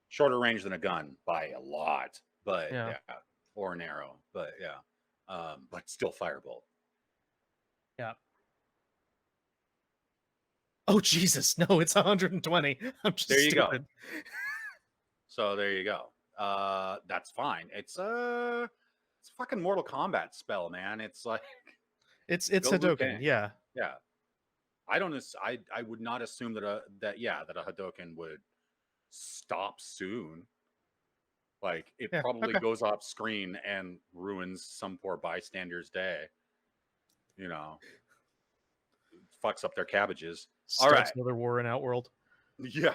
Shorter range than a gun by a lot, but Yeah. yeah, or an arrow, but yeah, but still firebolt. Yeah. Oh Jesus, no, it's 120. I'm just There you go. stupid. So there you go. That's fine. It's a fucking Mortal Kombat spell, man. It's like It's Go Liu Hadouken, Kang. yeah. Yeah. I don't. I would not assume that a Hadouken would stop soon. Like it Yeah, probably okay. goes off screen and ruins some poor bystander's day. You know, fucks up their cabbages. All Starts right. another war in Outworld. Yeah.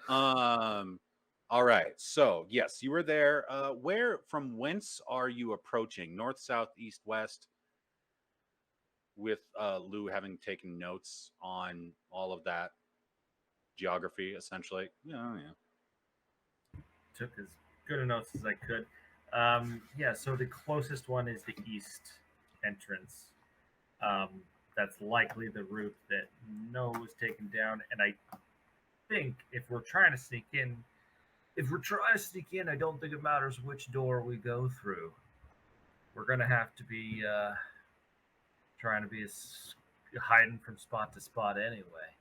All right. So yes, you were there. From whence are you approaching? North, south, east, west? With Lou having taken notes on all of that geography, essentially. Yeah. Took as good a notes as I could. Yeah, so the closest one is the east entrance. That's likely the route that Noah was taken down. And I think if we're trying to sneak in, I don't think it matters which door we go through. We're going to have to be trying to be hiding from spot to spot anyway.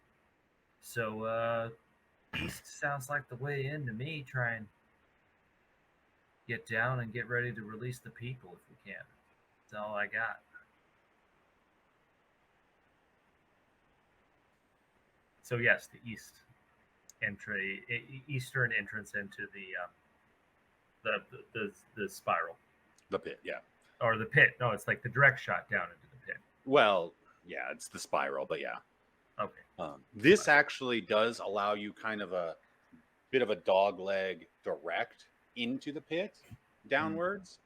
So east sounds like the way in to me. Try and get down and get ready to release the people if we can. That's all I got. So yes, the eastern entrance into the spiral. The pit, yeah. Or the pit. No, it's like the direct shot down into the pit. Well, yeah, it's the spiral, but yeah. Okay. This actually does allow you kind of a bit of a dog leg direct into the pit downwards.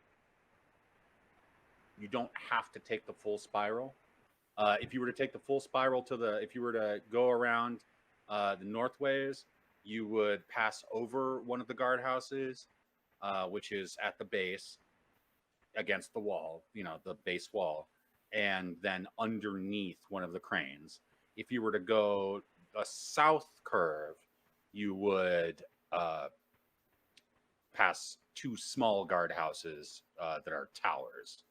You don't have to take the full spiral. If you were to take the full spiral if you were to go around the north ways, you would pass over one of the guardhouses, which is at the base against the wall, the base wall, and then underneath one of the cranes. If you were to go a south curve, you would pass two small guardhouses that are towers.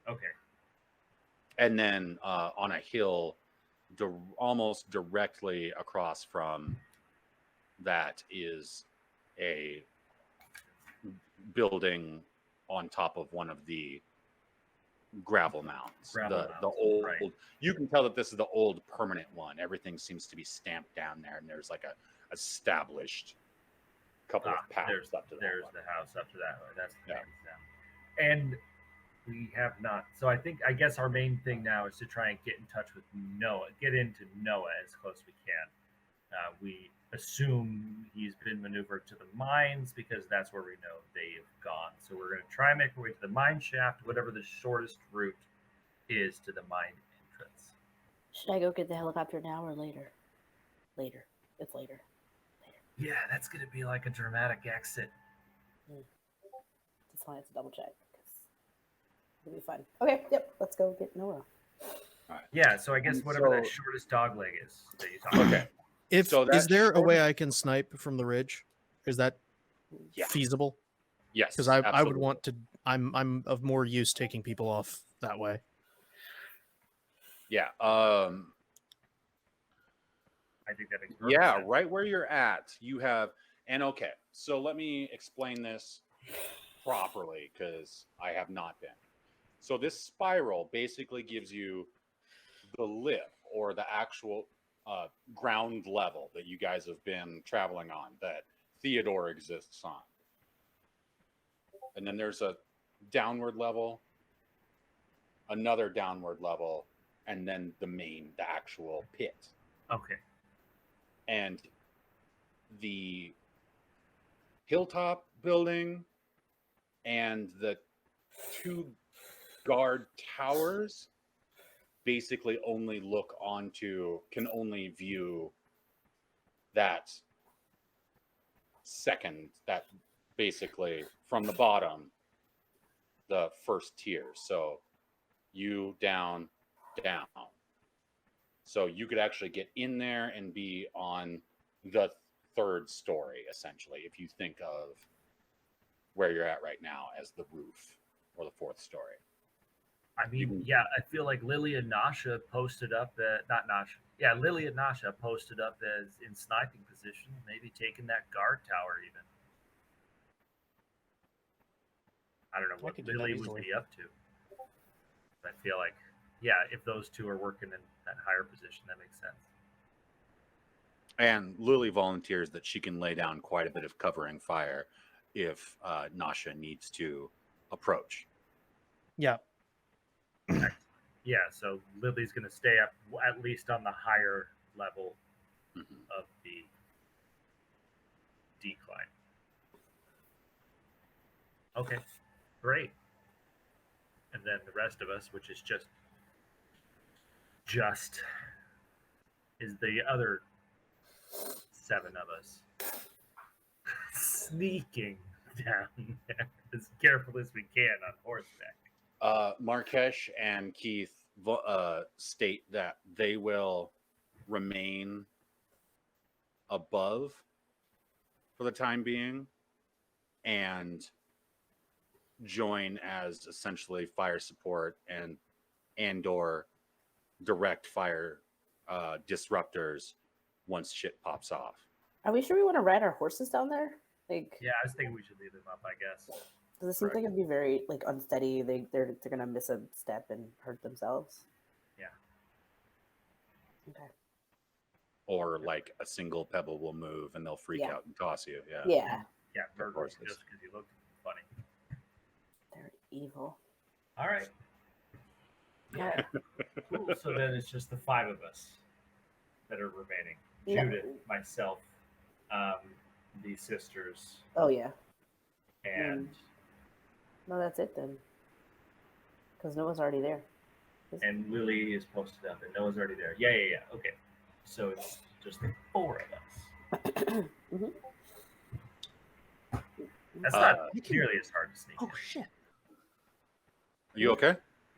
Okay. And then on a hill, almost directly across from that is a building on top of one of the gravel mounds. The old, right. You can tell that this is the old permanent one. Everything seems to be stamped down there, and there's like a established couple of paths up to that. There's one. the house up to that way. That's the Yeah. now. And we have not. So I guess our main thing now is to try and get in touch with Noah, get into Noah as close as we can. We assume he's been maneuvered to the mines because that's where we know they've gone. So we're going to try and make our way to the mine shaft, whatever the shortest route is to the mine entrance. Should I go get the helicopter now or later? Later. It's later. Yeah, that's going to be like a dramatic exit. That's why I have to double check. It'll be fun. Okay, yep. Let's go get Noah. Yeah, so I guess And whatever that so- shortest dog leg is that you talked about. Okay. If So is that there a way short- I can snipe from the ridge? Is that Yeah. feasible? Yes. Because I would absolutely. want to. I'm of more use taking people off that way. Yeah. I think that makes perfect Yeah, sense. right where you're at, you have, and okay, so let me explain this properly because I have not been. So this spiral basically gives you the lip or the actual ground level that you guys have been traveling on, that Theodore exists on. And then there's a downward level, another downward level, and then the actual pit. Okay. And the hilltop building and the two guard towers basically only can only view that basically from the bottom, the first tier. So you down. So you could actually get in there and be on the third story, essentially, if you think of where you're at right now as the roof or the fourth story. I mean, yeah, I feel like Lily and Nasha posted up that, not Nasha. Yeah, Lily and Nasha posted up as in sniping position, maybe taking that guard tower even. I don't know I what could do that Lily would easily. be up to. I feel like, yeah, if those two are working in that higher position, that makes sense. And Lily volunteers that she can lay down quite a bit of covering fire if Nasha needs to approach. Yeah. Yeah, so Lily's going to stay up at least on the higher level Mhm. of the decline. Okay, great. And then the rest of us, which is just is the other 7 of us sneaking down there as careful as we can on horseback. Markesh and Keith state that they will remain above for the time being and join as essentially fire support and/or direct fire disruptors once shit pops off. Are we sure we want to ride our horses down there? Like, Yeah, I was thinking we should leave them up, I guess. does it seem like it'd be very like unsteady? They're gonna miss a step and hurt themselves. Yeah. Okay. Or like a single pebble will move and they'll freak Yeah. out and toss you. Yeah. Yeah, Yeah, murder horses. just because you look funny. they're evil. All right. Yeah. Cool. So then it's just the 5 of us that are remaining. No. Judith, myself, the sisters, Oh yeah. and No, that's it then. Because Noah's already there. and Lily is posted up, and Noah's already there. Yeah. Okay. So it's just the 4 of us. Mhm. That's not You can- nearly as hard to sneak. Oh in. shit. You okay?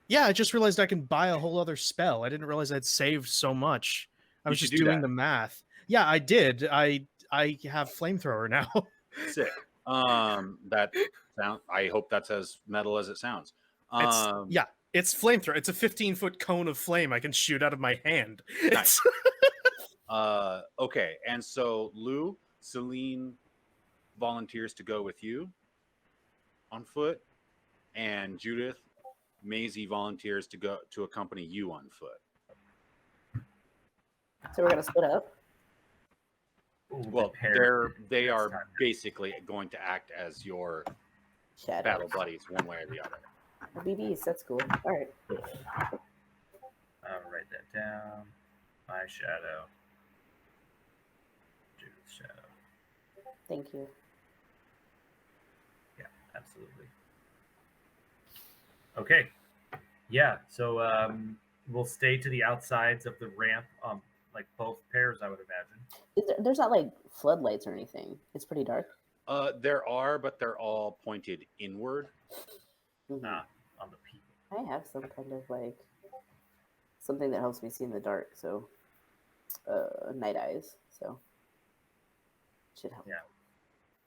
Yeah, I just realized I can buy a whole other spell. I didn't realize I'd saved so much. I You was should just do doing that. the math. Yeah, I did. I have flamethrower now. Sick. That sound. I hope that's as metal as it sounds. Yeah, it's flamethrower. It's a 15-foot cone of flame I can shoot out of my hand. Nice. It's- Okay, and so Lou, Celine volunteers to go with you on foot, and Judith, Maisie volunteers to go to accompany you on foot. So we're gonna split up. Ooh, Well, prepare they next are time. basically going to act as your Shadow. battle buddies, one way or the other. BBs. That's cool. All right. I'll write that down. My shadow. Judith's shadow. Thank you. Yeah, absolutely. Okay. Yeah, so we'll stay to the outsides of the ramp, like both pairs, I would imagine. There's not like floodlights or anything. It's pretty dark. There are, but they're all pointed inward. Mhm. On the people. I have some kind of like something that helps me see in the dark. So, night eyes. So, should help. Yeah.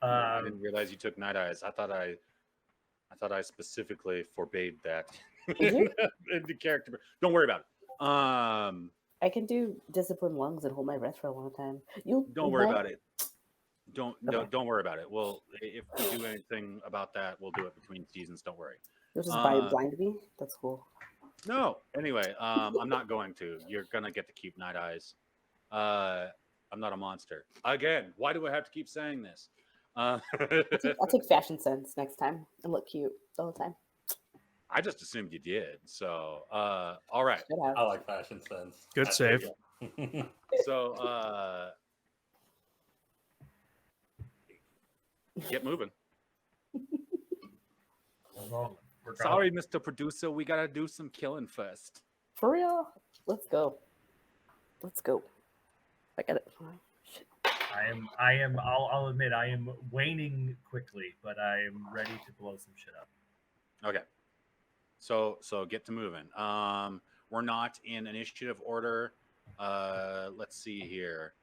I didn't realize you took night eyes. I thought I specifically forbade that Did you? in the character. Don't worry about it. I can do disciplined lungs and hold my breath for a long time. You Don't worry bet. about it. Don't Okay. don't worry about it. Well, if we do anything about that, we'll do it between seasons. Don't worry. You'll just Uh, blind me. That's cool. No. Anyway, I'm not going to. You're gonna get to keep night eyes. I'm not a monster. Again, why do I have to keep saying this? I'll take fashion sense next time and look cute the whole time. I just assumed you did. So, all right. Should have. I like fashion sense. Good That's save. it. So, get moving. Well, we're Sorry, Mr. Producer, we gotta do some killing first. For real? Let's go. Let's go. I got it. Shit. I'll admit I am waning quickly, but I am ready to blow some shit up. Okay. So get to moving. We're not in initiative order. Let's see here.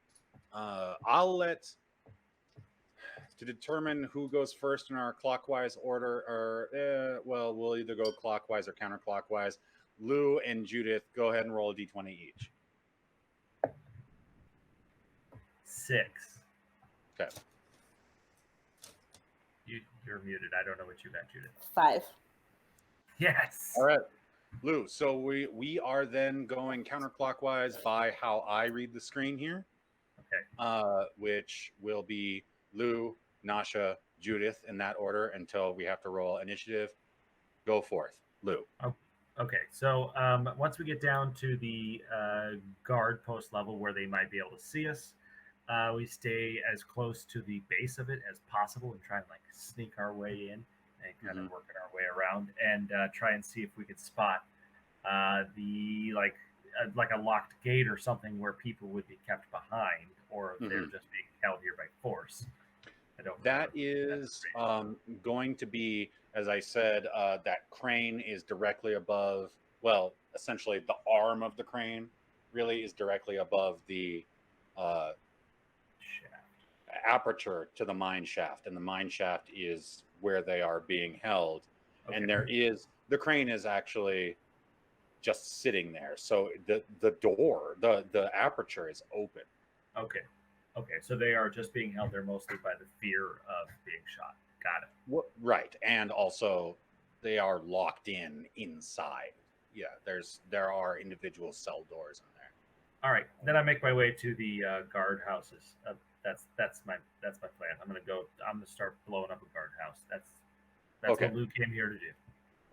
I'll let to determine who goes first in our clockwise order, or well, we'll either go clockwise or counterclockwise. Lou and Judith, go ahead and roll a d20 each. 6. Okay. You're muted. I don't know what you got, Judith. 5. Yes. All right, Lou. So we are then going counterclockwise by how I read the screen here. Okay. Which will be Lou, Nasha, Judith in that order until we have to roll initiative. Go forth, Lou. Okay, so once we get down to the guard post level where they might be able to see us, we stay as close to the base of it as possible and try and like sneak our way in and kind of working our way around and try and see if we could spot the like a locked gate or something where people would be kept behind, or if they're just being held here by force. I don't. That is going to be, as I said, that crane is directly above. Well, essentially, the arm of the crane really is directly above the aperture to the mine shaft, and the mine shaft is where they are being held. Okay. And the crane is actually just sitting there. So the door, the aperture is open. Okay. So they are just being held there mostly by the fear of being shot. Got it. Right, and also they are locked inside. Yeah, there are individual cell doors in there. All right, then I make my way to the guard houses. That's my plan. I'm gonna start blowing up a guard house. That's Okay. what Luke came here to do.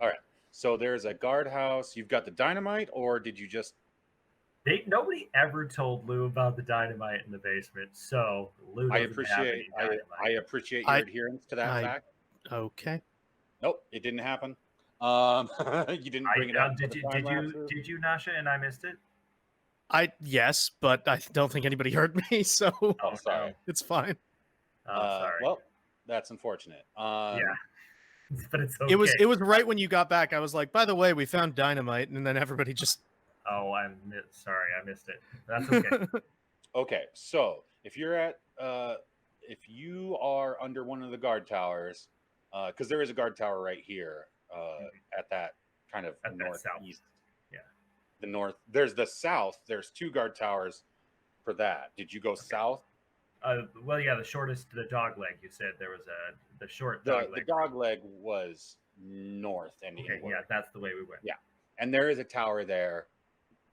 All right. So there's a guardhouse. You've got the dynamite, or did you just? Nobody ever told Lou about the dynamite in the basement, so Lou I doesn't have any dynamite. I appreciate your adherence to that fact. Okay. Nope, it didn't happen. You didn't bring it up. Did you, Nasha, and I missed it? Yes, but I don't think anybody heard me, so Oh, sorry. it's fine. Oh, sorry. Well, that's unfortunate. Yeah, but it's okay. It was right when you got back. I was like, by the way, we found dynamite, and then everybody just. Oh, sorry, I missed it. That's okay. Okay, so if you're if you are under one of the guard towers, because there is a guard tower right here at that kind of northeast. Yeah. The north. There's the south. There's 2 guard towers for that. Did you go south? Well, yeah, the dog leg. You said there was the short The dog leg. the dog leg was north and Okay, inward. yeah, that's the way we went. Yeah. And there is a tower there.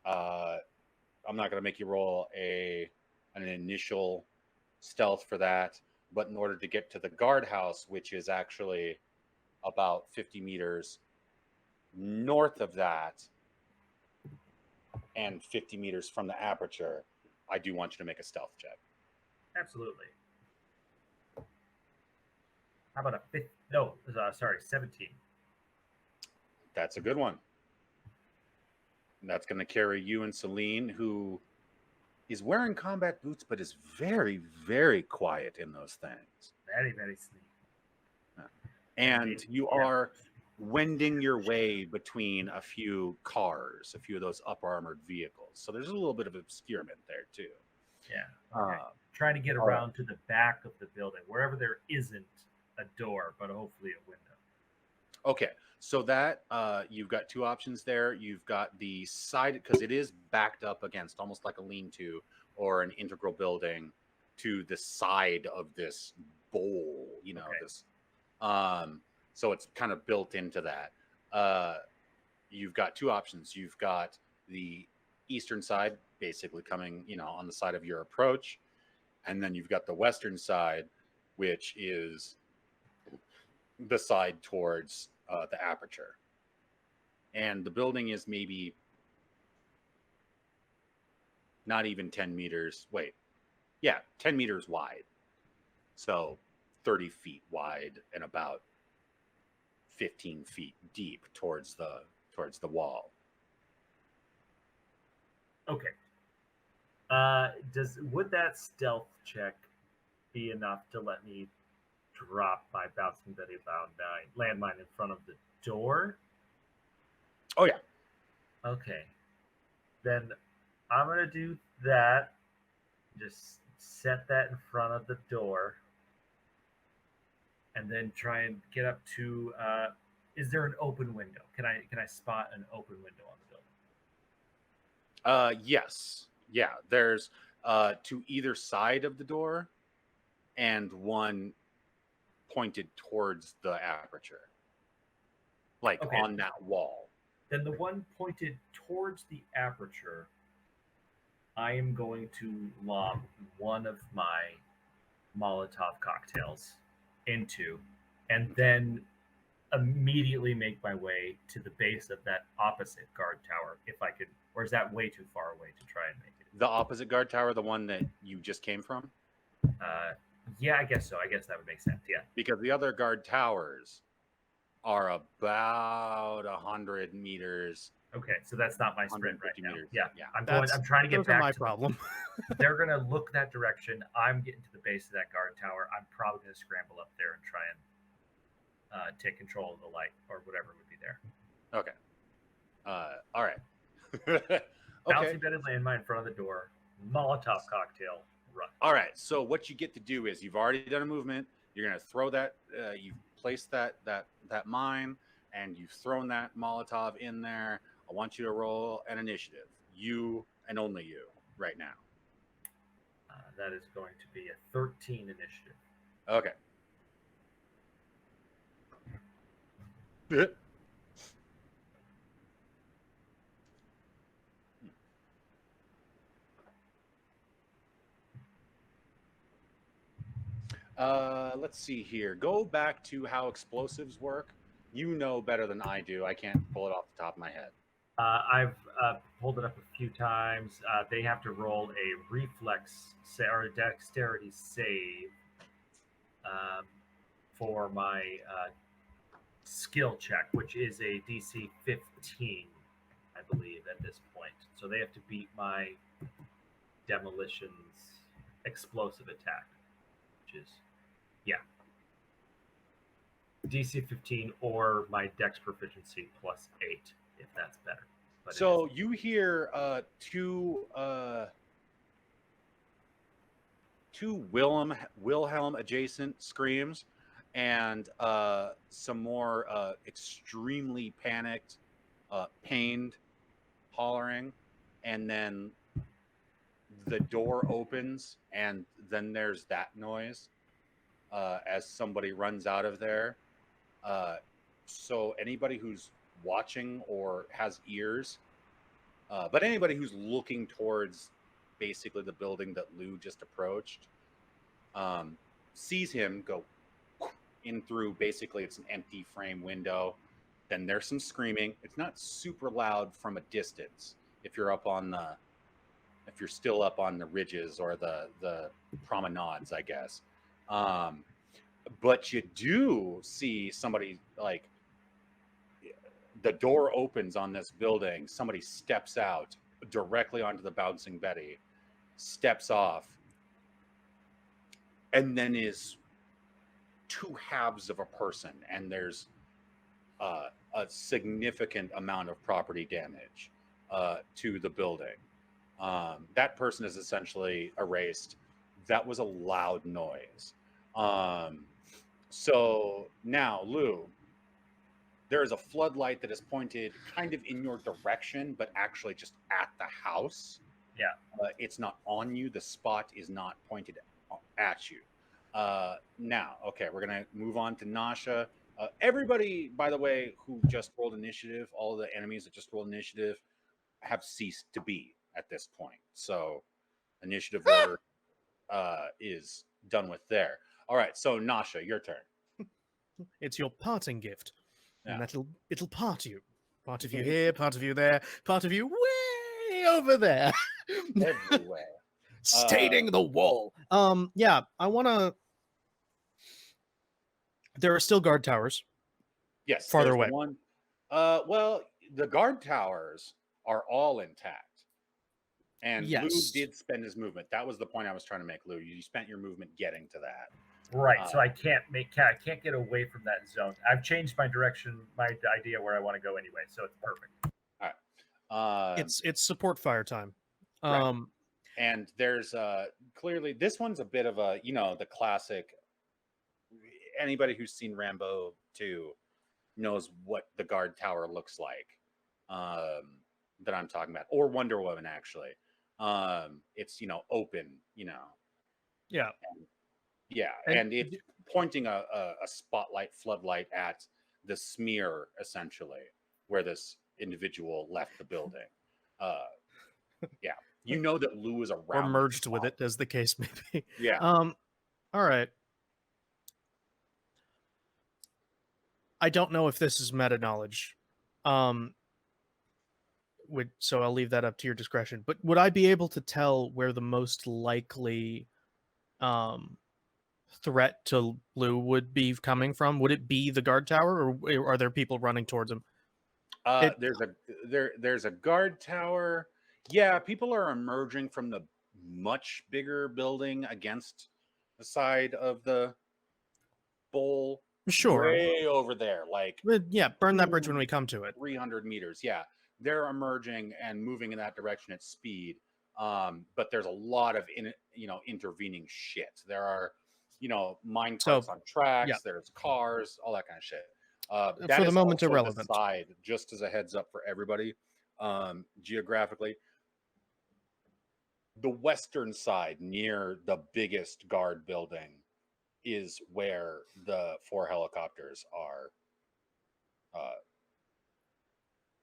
I'm not going to make you roll an initial stealth for that, but in order to get to the guardhouse, which is actually about 50 meters north of that and 50 meters from the aperture, I do want you to make a stealth check. Absolutely. How about a 15? No, sorry, 17. That's a good one. And that's going to carry you and Celine, who is wearing combat boots, but is very, very quiet in those things. very, very sleepy. And you are wending your way between a few cars, a few of those up armored vehicles. So there's a little bit of obscurement there too. Yeah. Okay. Uh, Trying to get all right. around to the back of the building, wherever there isn't a door, but hopefully a window. Okay, so that you've got two options there. You've got the side, because it is backed up against almost like a lean-to or an integral building to the side of this bowl, you know, Okay. this. So it's kind of built into that. You've got two options. You've got the eastern side, basically coming, you know, on the side of your approach, and then you've got the western side, which is the side towards the aperture. And the building is maybe not even 10 meters. Wait, yeah, 10 meters wide. So 30 feet wide and about 15 feet deep towards the wall. Okay. Would that stealth check be enough to let me drop my bouncing Betty landmine in front of the door? Oh yeah. Okay. Then I'm gonna do that. Just set that in front of the door, and then try and get up to. Is there an open window? Can I spot an open window on the building? Yes. Yeah. There's to either side of the door, and one pointed towards the aperture, like Okay. on that wall. Then the one pointed towards the aperture, I am going to lob one of my Molotov cocktails into, and then immediately make my way to the base of that opposite guard tower, if I could. Or is that way too far away to try and make it? The opposite guard tower, the one that you just came from? Yeah, I guess so. I guess that would make sense. Yeah. Because the other guard towers are about 100 meters. Okay, so that's not my sprint right 150 now. meters. Yeah, Yeah. I'm That's trying to get those back are my to problem. They're gonna look that direction. I'm getting to the base of that guard tower. I'm probably gonna scramble up there and try and take control of the light or whatever would be there. Okay. All right. Bouncy Okay. bedded landmine in front of the door. Molotov cocktail. Run. All right. So what you get to do is you've already done a movement. You're going to throw that. You've placed that mine, and you've thrown that Molotov in there. I want you to roll an initiative. You and only you right now. That is going to be a 13 initiative. Okay. Let's see here. Go back to how explosives work. You know better than I do. I can't pull it off the top of my head. I've pulled it up a few times. They have to roll a reflex or a dexterity save for my skill check, which is a DC 15, I believe, at this point. So they have to beat my demolitions explosive attack, which is, yeah, DC 15 or my dex proficiency plus 8, if that's better. But so you hear two Wilhelm adjacent screams and some more extremely panicked, pained hollering, and then the door opens, and then there's that noise as somebody runs out of there. So anybody who's watching or has ears, but anybody who's looking towards basically the building that Lou just approached, sees him go in through, basically it's an empty frame window. Then there's some screaming. It's not super loud from a distance if you're still up on the ridges or the promenades, I guess. But you do see somebody, like, the door opens on this building. Somebody steps out directly onto the bouncing Betty, steps off, and then is two halves of a person, and there's a significant amount of property damage to the building. That person is essentially erased. That was a loud noise. So now, Lou, there is a floodlight that is pointed kind of in your direction, but actually just at the house. Yeah. It's not on you. The spot is not pointed at you. Now, okay, we're going to move on to Nasha. Everybody, by the way, who just rolled initiative, all the enemies that just rolled initiative have ceased to be at this point. So initiative order is done with there. All right, so Nasha, your turn. It's your parting gift. Yeah. And it'll part you. Part of you here, part of you there, part of you way over there. Everywhere. Staining the wall. Yeah, I wanna. There are still guard towers. Yes, farther there's away. One. Well, the guard towers are all intact. And Lou Yes. did spend his movement. That was the point I was trying to make, Lou. You spent your movement getting to that. Right. So I can't get away from that zone. I've changed my direction, my idea where I want to go anyway. So it's perfect. All right. It's support fire time. Right. And there's clearly this one's a bit of a, the classic. Anybody who's seen Rambo 2 knows what the guard tower looks like that I'm talking about, or Wonder Woman actually. It's open, Yeah. Yeah, and it's pointing a spotlight, floodlight at the smear, essentially, where this individual left the building. Yeah, that Lou is around. Or merged with it, as the case may be. Yeah. All right. I don't know if this is meta knowledge. So I'll leave that up to your discretion. But would I be able to tell where the most likely threat to Lou would be coming from? Would it be the guard tower, or are there people running towards him? There's a guard tower. Yeah, people are emerging from the much bigger building against the side of the bowl. Sure. Way over there, burn that bridge when we come to it. 300 meters. Yeah, they're emerging and moving in that direction at speed. But there's a lot of intervening shit. There are mine carts on tracks. Yeah. There's cars, all that kind of shit. For the moment, also irrelevant. the side, just as a heads up for everybody, geographically, the western side near the biggest guard building is where the 4 helicopters are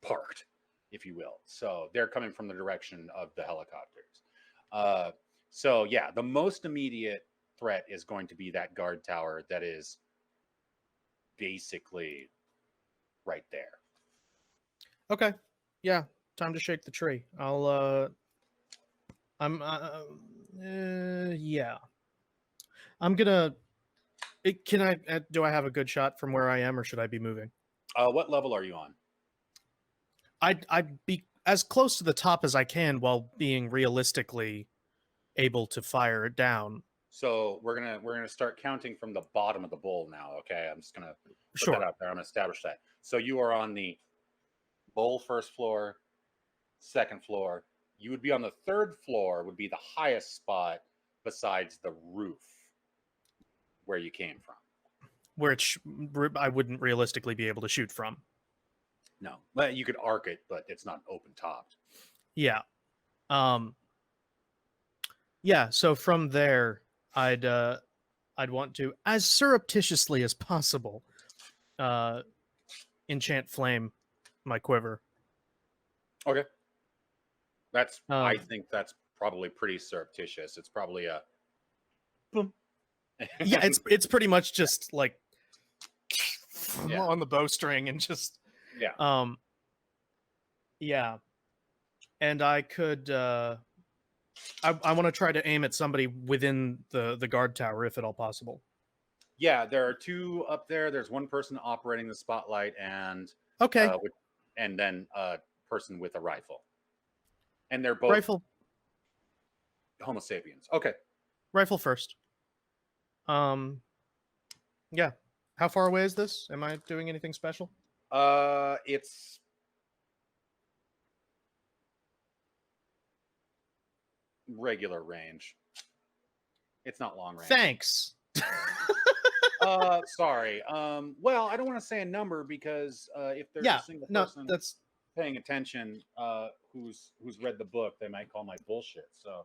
parked, if you will. So they're coming from the direction of the helicopters. So yeah, the most immediate threat is going to be that guard tower that is basically right there. Okay. Yeah. Time to shake the tree. Yeah. I'm gonna. Do I have a good shot from where I am, or should I be moving? What level are you on? I'd be as close to the top as I can while being realistically able to fire it down. So we're gonna start counting from the bottom of the bowl now. Okay, I'm just gonna put that out there. I'm gonna establish that. So you are on the bowl first floor, second floor. You would be on the third floor. Would be the highest spot besides the roof where you came from. Which I wouldn't realistically be able to shoot from. No, but you could arc it, but it's not open topped. Yeah. Yeah, so from there, I'd want to, as surreptitiously as possible, enchant flame my quiver. Okay. I think that's probably pretty surreptitious. It's probably a boom. Yeah, it's pretty much just like on the bowstring and just yeah. And I could I want to try to aim at somebody within the guard tower if at all possible. Yeah, there are 2 up there. There's one person operating the spotlight and and then a person with a rifle. And they're both rifle Homo sapiens. Okay. Rifle first. Yeah. How far away is this? Am I doing anything special? It's regular range. It's not long range. Thanks. Sorry. Well, I don't want to say a number because if there's Yeah. a single No, person that's paying attention who's read the book, they might call my bullshit. So,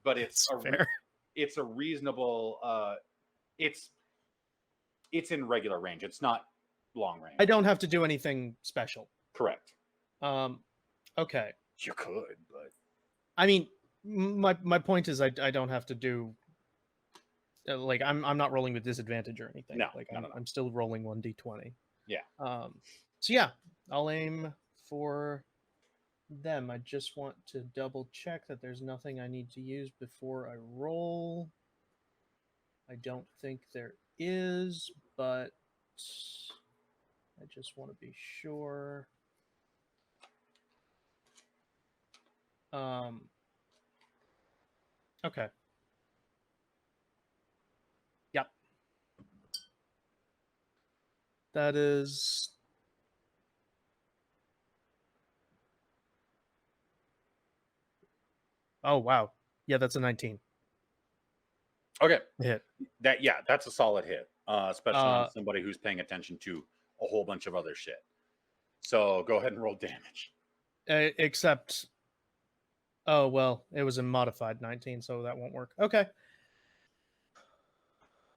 but it's that's fair. it's a reasonable. It's in regular range. It's not long range. I don't have to do anything special. Correct. Okay. You could, but I mean, my point is, I don't have to do. Like I'm not rolling with disadvantage or anything. No, like no. I'm still rolling 1d20. Yeah. So yeah, I'll aim for them. I just want to double check that there's nothing I need to use before I roll. I don't think there is, but I just want to be sure. Okay. Yep. That is. Oh wow. Yeah, that's a 19. Okay. Hit. That's a solid hit. Especially on somebody who's paying attention to a whole bunch of other shit. So go ahead and roll damage. Except, oh well, it was a modified 19, so that won't work. Okay.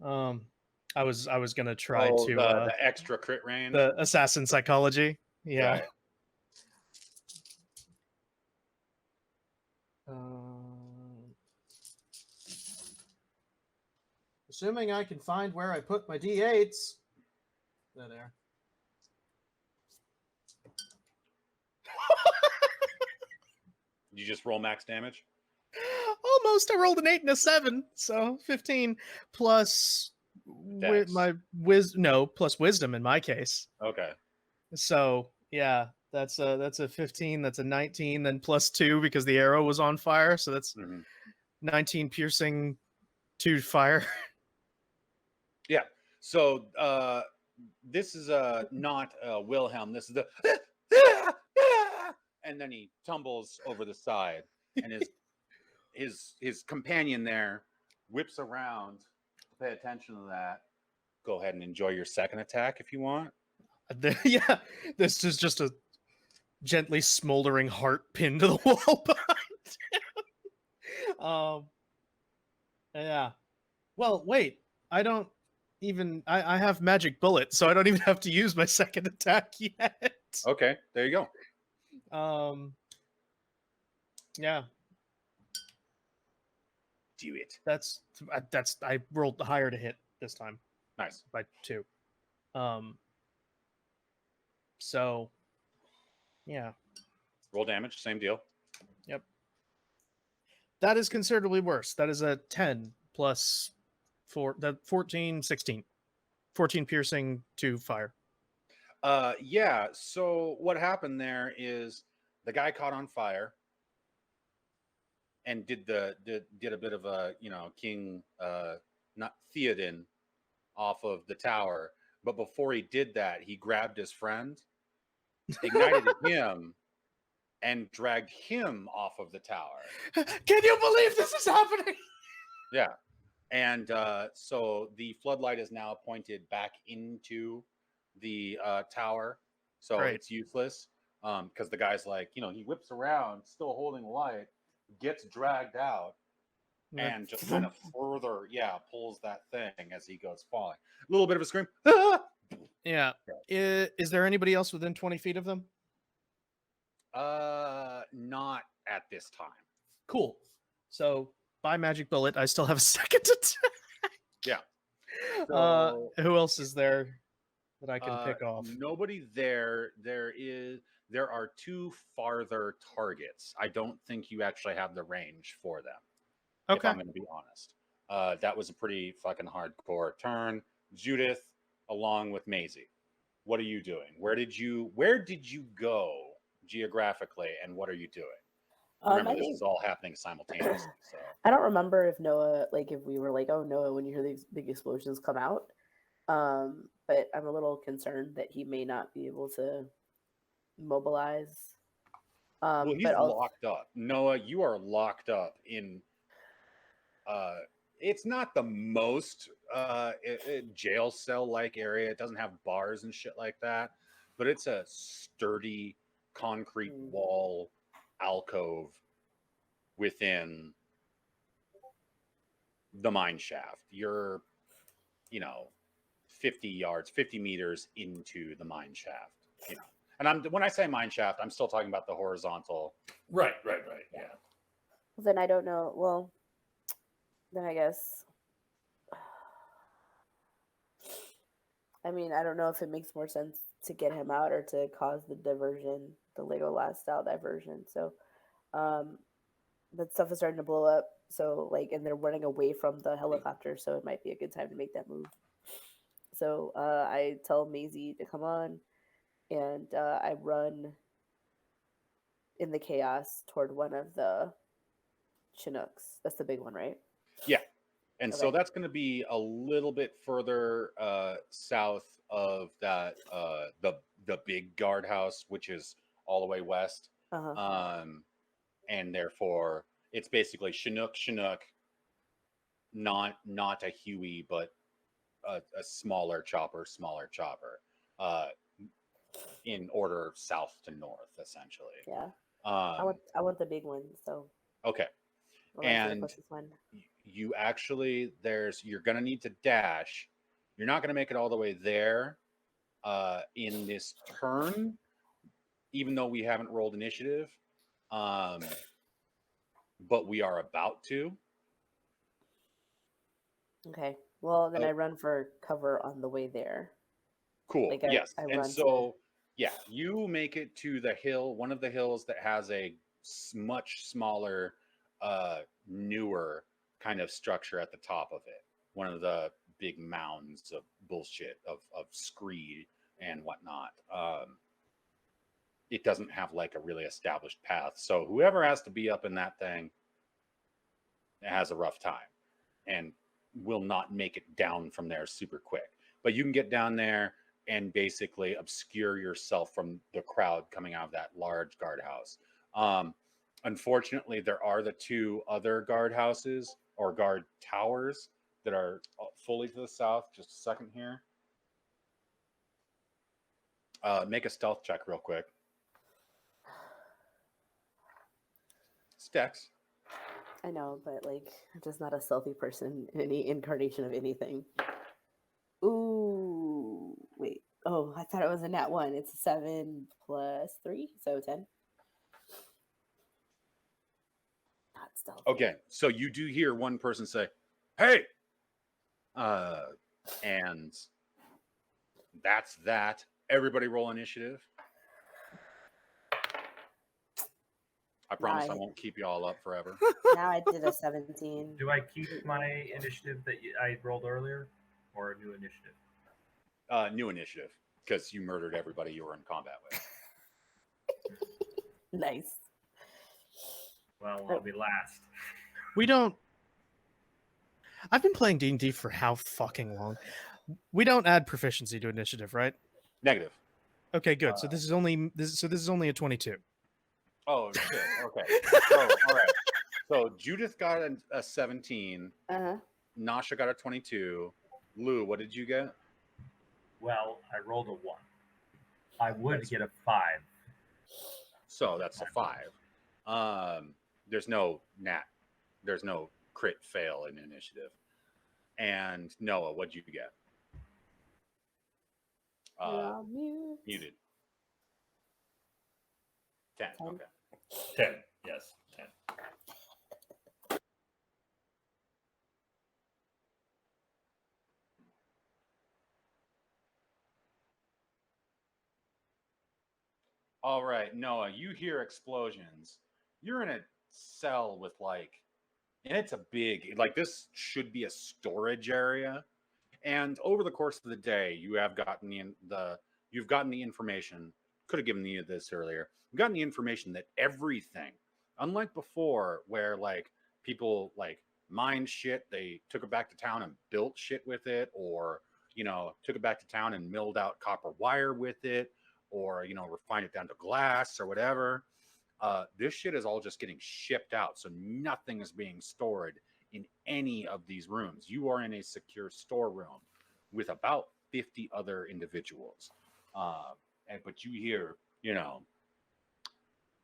I was gonna try to the extra crit range. The assassin psychology. Yeah. Right. Assuming I can find where I put my d8s. There. You just roll max damage? Almost. I rolled an 8 and a 7, so 15 plus plus wisdom in my case. Okay. So yeah, that's a 15. That's a 19. Then plus 2 because the arrow was on fire. So that's 19 piercing, 2 fire. Yeah. So this is not Wilhelm. This is the and then he tumbles over the side, and his companion there whips around. Pay attention to that. Go ahead and enjoy your second attack if you want. Yeah, this is just a gently smoldering heart pinned to the wall behind him. Yeah. Well, wait. I don't even. I have magic bullet, so I don't even have to use my second attack yet. Okay, there you go. Yeah. Do it. That's I rolled higher to hit this time. Nice. By 2. So yeah. Roll damage, same deal. Yep. That is considerably worse. That is a 10 plus 4, that 14, 16. 14 piercing, 2 fire. Yeah, so what happened there is the guy caught on fire and did a bit of a, King not Theoden off of the tower, but before he did that, he grabbed his friend, ignited him, and dragged him off of the tower. Can you believe this is happening? Yeah. And so the floodlight is now pointed back into the tower. So Great. It's useless because the guy's like, he whips around, still holding the light, gets dragged out, and just kind of further, pulls that thing as he goes falling. A little bit of a scream. Yeah. Is there anybody else within 20 feet of them? Not at this time. Cool. So by magic bullet, I still have a second attack. Yeah. So, who else is there that I can pick off? Nobody there. There are 2 farther targets. I don't think you actually have the range for them. Okay. If I'm going to be honest. That was a pretty fucking hardcore turn. Judith, along with Maisie. What are you doing? Where did you go geographically, and what are you doing? Remember, this is all happening simultaneously. So I don't remember if Noah, if we were like, oh, Noah, when you hear these big explosions come out. But I'm a little concerned that he may not be able to mobilize. Well, he's But also, locked up. Noah, you are locked up in. It's not the most jail cell like area. It doesn't have bars and shit like that, but it's a sturdy concrete wall alcove within the mine shaft. You're, 50 yards, 50 meters into the mine shaft. And when I say mine shaft, I'm still talking about the horizontal. Right. Yeah. then I don't know. Well, then I guess. I mean, I don't know if it makes more sense to get him out or to cause the diversion, the Legolas style diversion. So, that stuff is starting to blow up. So, and they're running away from the helicopter. So it might be a good time to make that move. So I tell Maisie to come on, and I run in the chaos toward one of the Chinooks. That's the big one, right? Yeah. And so Okay. that's going to be a little bit further south of that the big guardhouse, which is all the way west. And therefore, it's basically Chinook, not a Huey, but a smaller chopper, in order south to north, essentially. Yeah. I want the big one. So okay. And you actually you're going to need to dash. You're not going to make it all the way there in this turn, even though we haven't rolled initiative. But we are about to. Okay. Well, then I run for cover on the way there. Cool. Yes. And so, you make it to the hill, one of the hills that has a much smaller, newer kind of structure at the top of it. One of the big mounds of bullshit of screed and whatnot. It doesn't have like a really established path. So whoever has to be up in that thing has a rough time and will not make it down from there super quick. But you can get down there and basically obscure yourself from the crowd coming out of that large guardhouse. Unfortunately, there are the two other guardhouses or guard towers that are fully to the south. Just a second here. Make a stealth check real quick. Stex. I know, but I'm just not a stealthy person in any incarnation of anything. Ooh, wait. Oh, I thought it was a nat 1. It's a 7 plus 3, so 10. Not stealthy. Okay, so you do hear one person say, "Hey!" And that's that. Everybody roll initiative. I promise I won't keep you all up forever. Now I did a 17. Do I keep my initiative that I rolled earlier, or a new initiative? New initiative, because you murdered everybody you were in combat with. Nice. Well, I'll be last. We don't. I've been playing D&D for how fucking long? We don't add proficiency to initiative, right? Negative. Okay, good. So this is only a 22. Oh shit. Okay. So all right. So Judith got a 17. Nasha got a 22. Lou, what did you get? Well, I rolled a 1. I would get a 5. So that's a 5. There's no crit fail in initiative. And Noah, what'd you get? Muted. 10. Okay. 10. Yes, 10. All right, Noah, you hear explosions. You're in a cell with and it's a big, this should be a storage area. And over the course of the day, you have gotten you've gotten the information. Could have given you this earlier. You've gotten the information that everything, unlike before, where people mined shit, they took it back to town and built shit with it, or took it back to town and milled out copper wire with it, or refined it down to glass or whatever. This shit is all just getting shipped out, so nothing is being stored in any of these rooms. You are in a secure storeroom with about 50 other individuals, but you hear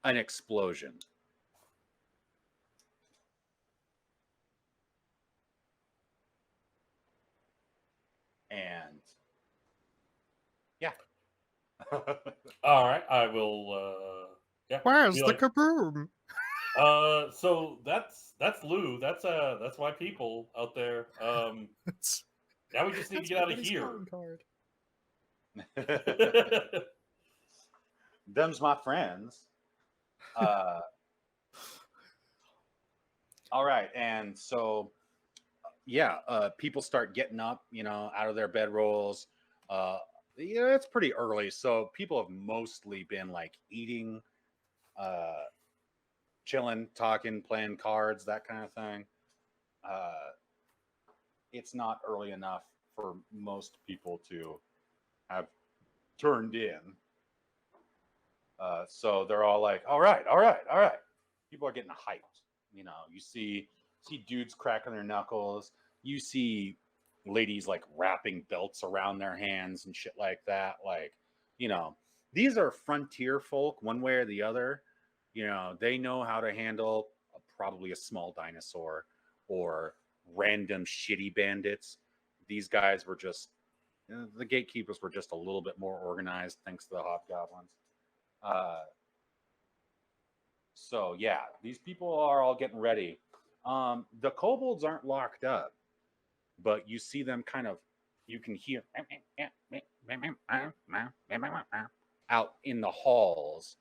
an explosion. And yeah. All right, I will. Yeah. Where's be the like, kaboom? So that's Lou. That's my people out there. That's, Now we just need to that's get out of everybody's here. calling card. Them's my friends. All right, and so people start getting up, out of their bedrolls. It's pretty early, so people have mostly been like eating, chilling, talking, playing cards, that kind of thing. It's not early enough for most people to have turned in. So they're all like, all right. People are getting hyped. You see dudes cracking their knuckles. You see ladies like wrapping belts around their hands and shit like that. Like, these are frontier folk one way or the other. They know how to handle probably a small dinosaur or random shitty bandits. These guys were just, the gatekeepers were just a little bit more organized thanks to the hobgoblins. So yeah, these people are all getting ready. The kobolds aren't locked up, but you see them you can hear out in the halls,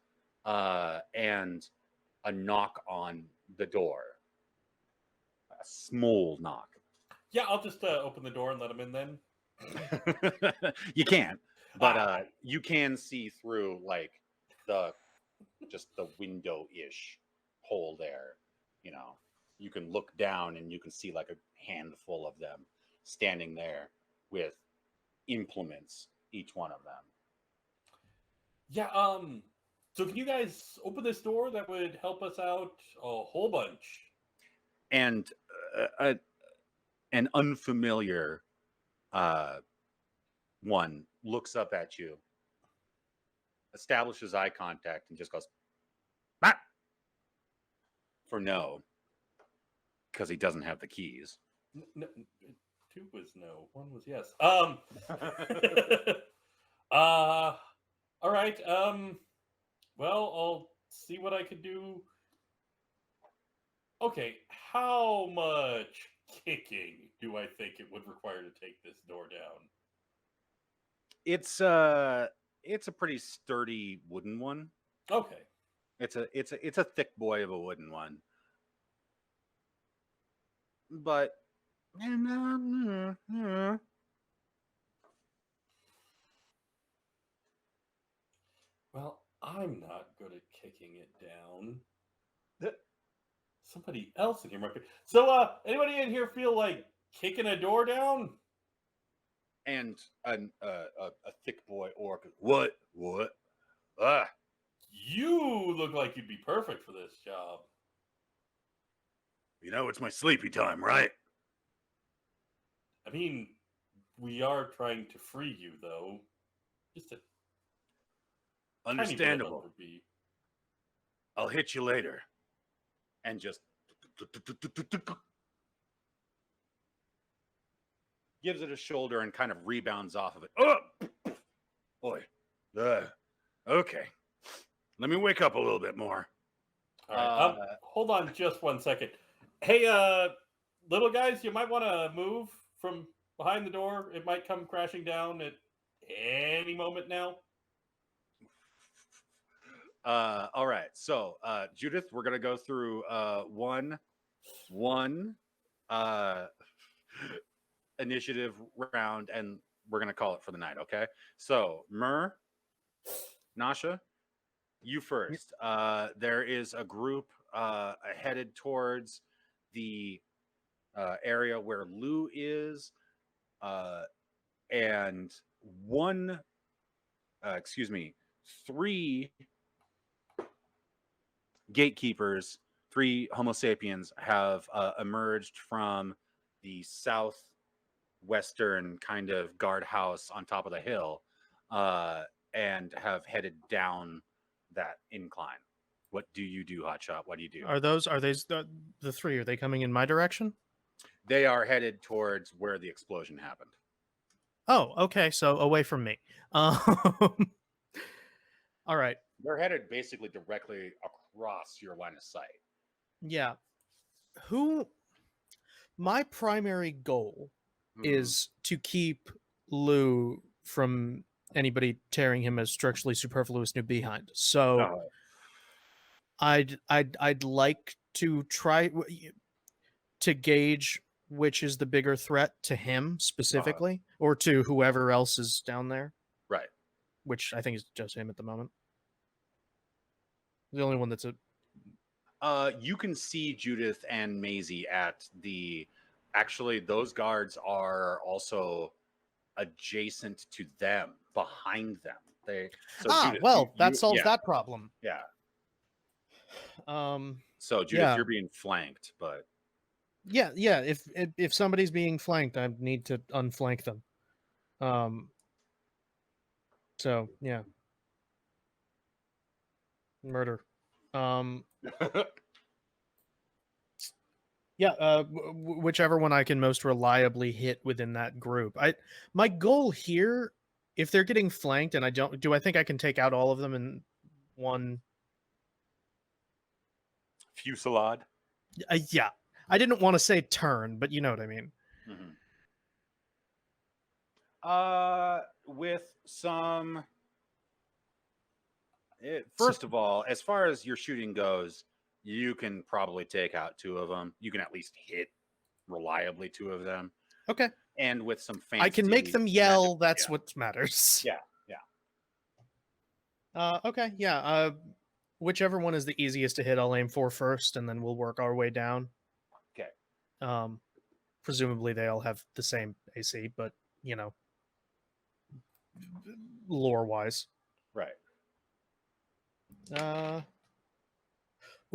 and a knock on the door. A small knock. Yeah, I'll just open the door and let him in then. You can't, but you can see through like the window-ish hole there. You can look down and you can see like a handful of them standing there with implements, each one of them. Yeah, so can you guys open this door? That would help us out a whole bunch. And an unfamiliar one looks up at you, establishes eye contact, and just goes, "Ah!" for no, because he doesn't have the keys. No, 2 was no, 1 was yes. All right. Well, I'll see what I can do. Okay, how much kicking do I think it would require to take this door down? It's a pretty sturdy wooden one. Okay. It's a thick boy of a wooden one. But well, I'm not good at kicking it down. Somebody else in here might be. So, anybody in here feel like kicking a door down? And a thick boy orc. What? Ah. You look like you'd be perfect for this job. It's my sleepy time, right? I mean, we are trying to free you, though. Just a Understandable. I'll hit you later. And just gives it a shoulder and kind of rebounds off of it. Oh, boy. Okay. Let me wake up a little bit more. All right. Hold on just 1 second. Hey, little guys, you might want to move from behind the door. It might come crashing down at any moment now. All right. So, Judith, we're gonna go through one initiative round, and we're gonna call it for the night. Okay. So, Nasha, you first. There is a group headed towards the area where Lou is. and three gatekeepers, three Homo sapiens have emerged from the southwestern kind of guardhouse on top of the hill, and have headed down that incline. What do you do, Hotshot? What do you do? Are these the three? Are they coming in my direction? They are headed towards where the explosion happened. Oh, okay. So away from me. All right. They're headed basically directly across your line of sight. Yeah. My primary goal is to keep Lou from anybody tearing him a structurally superfluous new behind. So Oh. I'd like to try to gauge which is the bigger threat to him specifically, or to whoever else is down there. Right. Which I think is just him at the moment. The only one that's you can see Judith and Maisie at the. Actually, those guards are also adjacent to them, behind them. Judith, that solves that problem. Yeah. So Judith, you're being flanked, but yeah. If somebody's being flanked, I need to unflank them. So yeah. Murder. Yeah, whichever one I can most reliably hit within that group. My goal here, if they're getting flanked and I think I can take out all of them in one fusillade? Yeah. I didn't want to say turn, but you know what I mean. With some first of all, as far as your shooting goes, you can probably take out two of them. You can at least hit reliably two of them. Okay. And with some fancy, I can make them yell. That's what matters. Yeah. Okay. Yeah. Whichever one is the easiest to hit, I'll aim for first, and then we'll work our way down. Okay. Presumably they all have the same AC, but you know, lore-wise. Right.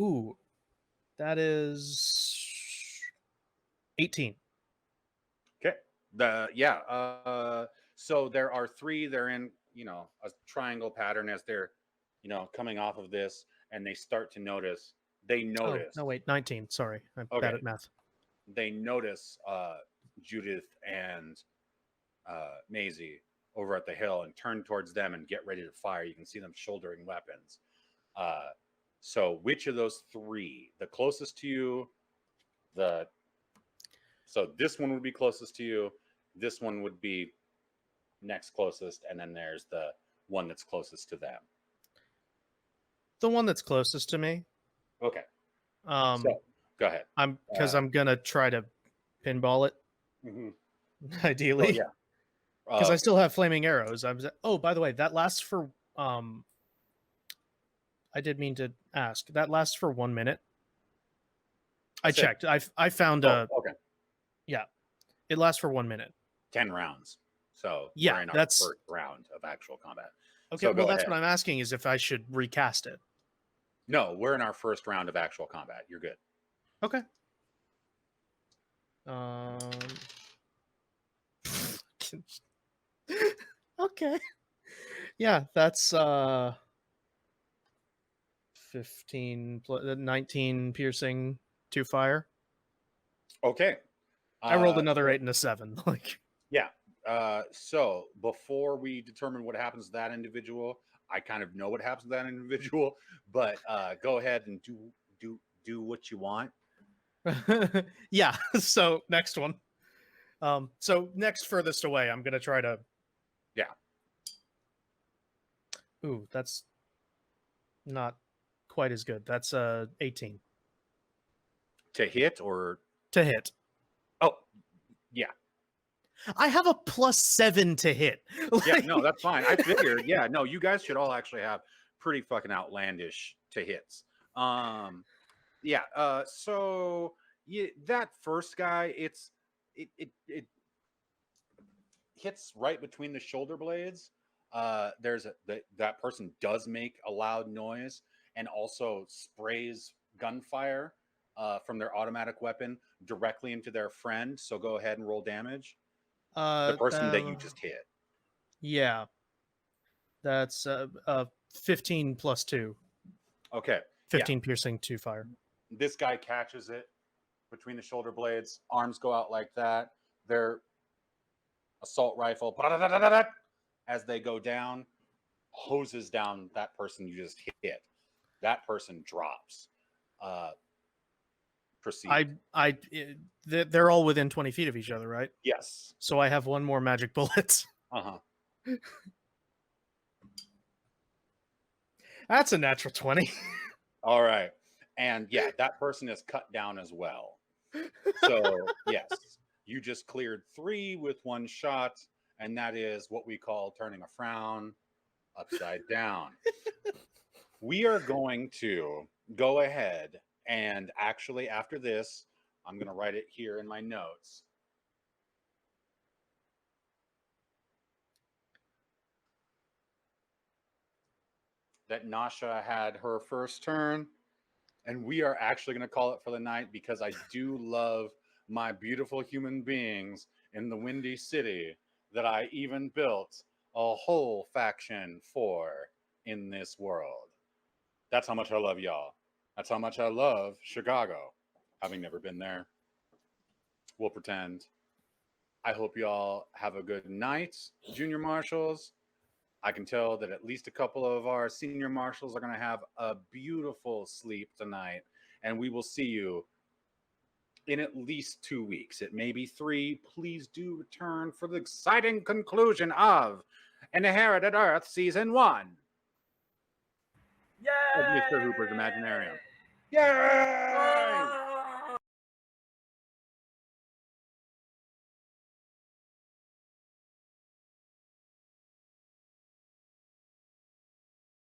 Ooh, that is 18. Okay. So there are three. They're in, a triangle pattern as they're, coming off of this, and they start to notice. They notice. Oh, no, wait, 19. Sorry, I'm bad at math. They notice Judith and Maisie over at the hill and turn towards them and get ready to fire. You can see them shouldering weapons. So which of those three, the closest to you, so this one would be closest to you, this one would be next closest, and then there's the one that's closest to them. The one that's closest to me. Okay. So go ahead. I'm gonna try to pinball it. Ideally. Oh, yeah. Because I still have flaming arrows. Oh, by the way, that lasts for I did mean to ask. That lasts for 1 minute. I checked. I found okay. Yeah. It lasts for 1 minute. 10 rounds. So yeah, we're in our that's first round of actual combat. Okay, well that's what I'm asking is if I should recast it. No, we're in our first round of actual combat. You're good. Okay. Okay. Yeah, that's 15 19 piercing, 2 fire. Okay. I rolled another 8 and a 7. Yeah. So before we determine what happens to that individual, I kind of know what happens to that individual, but go ahead and do what you want. Yeah. So next one. So next furthest away, I'm gonna try to. Yeah. Ooh, that's not quite as good. That's 18. To hit or to hit? Oh, yeah. I have a +7 to hit. Yeah, no, that's fine. I figured. Yeah, no, you guys should all actually have pretty fucking outlandish to hits. Yeah. So that first guy, hits right between the shoulder blades, that person does make a loud noise and also sprays gunfire from their automatic weapon directly into their friend. So go ahead and roll damage. The person that you just hit. Yeah. That's 15 plus 2. Okay. 15 piercing, 2 fire. This guy catches it between the shoulder blades. Arms go out like that. Their assault rifle, as they go down, hoses down that person you just hit. That person drops. Proceed. They're all within 20 feet of each other, right? Yes. So I have one more magic bullet. Uh-huh. That's a natural 20. All right. And yeah, that person is cut down as well. So yes, you just cleared 3 with 1 shot, and that is what we call turning a frown upside down. We are going to go ahead and actually, after this, I'm going to write it here in my notes. That Nasha had her first turn, and we are actually going to call it for the night because I do love my beautiful human beings in the Windy City that I even built a whole faction for in this world. That's how much I love y'all. That's how much I love Chicago, having never been there. We'll pretend. I hope y'all have a good night, Junior Marshals. I can tell that at least a couple of our Senior Marshals are going to have a beautiful sleep tonight, and we will see you in at least 2 weeks. It may be 3. Please do return for the exciting conclusion of Inherited Earth Season 1 Yay! of Mr. Hooper's Imaginarium. Yay!